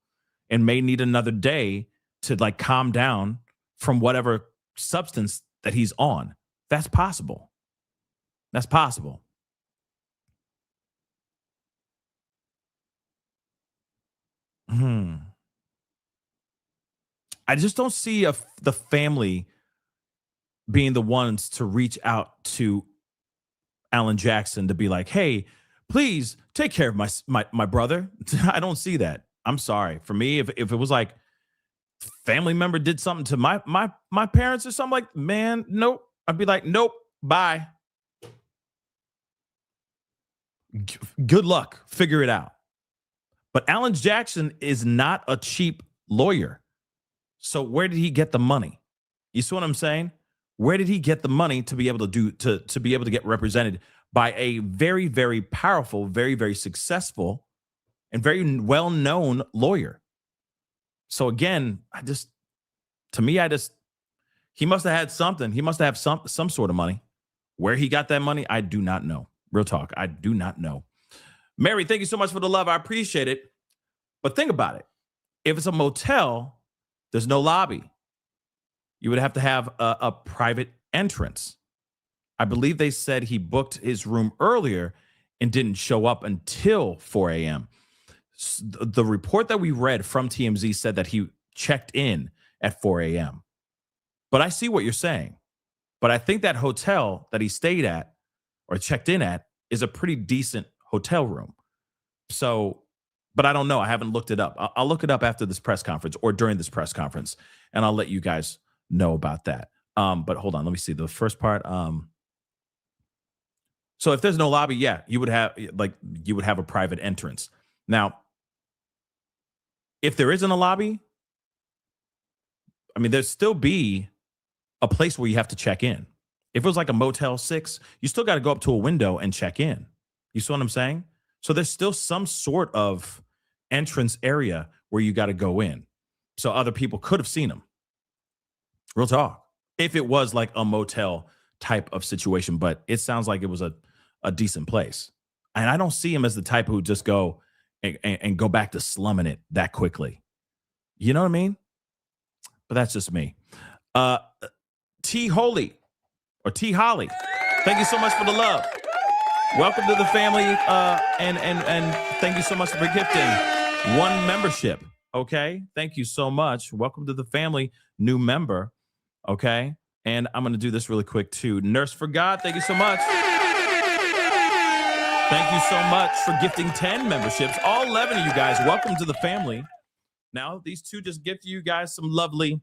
and may need another day to like calm down from whatever substance that he's on. That's possible. That's possible. I just don't see the family being the ones to reach out to Alan Jackson to be like, hey, please take care of my brother. I don't see that. I'm sorry. For me, if it was like family member did something to my parents or something, like, man, nope. I'd be like, nope, bye. Good luck. Figure it out. But Alan Jackson is not a cheap lawyer. So where did he get the money? You see what I'm saying? Where did he get the money to be able to be able to get represented by a very, very powerful, very, very successful, and very well-known lawyer? So again, he must have had something. He must have some sort of money. Where he got that money, I do not know. Real talk, I do not know. Mary, thank you so much for the love. I appreciate it. But think about it. If it's a motel, there's no lobby. You would have to have a private entrance. I believe they said he booked his room earlier and didn't show up until 4 a.m. The report that we read from TMZ said that he checked in at 4 a.m. But I see what you're saying. But I think that hotel that he stayed at or checked in at is a pretty decent hotel room. So, but I don't know. I haven't looked it up. I'll look it up after this press conference or during this press conference, and I'll let you guys know about that. But hold on, let me see the first part. So if there's no lobby, yeah, you would have a private entrance. Now, if there isn't a lobby, I mean, there'd still be a place where you have to check in. If it was like a Motel 6, you still got to go up to a window and check in. You see what I'm saying? So there's still some sort of entrance area where you got to go in. So other people could have seen him. Real talk. If it was like a motel type of situation, but it sounds like it was a decent place. And I don't see him as the type who just go and go back to slumming it that quickly. You know what I mean? But that's just me. T Holy or T Holly, thank you so much for the love. Welcome to the family, and thank you so much for gifting one membership. Okay, thank you so much. Welcome to the family, new member. Okay, and I'm gonna do this really quick too. Nurse for God, thank you so much. Thank you so much for gifting 10 memberships. All 11 of you guys, welcome to the family. Now, these two just gift you guys some lovely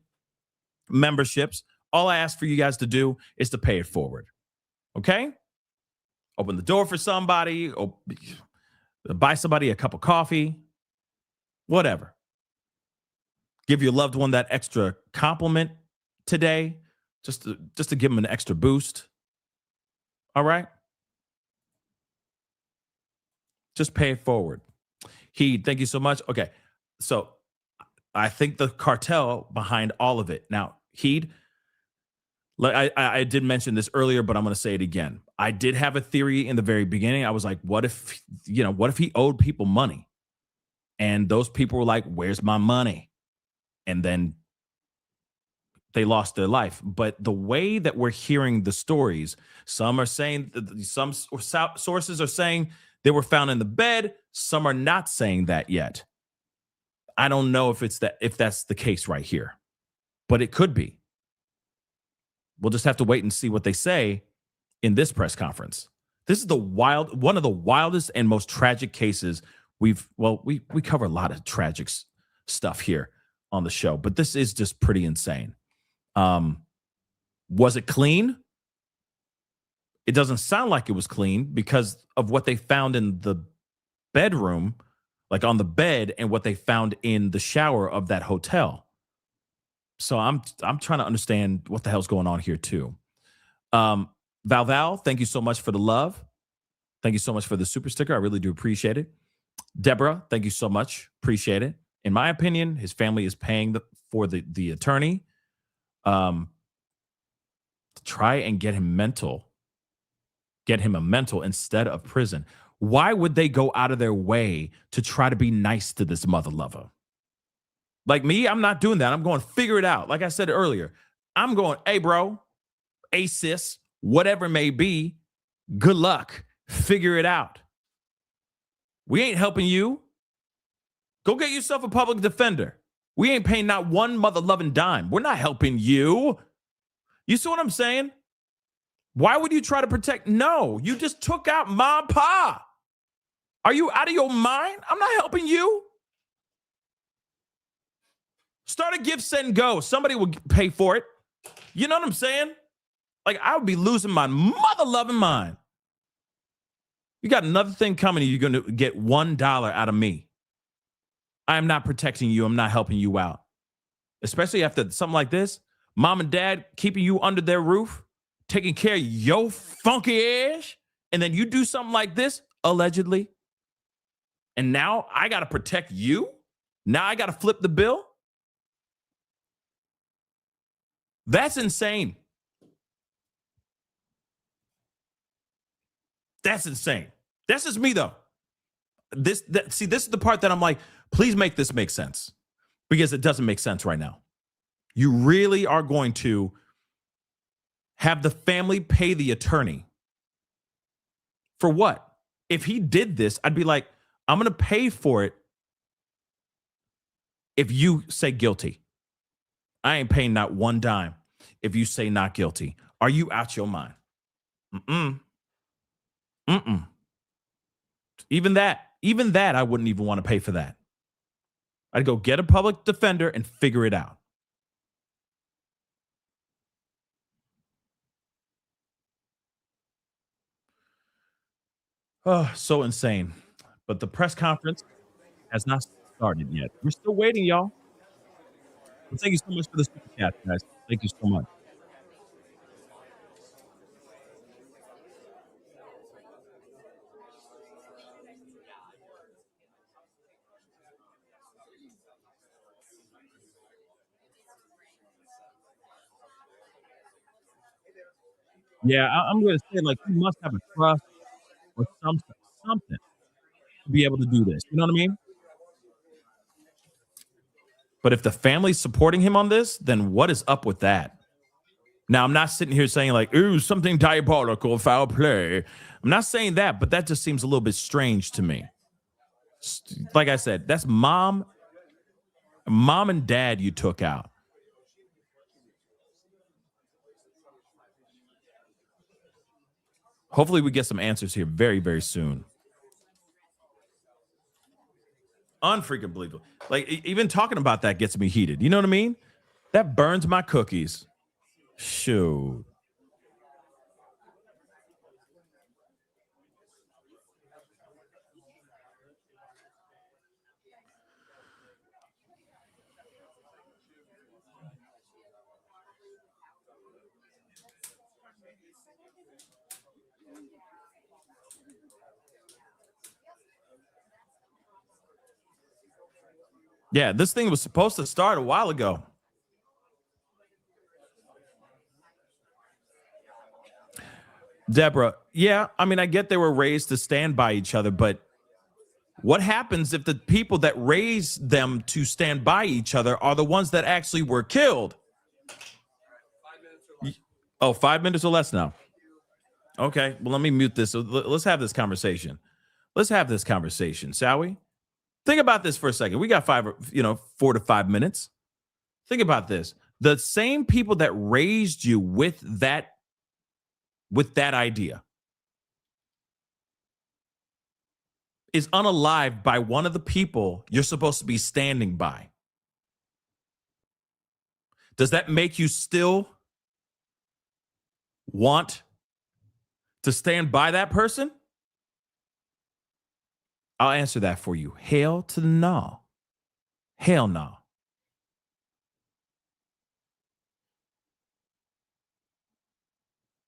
memberships. All I ask for you guys to do is to pay it forward. Okay? Open the door for somebody, or buy somebody a cup of coffee, whatever. Give your loved one that extra compliment today, just to give them an extra boost. All right? Just pay it forward. Thank you so much. Okay, so I think the cartel behind all of it. Now, I did mention this earlier, but I'm going to say it again. I did have a theory in the very beginning. I was like, what if he owed people money? And those people were like, where's my money? And then they lost their life. But the way that we're hearing the stories, some are saying, some sources are saying they were found in the bed. Some are not saying that yet. I don't know if that's the case right here, but it could be. We'll just have to wait and see what they say in this press conference. This is one of the wildest and most tragic cases we cover a lot of tragic stuff here on the show, but this is just pretty insane. Was it clean? It doesn't sound like it was clean because of what they found in the bedroom, like on the bed, and what they found in the shower of that hotel. So I'm trying to understand what the hell's going on here too. Val, thank you so much for the love. Thank you so much for the super sticker. I really do appreciate it. Deborah, thank you so much. Appreciate it. In my opinion, his family is paying for the attorney. Try and get him mental. Get him a mental instead of prison. Why would they go out of their way to try to be nice to this mother lover? Like me, I'm not doing that. I'm going to figure it out. Like I said earlier, I'm going, hey, bro, hey, sis, whatever it may be, good luck. Figure it out. We ain't helping you. Go get yourself a public defender. We ain't paying not one mother-loving dime. We're not helping you. You see what I'm saying? Why would you try to protect? No, you just took out mom, pa. Are you out of your mind? I'm not helping you. Start a give, send, go. Somebody will pay for it. You know what I'm saying? Like, I would be losing my mother-loving mind. You got another thing coming. You're going to get $1 out of me. I am not protecting you. I'm not helping you out. Especially after something like this. Mom and dad keeping you under their roof, taking care of your funky ass, and then you do something like this, allegedly. And now I got to protect you? Now I got to flip the bill? That's insane. That's insane. That's just me, though. This is the part that I'm like, please make this make sense. Because it doesn't make sense right now. You really are going to have the family pay the attorney. For what? If he did this, I'd be like, I'm going to pay for it if you say guilty. I ain't paying not one dime if you say not guilty. Are you out your mind? Even that, I wouldn't even want to pay for that. I'd go get a public defender and figure it out. Oh, so insane. But the press conference has not started yet. We're still waiting, y'all. Well, thank you so much for the super chat, guys. Thank you so much. Yeah, I'm going to say, like, you must have a trust or something to be able to do this. You know what I mean? But if the family's supporting him on this, then what is up with that? Now, I'm not sitting here saying like, ooh, something diabolical, foul play. I'm not saying that, but that just seems a little bit strange to me. Like I said, that's mom and dad you took out. Hopefully we get some answers here very, very soon. Unfreaking believable. Like, even talking about that gets me heated. You know what I mean? That burns my cookies. Shoot. Yeah, this thing was supposed to start a while ago. Deborah, yeah, I mean, I get they were raised to stand by each other, but what happens if the people that raised them to stand by each other are the ones that actually were killed? Oh, 5 minutes or less now. Okay, well, let me mute this. So let's have this conversation. Let's have this conversation, shall we? Think about this for a second. We got 4 to 5 minutes. Think about this. The same people that raised you with that idea is unalived by one of the people you're supposed to be standing by. Does that make you still want to stand by that person? I'll answer that for you. Hell to the no. Hell no.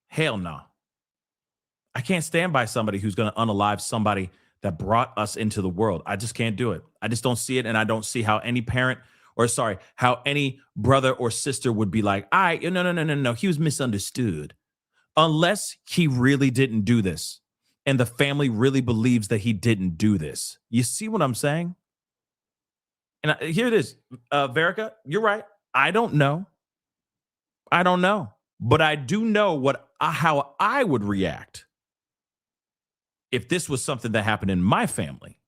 Hell no. I can't stand by somebody who's going to unalive somebody that brought us into the world. I just can't do it. I just don't see it. And I don't see how any parent how any brother or sister would be like, no. He was misunderstood. Unless he really didn't do this and the family really believes that he didn't do this. You see what I'm saying? And here it is. Verica, you're right. I don't know. But I do know how I would react if this was something that happened in my family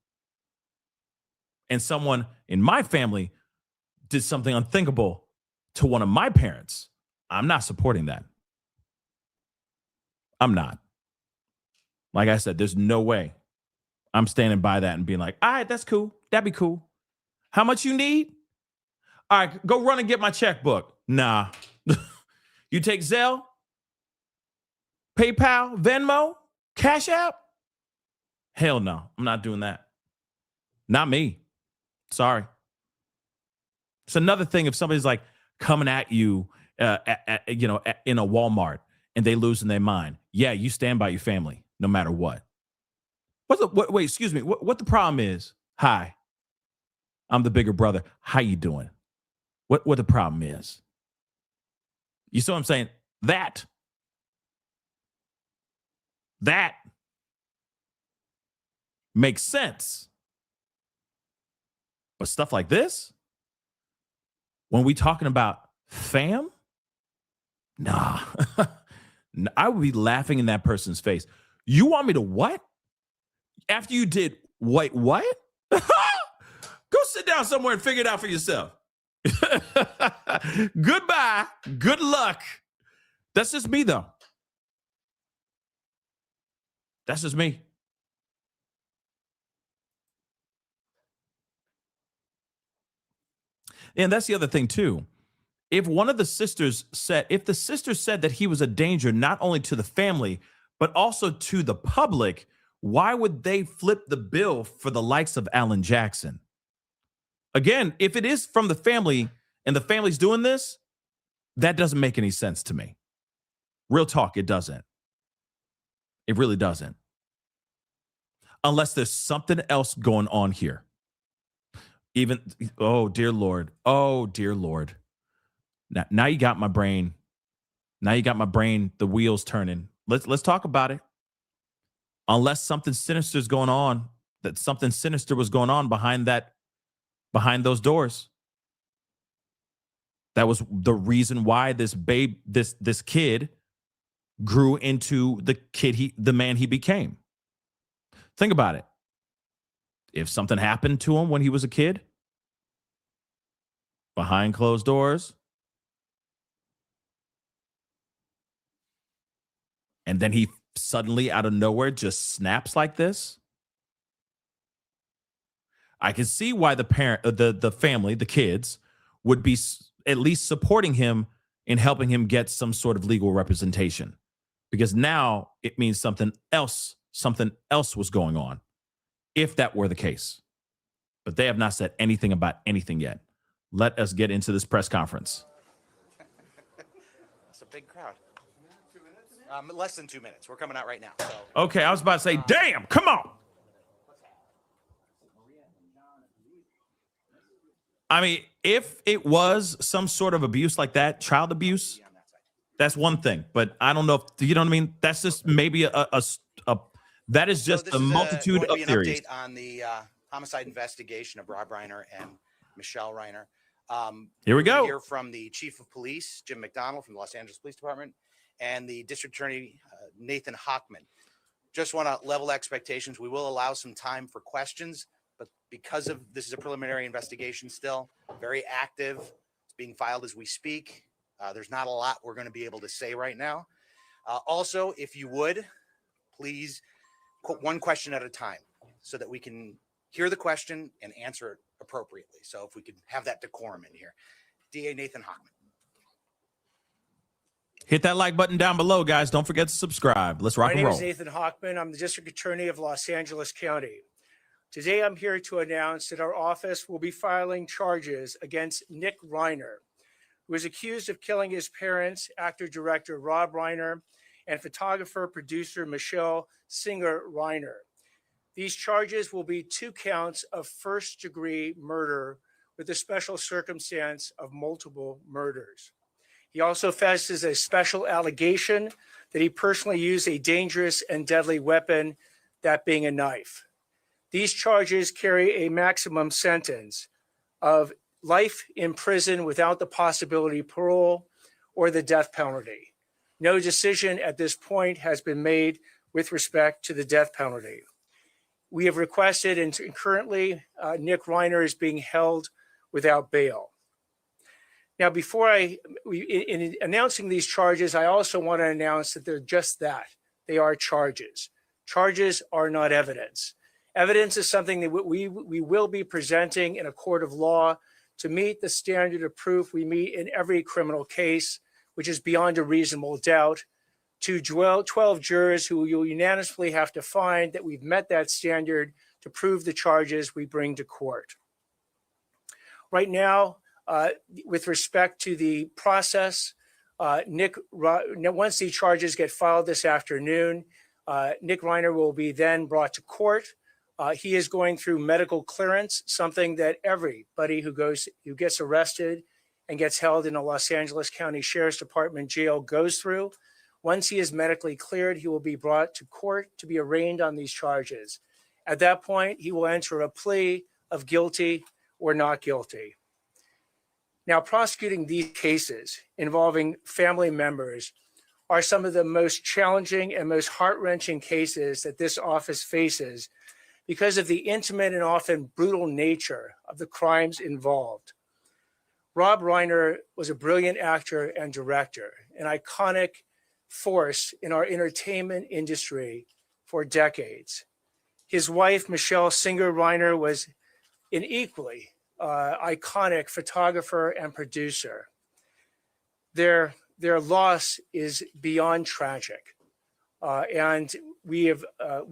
and someone in my family did something unthinkable to one of my parents. I'm not supporting that. I'm not. Like I said, there's no way I'm standing by that and being like, all right, that's cool. That'd be cool. How much you need? All right, go run and get my checkbook. Nah. You take Zelle, PayPal, Venmo, Cash App? Hell no. I'm not doing that. Not me. Sorry. It's another thing if somebody's like coming at you, in a Walmart and they losing their mind. Yeah, you stand by your family no matter what. Wait, excuse me. What the problem is? Hi, I'm the bigger brother. How you doing? What the problem is? You see what I'm saying? That makes sense. But stuff like this, when we talking about fam, nah. I would be laughing in that person's face. You want me to what? After you did what? Go sit down somewhere and figure it out for yourself. Goodbye. Good luck. That's just me, though. That's just me. And that's the other thing, too. If the sister said that he was a danger not only to the family, but also to the public, why would they flip the bill for the likes of Alan Jackson? Again, if it is from the family and the family's doing this, that doesn't make any sense to me. Real talk, it doesn't. It really doesn't. Unless there's something else going on here. Oh, dear Lord. Now you got my brain. The wheels turning. Let's talk about it. Unless something sinister is going on, that something sinister was going on behind those doors. That was the reason why this kid grew into the man he became. Think about it. If something happened to him when he was a kid, behind closed doors, and then he suddenly out of nowhere just snaps like this, I can see why the family, the kids, would be at least supporting him in helping him get some sort of legal representation, because now it means something else was going on, if that were the case. But they have not said anything about anything yet. Let us get into this press conference. It's a big crowd. Less than 2 minutes. We're coming out right now. So. Okay, I was about to say, damn, come on. I mean, if it was some sort of abuse like that, child abuse, that's one thing. But I don't know if, you know what I mean? That's just maybe that is just a multitude of theories. Update on the homicide investigation of Rob Reiner and Michelle Reiner. Here we go. Hear from the chief of police, Jim McDonald from the Los Angeles Police Department, and the district attorney, Nathan Hochman. Just want to level expectations. We will allow some time for questions, but because of this is a preliminary investigation still, very active. It's being filed as we speak. There's not a lot we're going to be able to say right now. Also, if you would, please quote one question at a time so that we can hear the question and answer it appropriately. So if we could have that decorum in here. DA Nathan Hochman. Hit that like button down below, guys. Don't forget to subscribe. Let's rock My and name roll. is Nathan Hochman. I'm the District Attorney of Los Angeles County. Today, I'm here to announce that our office will be filing charges against Nick Reiner, who is accused of killing his parents, actor-director Rob Reiner, and photographer-producer Michelle Singer Reiner. These charges will be 2 counts of first-degree murder with a special circumstance of multiple murders. He also faces a special allegation that he personally used a dangerous and deadly weapon, that being a knife. These charges carry a maximum sentence of life in prison without the possibility of parole or the death penalty. No decision at this point has been made with respect to the death penalty. We have requested, and currently Nick Reiner is being held without bail. Now, in announcing these charges, I also want to announce that they're just that. They are charges. Charges are not evidence. Evidence is something that we will be presenting in a court of law to meet the standard of proof we meet in every criminal case, which is beyond a reasonable doubt, to 12 jurors who you'll unanimously have to find that we've met that standard to prove the charges we bring to court. Right now, with respect to the process, once the charges get filed this afternoon, Nick Reiner will be then brought to court. He is going through medical clearance, something that everybody who gets arrested and gets held in a Los Angeles County Sheriff's Department jail goes through. Once he is medically cleared, he will be brought to court to be arraigned on these charges. At that point, he will enter a plea of guilty or not guilty. Now, prosecuting these cases involving family members are some of the most challenging and most heart-wrenching cases that this office faces because of the intimate and often brutal nature of the crimes involved. Rob Reiner was a brilliant actor and director, an iconic force in our entertainment industry for decades. His wife, Michelle Singer Reiner, was an equally iconic photographer and producer. Their loss is beyond tragic, and we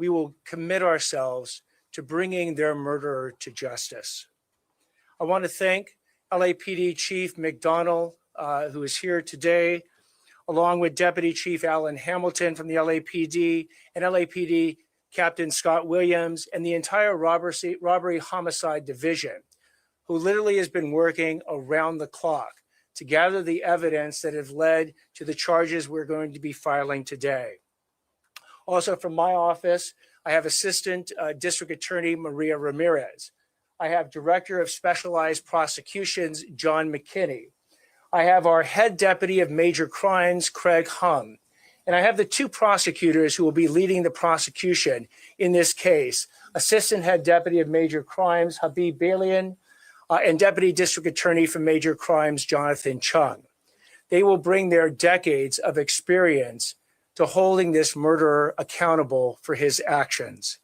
will commit ourselves to bringing their murderer to justice. I want to thank LAPD Chief McDonald, who is here today, along with Deputy Chief Alan Hamilton from the LAPD and LAPD Captain Scott Williams and the entire robbery homicide division, who literally has been working around the clock to gather the evidence that have led to the charges we're going to be filing today. Also from my office, I have Assistant District Attorney Maria Ramirez. I have Director of Specialized Prosecutions, John McKinney. I have our Head Deputy of Major Crimes, Craig Hum. And I have the 2 prosecutors who will be leading the prosecution in this case, Assistant Head Deputy of Major Crimes, Habib Balian, and Deputy District Attorney for Major Crimes, Jonathan Chung. They will bring their decades of experience to holding this murderer accountable for his actions.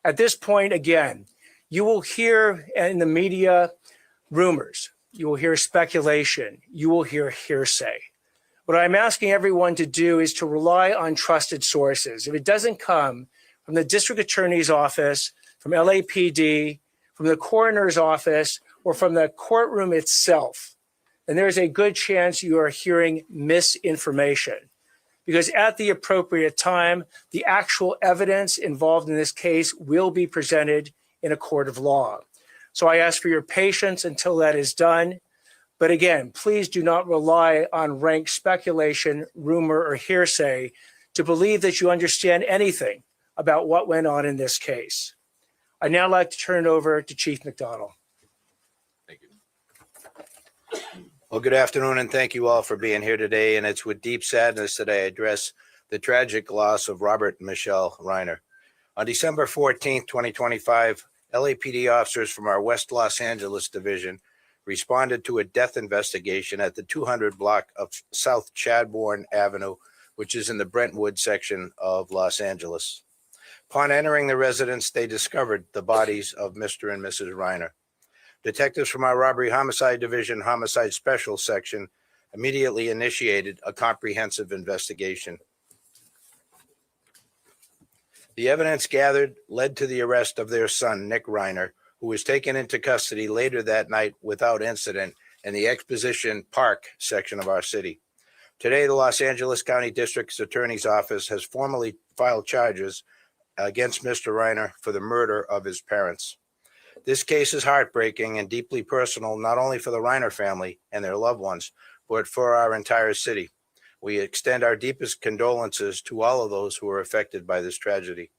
At this point, again, you will hear in the media rumors, you will hear speculation, you will hear hearsay. What I'm asking everyone to do is to rely on trusted sources. If it doesn't come from the District Attorney's office, from LAPD, from the coroner's office, or from the courtroom itself, then there's a good chance you are hearing misinformation. Because at the appropriate time, the actual evidence involved in this case will be presented in a court of law. So I ask for your patience until that is done. But again, please do not rely on rank speculation, rumor, or hearsay to believe that you understand anything about what went on in this case. I'd now like to turn it over to Chief McDonald. Thank you. Well, good afternoon, and thank you all for being here today. And it's with deep sadness that I address the tragic loss of Robert and Michelle Reiner. On December 14th, 2025, LAPD officers from our West Los Angeles division responded to a death investigation at the 200 block of South Chadbourne Avenue, which is in the Brentwood section of Los Angeles. Upon entering the residence, they discovered the bodies of Mr. and Mrs. Reiner. Detectives from our Robbery Homicide Division Homicide Special Section immediately initiated a comprehensive investigation. The evidence gathered led to the arrest of their son, Nick Reiner, who was taken into custody later that night without incident in the Exposition Park section of our city. Today, the Los Angeles County District Attorney's Office has formally filed charges against Mr. Reiner for the murder of his parents. This case is heartbreaking and deeply personal, not only for the Reiner family and their loved ones, but for our entire city. We extend our deepest condolences to all of those who were affected by this tragedy.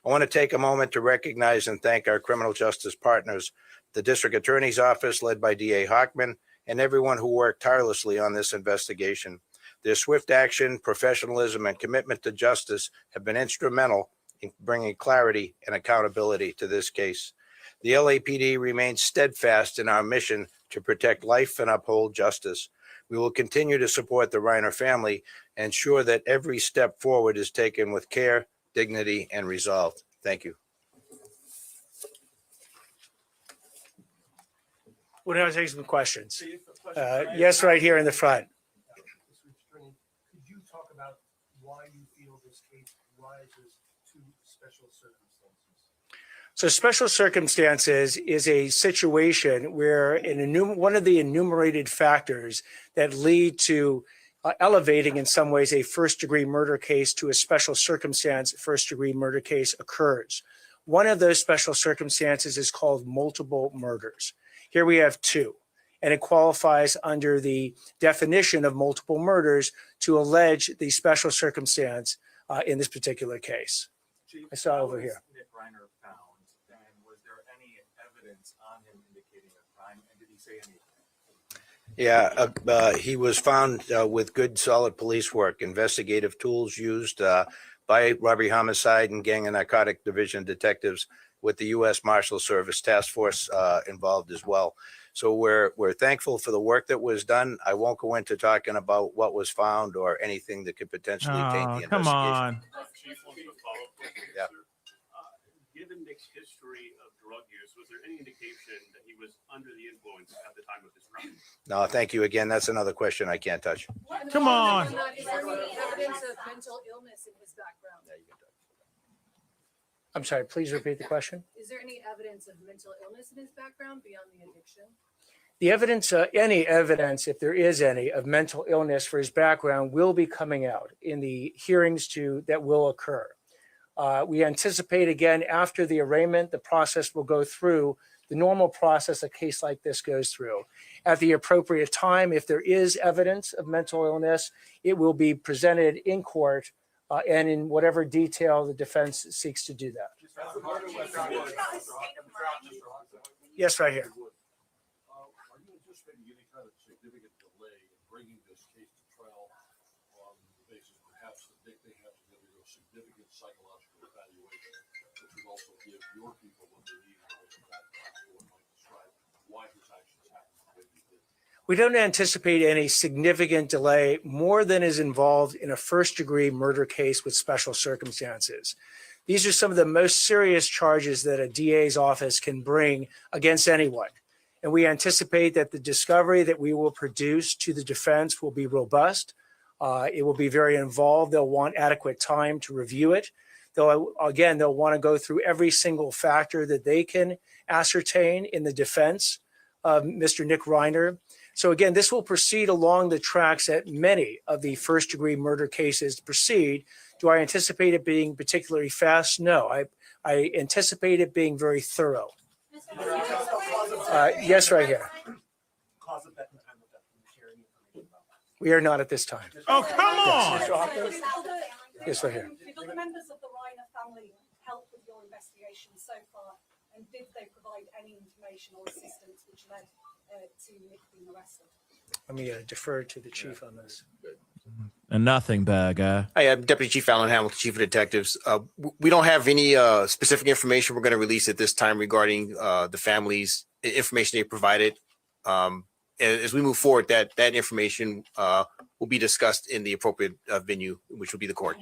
I want to take a moment to recognize and thank our criminal justice partners, the District Attorney's Office led by DA Hochman, and everyone who worked tirelessly on this investigation. Their swift action, professionalism, and commitment to justice have been instrumental in bringing clarity and accountability to this case. The LAPD remains steadfast in our mission to protect life and uphold justice. We will continue to support the Reiner family and ensure that every step forward is taken with care, dignity, and resolve. Thank you. We'll now take some questions. Yes, right here in the front. Could you talk about why you feel this case rises to special circumstances? So special circumstances is a situation where one of the enumerated factors that lead to elevating in some ways a first-degree murder case to a special circumstance first-degree murder case occurs. One of those special circumstances is called multiple murders. Here we have two, and it qualifies under the definition of multiple murders to allege the special circumstance in this particular case. Chief, I saw over here. Nick Reiner found, and was there any evidence on him indicating a crime, and did he say anything? Yeah, he was found with good, solid police work, investigative tools used by robbery, homicide, and gang and narcotic division detectives with the U.S. Marshal Service Task Force involved as well. So we're thankful for the work that was done. I won't go into talking about what was found or anything that could potentially taint the investigation. Come on. Yeah. Given Nick's history of drug use, was there any indication that he was under the influence at the time of his crime? No, thank you again. That's another question I can't touch. Come on. Is there any evidence of mental illness in his background? I'm sorry, please repeat the question. Is there any evidence of mental illness in his background beyond the addiction? The evidence, any evidence, if there is any, of mental illness for his background will be coming out in the hearings that will occur. We anticipate, again, after the arraignment, the process will go through the normal process a case like this goes through. At the appropriate time, if there is evidence of mental illness, it will be presented in court and in whatever detail the defense seeks to do that. Yes, right here. Are you anticipating any kind of significant delay in bringing this case to trial on the basis perhaps that Nick may have to undergo significant psychological evaluation, which would also give your people what they need in order to describe why his actions happened the way they did? We don't anticipate any significant delay more than is involved in a first-degree murder case with special circumstances. These are some of the most serious charges that a DA's office can bring against anyone. And we anticipate that the discovery that we will produce to the defense will be robust. It will be very involved. They'll want adequate time to review it. They'll want to go through every single factor that they can ascertain in the defense of Mr. Nick Reiner. So again, this will proceed along the tracks that many of the first-degree murder cases proceed. Do I anticipate it being particularly fast? No, I anticipate it being very thorough. Yes, right here. We are not at this time. Oh, come on. Yes, right here. Did the members of the Reiner family help with your investigation so far? And did they provide any information or assistance which led to Nick being arrested? Let me defer to the chief on this. A nothing bag, guy. Hi, I'm Deputy Chief Alan Hamilton, Chief of Detectives. We don't have any specific information we're going to release at this time regarding the family's information they provided. As we move forward, that information will be discussed in the appropriate venue, which will be the court.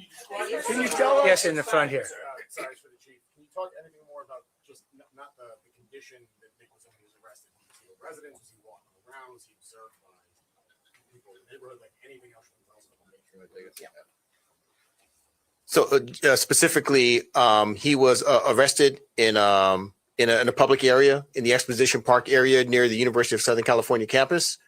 Can you tell us? Yes, in the front here. Sorry for the chief. Can you talk anything more about just not the condition that Nick was in when he was arrested? Was he a resident? Was he walking around? Was he observed by So specifically, he was arrested in a public area in the Exposition Park area near the University of Southern California campus.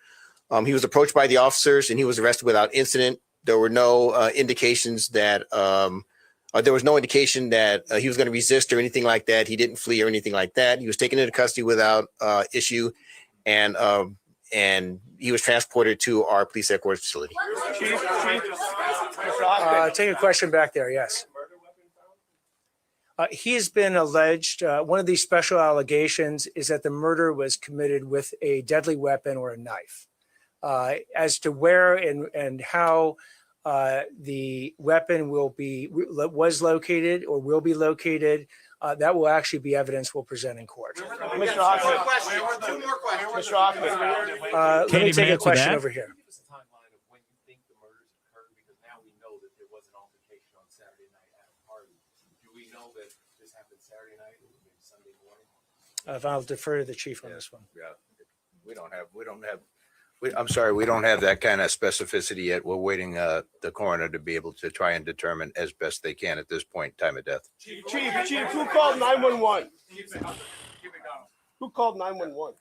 He was approached by the officers and he was arrested without incident. There were no indications that there was no indication that he was going to resist or anything like that. He didn't flee or anything like that. He was taken into custody without issue, and he was transported to our police headquarters facility. Take a question back there. Yes. He has been alleged, one of these special allegations is that the murder was committed with a deadly weapon or a knife. As to where and how the weapon was located or will be located, that will actually be evidence we'll present in court. Mr. Hoffman. Two more questions. Mr. Hoffman. Let me take a question over here. I'll defer to the chief on this one. Yeah, we don't have. I'm sorry, we don't have that kind of specificity yet. We're waiting the coroner to be able to try and determine as best they can at this point, time of death. Chief, who called 911? Who called 911?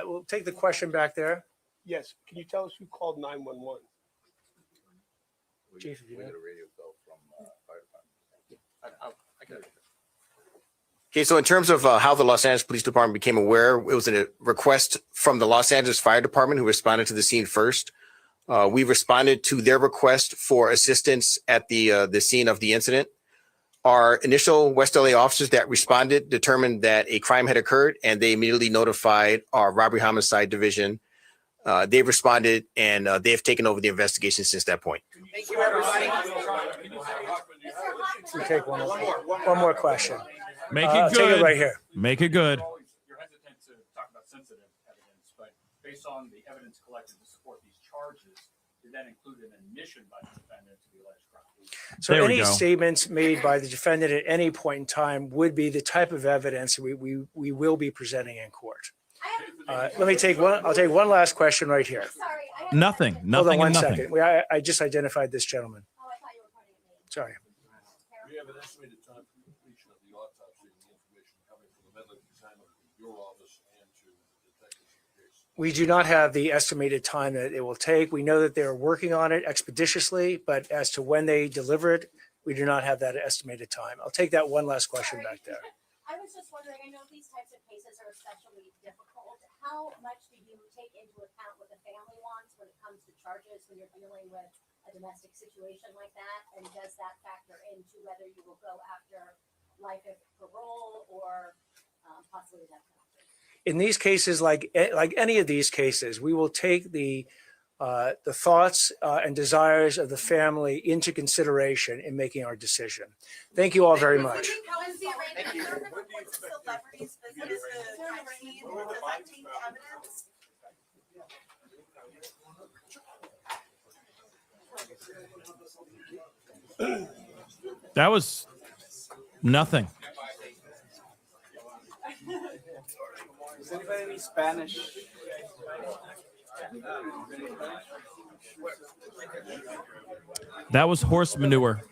We'll take the question back there. Yes, can you tell us who called 911? Chief, if you know. We got a radio call from fire department. I got it. Okay, so in terms of how the Los Angeles Police Department became aware, it was a request from the Los Angeles Fire Department, who responded to the scene first. We responded to their request for assistance at the scene of the incident. Our initial West LA officers that responded determined that a crime had occurred, and they immediately notified our robbery homicide division. They responded, and they have taken over the investigation since that point. Thank you, everybody. We'll take one more question. Make it good. Take it right here. Make it good. You're hesitant to talk about sensitive evidence, but based on the evidence collected to support these charges, did that include an admission by the defendant to the alleged crime? So any statements made by the defendant at any point in time would be the type of evidence we will be presenting in court. Let me take one. I'll take one last question right here. Nothing. Hold on one Nothing. second. I just identified this gentleman. Sorry. We have an estimated time for completion of the autopsy and the information coming from the medical examiner from your office and to the detectives in the case. We do not have the estimated time that it will take. We know that they're working on it expeditiously, but as to when they deliver it, we do not have that estimated time. I'll take that one last question back there. I was just wondering, I know these types of cases are especially difficult. How much do you take into account what the family wants when it comes to charges when you're dealing with a domestic situation like that? And does that factor into whether you will go after life of parole or possibly death penalty? In these cases, like any of these cases, we will take the thoughts and desires of the family into consideration in making our decision. Thank you all very much. That was nothing. Does anybody need Spanish? That was horse manure.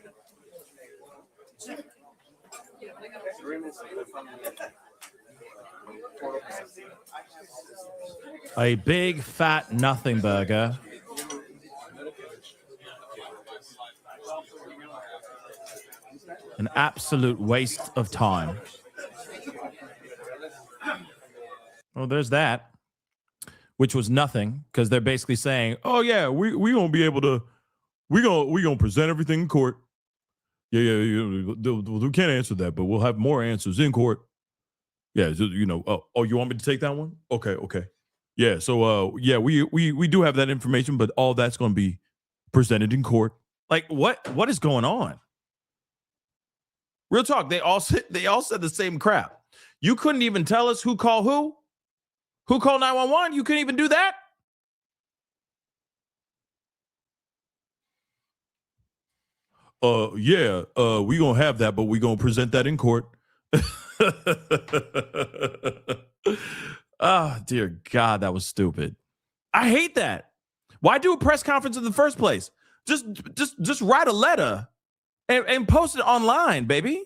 A big fat nothing burger. An absolute waste of time. Well, there's that, which was nothing, because they're basically saying, "Oh yeah, we gonna be able to, we gonna present everything in court." Yeah. We can't answer that, but we'll have more answers in court. Yeah, so, you know. Oh, you want me to take that one? Okay. Yeah. So yeah, we do have that information, but all that's gonna be presented in court. Like what is going on? Real talk. They all said the same crap. You couldn't even tell us who called who. Who called 911? You couldn't even do that? Yeah, we gonna have that, but we gonna present that in court. Oh, dear God, that was stupid. I hate that. Why do a press conference in the first place? Just write a letter and post it online, baby.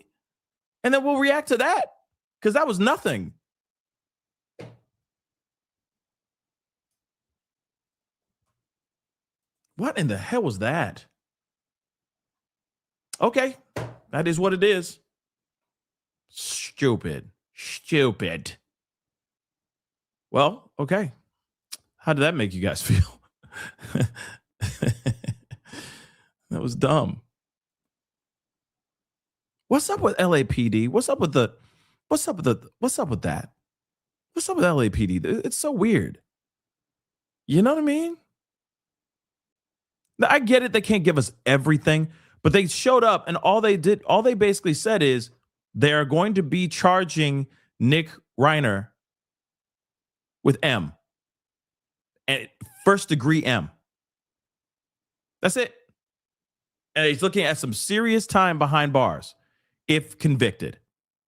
And then we'll react to that because that was nothing. What in the hell was that? Okay, that is what it is. Stupid. Well, okay. How did that make you guys feel? That was dumb. What's up with LAPD? What's up with that? What's up with LAPD? It's so weird. You know what I mean? I get it. They can't give us everything, but they showed up and all they basically said is they are going to be charging Nick Reiner with M and first degree M. That's it. And he's looking at some serious time behind bars if convicted.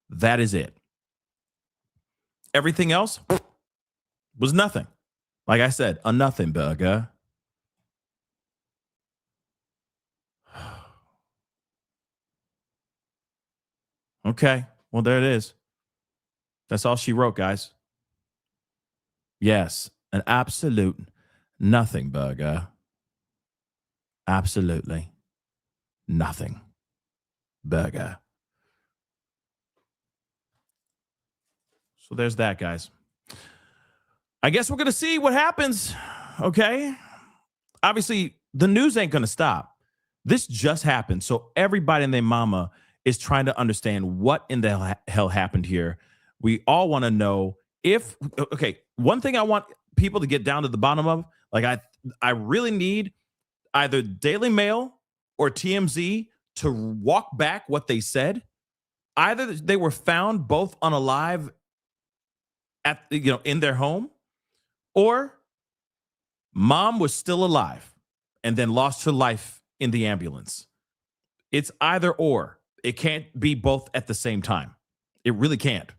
That is it. Everything else was nothing. Like I said, a nothing burger. Okay. Well, there it is. That's all she wrote, guys. Yes, an absolute nothing burger. Absolutely nothing burger. So there's that, guys. I guess we're going to see what happens. Okay. Obviously, the news ain't going to stop. This just happened. So everybody and their mama is trying to understand what in the hell happened here. We all want to know if, okay, one thing I want people to get down to the bottom of, like I really need either Daily Mail or TMZ to walk back what they said. Either they were found both unalive at, in their home, or mom was still alive and then lost her life in the ambulance. It's either or. It can't be both at the same time. It really can't.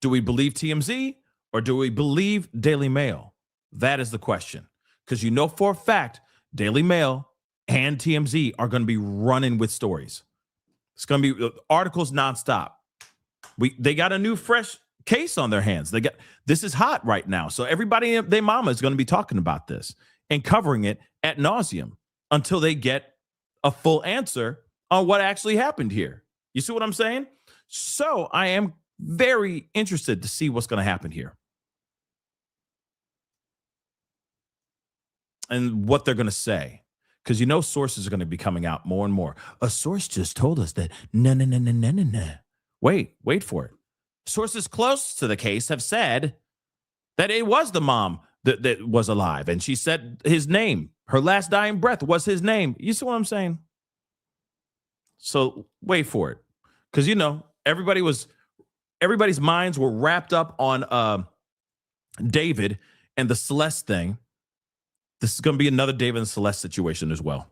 Do we believe TMZ or do we believe Daily Mail? That is the question. Because for a fact, Daily Mail and TMZ are going to be running with stories. It's going to be articles nonstop. They got a new fresh case on their hands. This is hot right now. So everybody and their mama is going to be talking about this and covering it ad nauseum until they get a full answer on what actually happened here. You see what I'm saying? So I am very interested to see what's going to happen here and what they're going to say. Because sources are going to be coming out more and more. A source just told us that no. Wait for it. Sources close to the case have said that it was the mom that was alive. And she said his name. Her last dying breath was his name. You see what I'm saying? So wait for it. Because, everybody's minds were wrapped up on David and the Celeste thing. This is going to be another David and Celeste situation as well.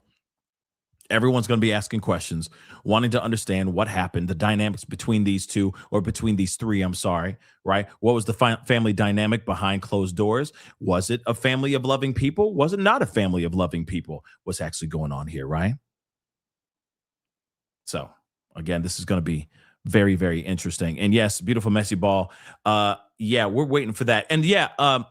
Everyone's going to be asking questions, wanting to understand what happened, the dynamics between these two, or between these three, I'm sorry, right? What was the family dynamic behind closed doors? Was it a family of loving people? Was it not a family of loving people? What's actually going on here, right? So, again, this is going to be very, very interesting. And yes, beautiful messy ball. Yeah, we're waiting for that. And yeah, I'm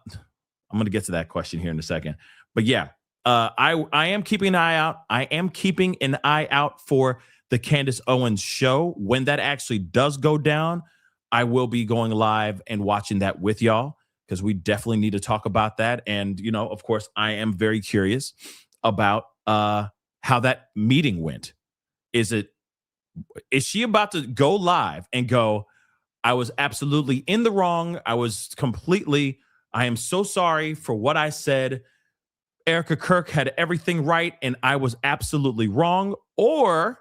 going to get to that question here in a second. But yeah, I am keeping an eye out. I am keeping an eye out for the Candace Owens show. When that actually does go down, I will be going live and watching that with y'all, because we definitely need to talk about that. And, of course, I am very curious about how that meeting went. Is she about to go live and go, I was absolutely in the wrong. I am so sorry for what I said. Erica Kirk had everything right and I was absolutely wrong. Or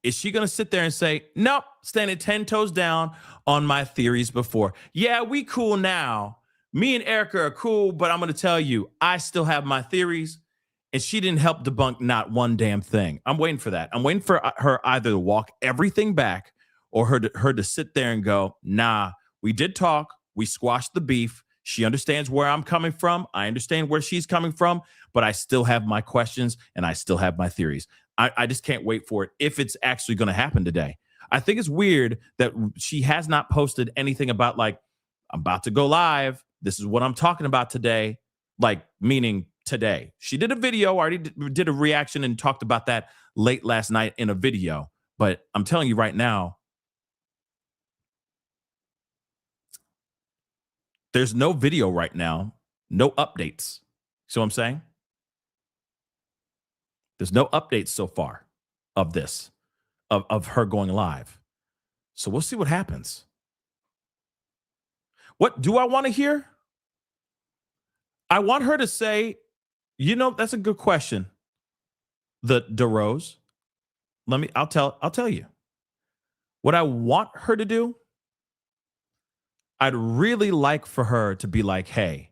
is she going to sit there and say, nope, standing 10 toes down on my theories before? Yeah, we cool now. Me and Erica are cool, but I'm going to tell you, I still have my theories. And she didn't help debunk not one damn thing. I'm waiting for that. I'm waiting for her either to walk everything back or her to sit there and go, nah, We did talk. We squashed the beef. She understands where I'm coming from. I understand where she's coming from, but I still have my questions and I still have my theories. I just can't wait for it if it's actually going to happen today. I think it's weird that she has not posted anything about like, I'm about to go live. This is what I'm talking about today. Like, meaning today. She did a video, already did a reaction and talked about that late last night in a video. But I'm telling you right now, there's no video right now, no updates. See what I'm saying? There's no updates so far of this, of her going live. So we'll see what happens. What do I want to hear? I want her to say, you know, that's a good question. The DeRose. I'll tell you. What I want her to do, I'd really like for her to be like, hey,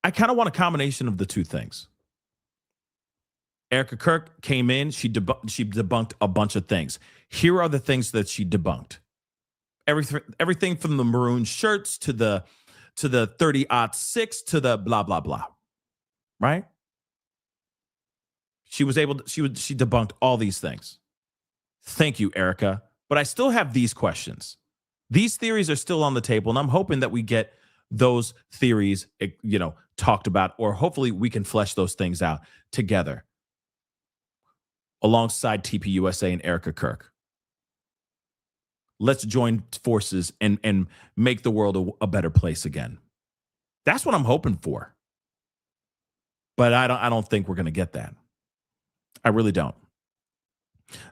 I kind of want a combination of the two things. Erica Kirk came in, she debunked a bunch of things. Here are the things that she debunked. Everything from the maroon shirts to the 30-06 to the blah blah blah. Right? She debunked all these things. Thank you, Erica. But I still have these questions. These theories are still on the table, and I'm hoping that we get those theories, you know, talked about, or hopefully we can flesh those things out together alongside TPUSA and Erica Kirk. Let's join forces and make the world a better place again. That's what I'm hoping for. But I don't think we're going to get that. I really don't.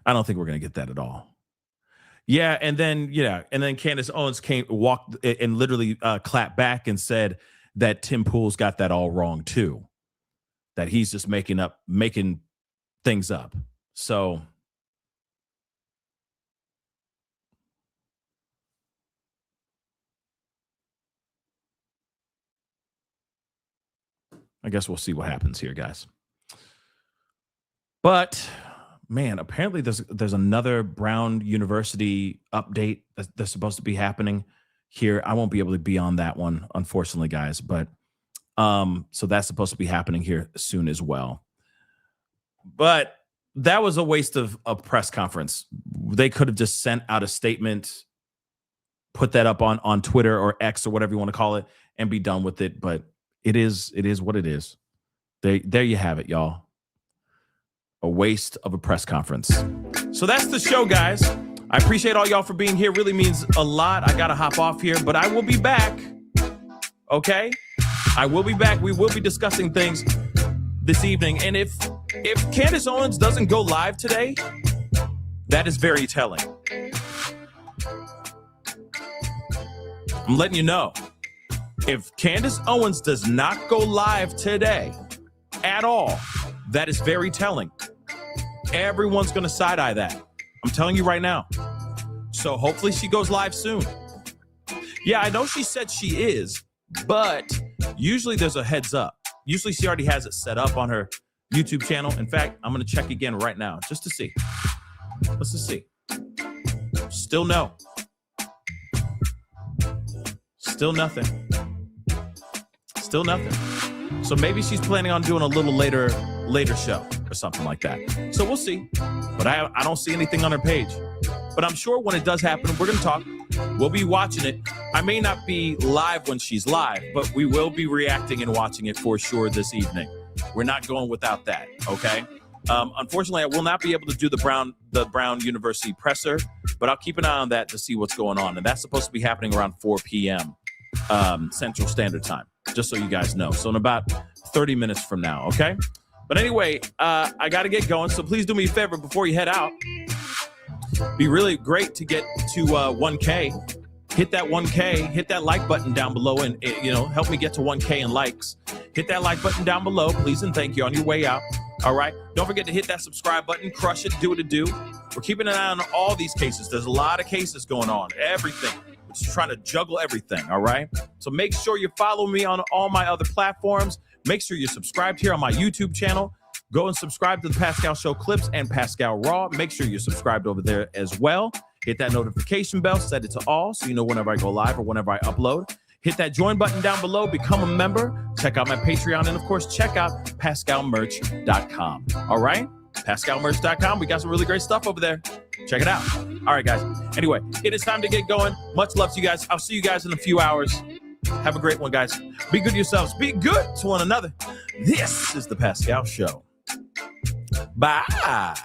I don't think we're going to get that at all. Yeah, and then Candace Owens walked and literally clapped back and said that Tim Pool's got that all wrong too. That he's just making things up. So I guess we'll see what happens here, guys. But man, apparently there's another Brown University update that's supposed to be happening here. I won't be able to be on that one, unfortunately, guys. But so that's supposed to be happening here soon as well. But that was a waste of a press conference. They could have just sent out a statement, put that up on Twitter or X or whatever you want to call it, and be done with it. But it is what it is. There you have it, y'all. A waste of a press conference. So that's the show, guys. I appreciate all y'all for being here. Really means a lot. I got to hop off here, but I will be back. Okay? I will be back. We will be discussing things this evening. And if Candace Owens doesn't go live today, that is very telling. I'm letting you know. If Candace Owens does not go live today at all, that is very telling. Everyone's going to side-eye that. I'm telling you right now. So hopefully she goes live soon. Yeah, I know she said she is, but usually there's a heads up. Usually she already has it set up on her YouTube channel. In fact, I'm going to check again right now just to see. Let's just see. Still no. Still nothing. Still nothing. So maybe she's planning on doing a little later show or something like that. So we'll see. But I don't see anything on her page. But I'm sure when it does happen, we're going to talk. We'll be watching it. I may not be live when she's live, but we will be reacting and watching it for sure this evening. We're not going without that, okay? Unfortunately, I will not be able to do the Brown University presser, but I'll keep an eye on that to see what's going on. And that's supposed to be happening around 4 p.m. Central Standard Time, just so you guys know. So in about 30 minutes from now, okay? But anyway, I got to get going, so please do me a favor before you head out. Be really great to get to 1K. Hit that 1K, hit that like button down below, and help me get to 1K in likes. Hit that like button down below, please and thank you on your way out. All right? Don't forget to hit that subscribe button, crush it, do what it do. We're keeping an eye on all these cases. There's a lot of cases going on, everything. We're just trying to juggle everything, all right? So make sure you follow me on all my other platforms. Make sure you're subscribed here on my YouTube channel. Go and subscribe to the Pascal Show Clips and Pascal Raw. Make sure you're subscribed over there as well. Hit that notification bell, set it to all so you know whenever I go live or whenever I upload. Hit that join button down below, become a member, check out my Patreon, and of course, check out PascalMerch.com. All right? PascalMerch.com. We got some really great stuff over there. Check it out. All right, guys. Anyway, it is time to get going. Much love to you guys. I'll see you guys in a few hours. Have a great one, guys. Be good to yourselves. Be good to one another. This is The Pascal Show. Bye.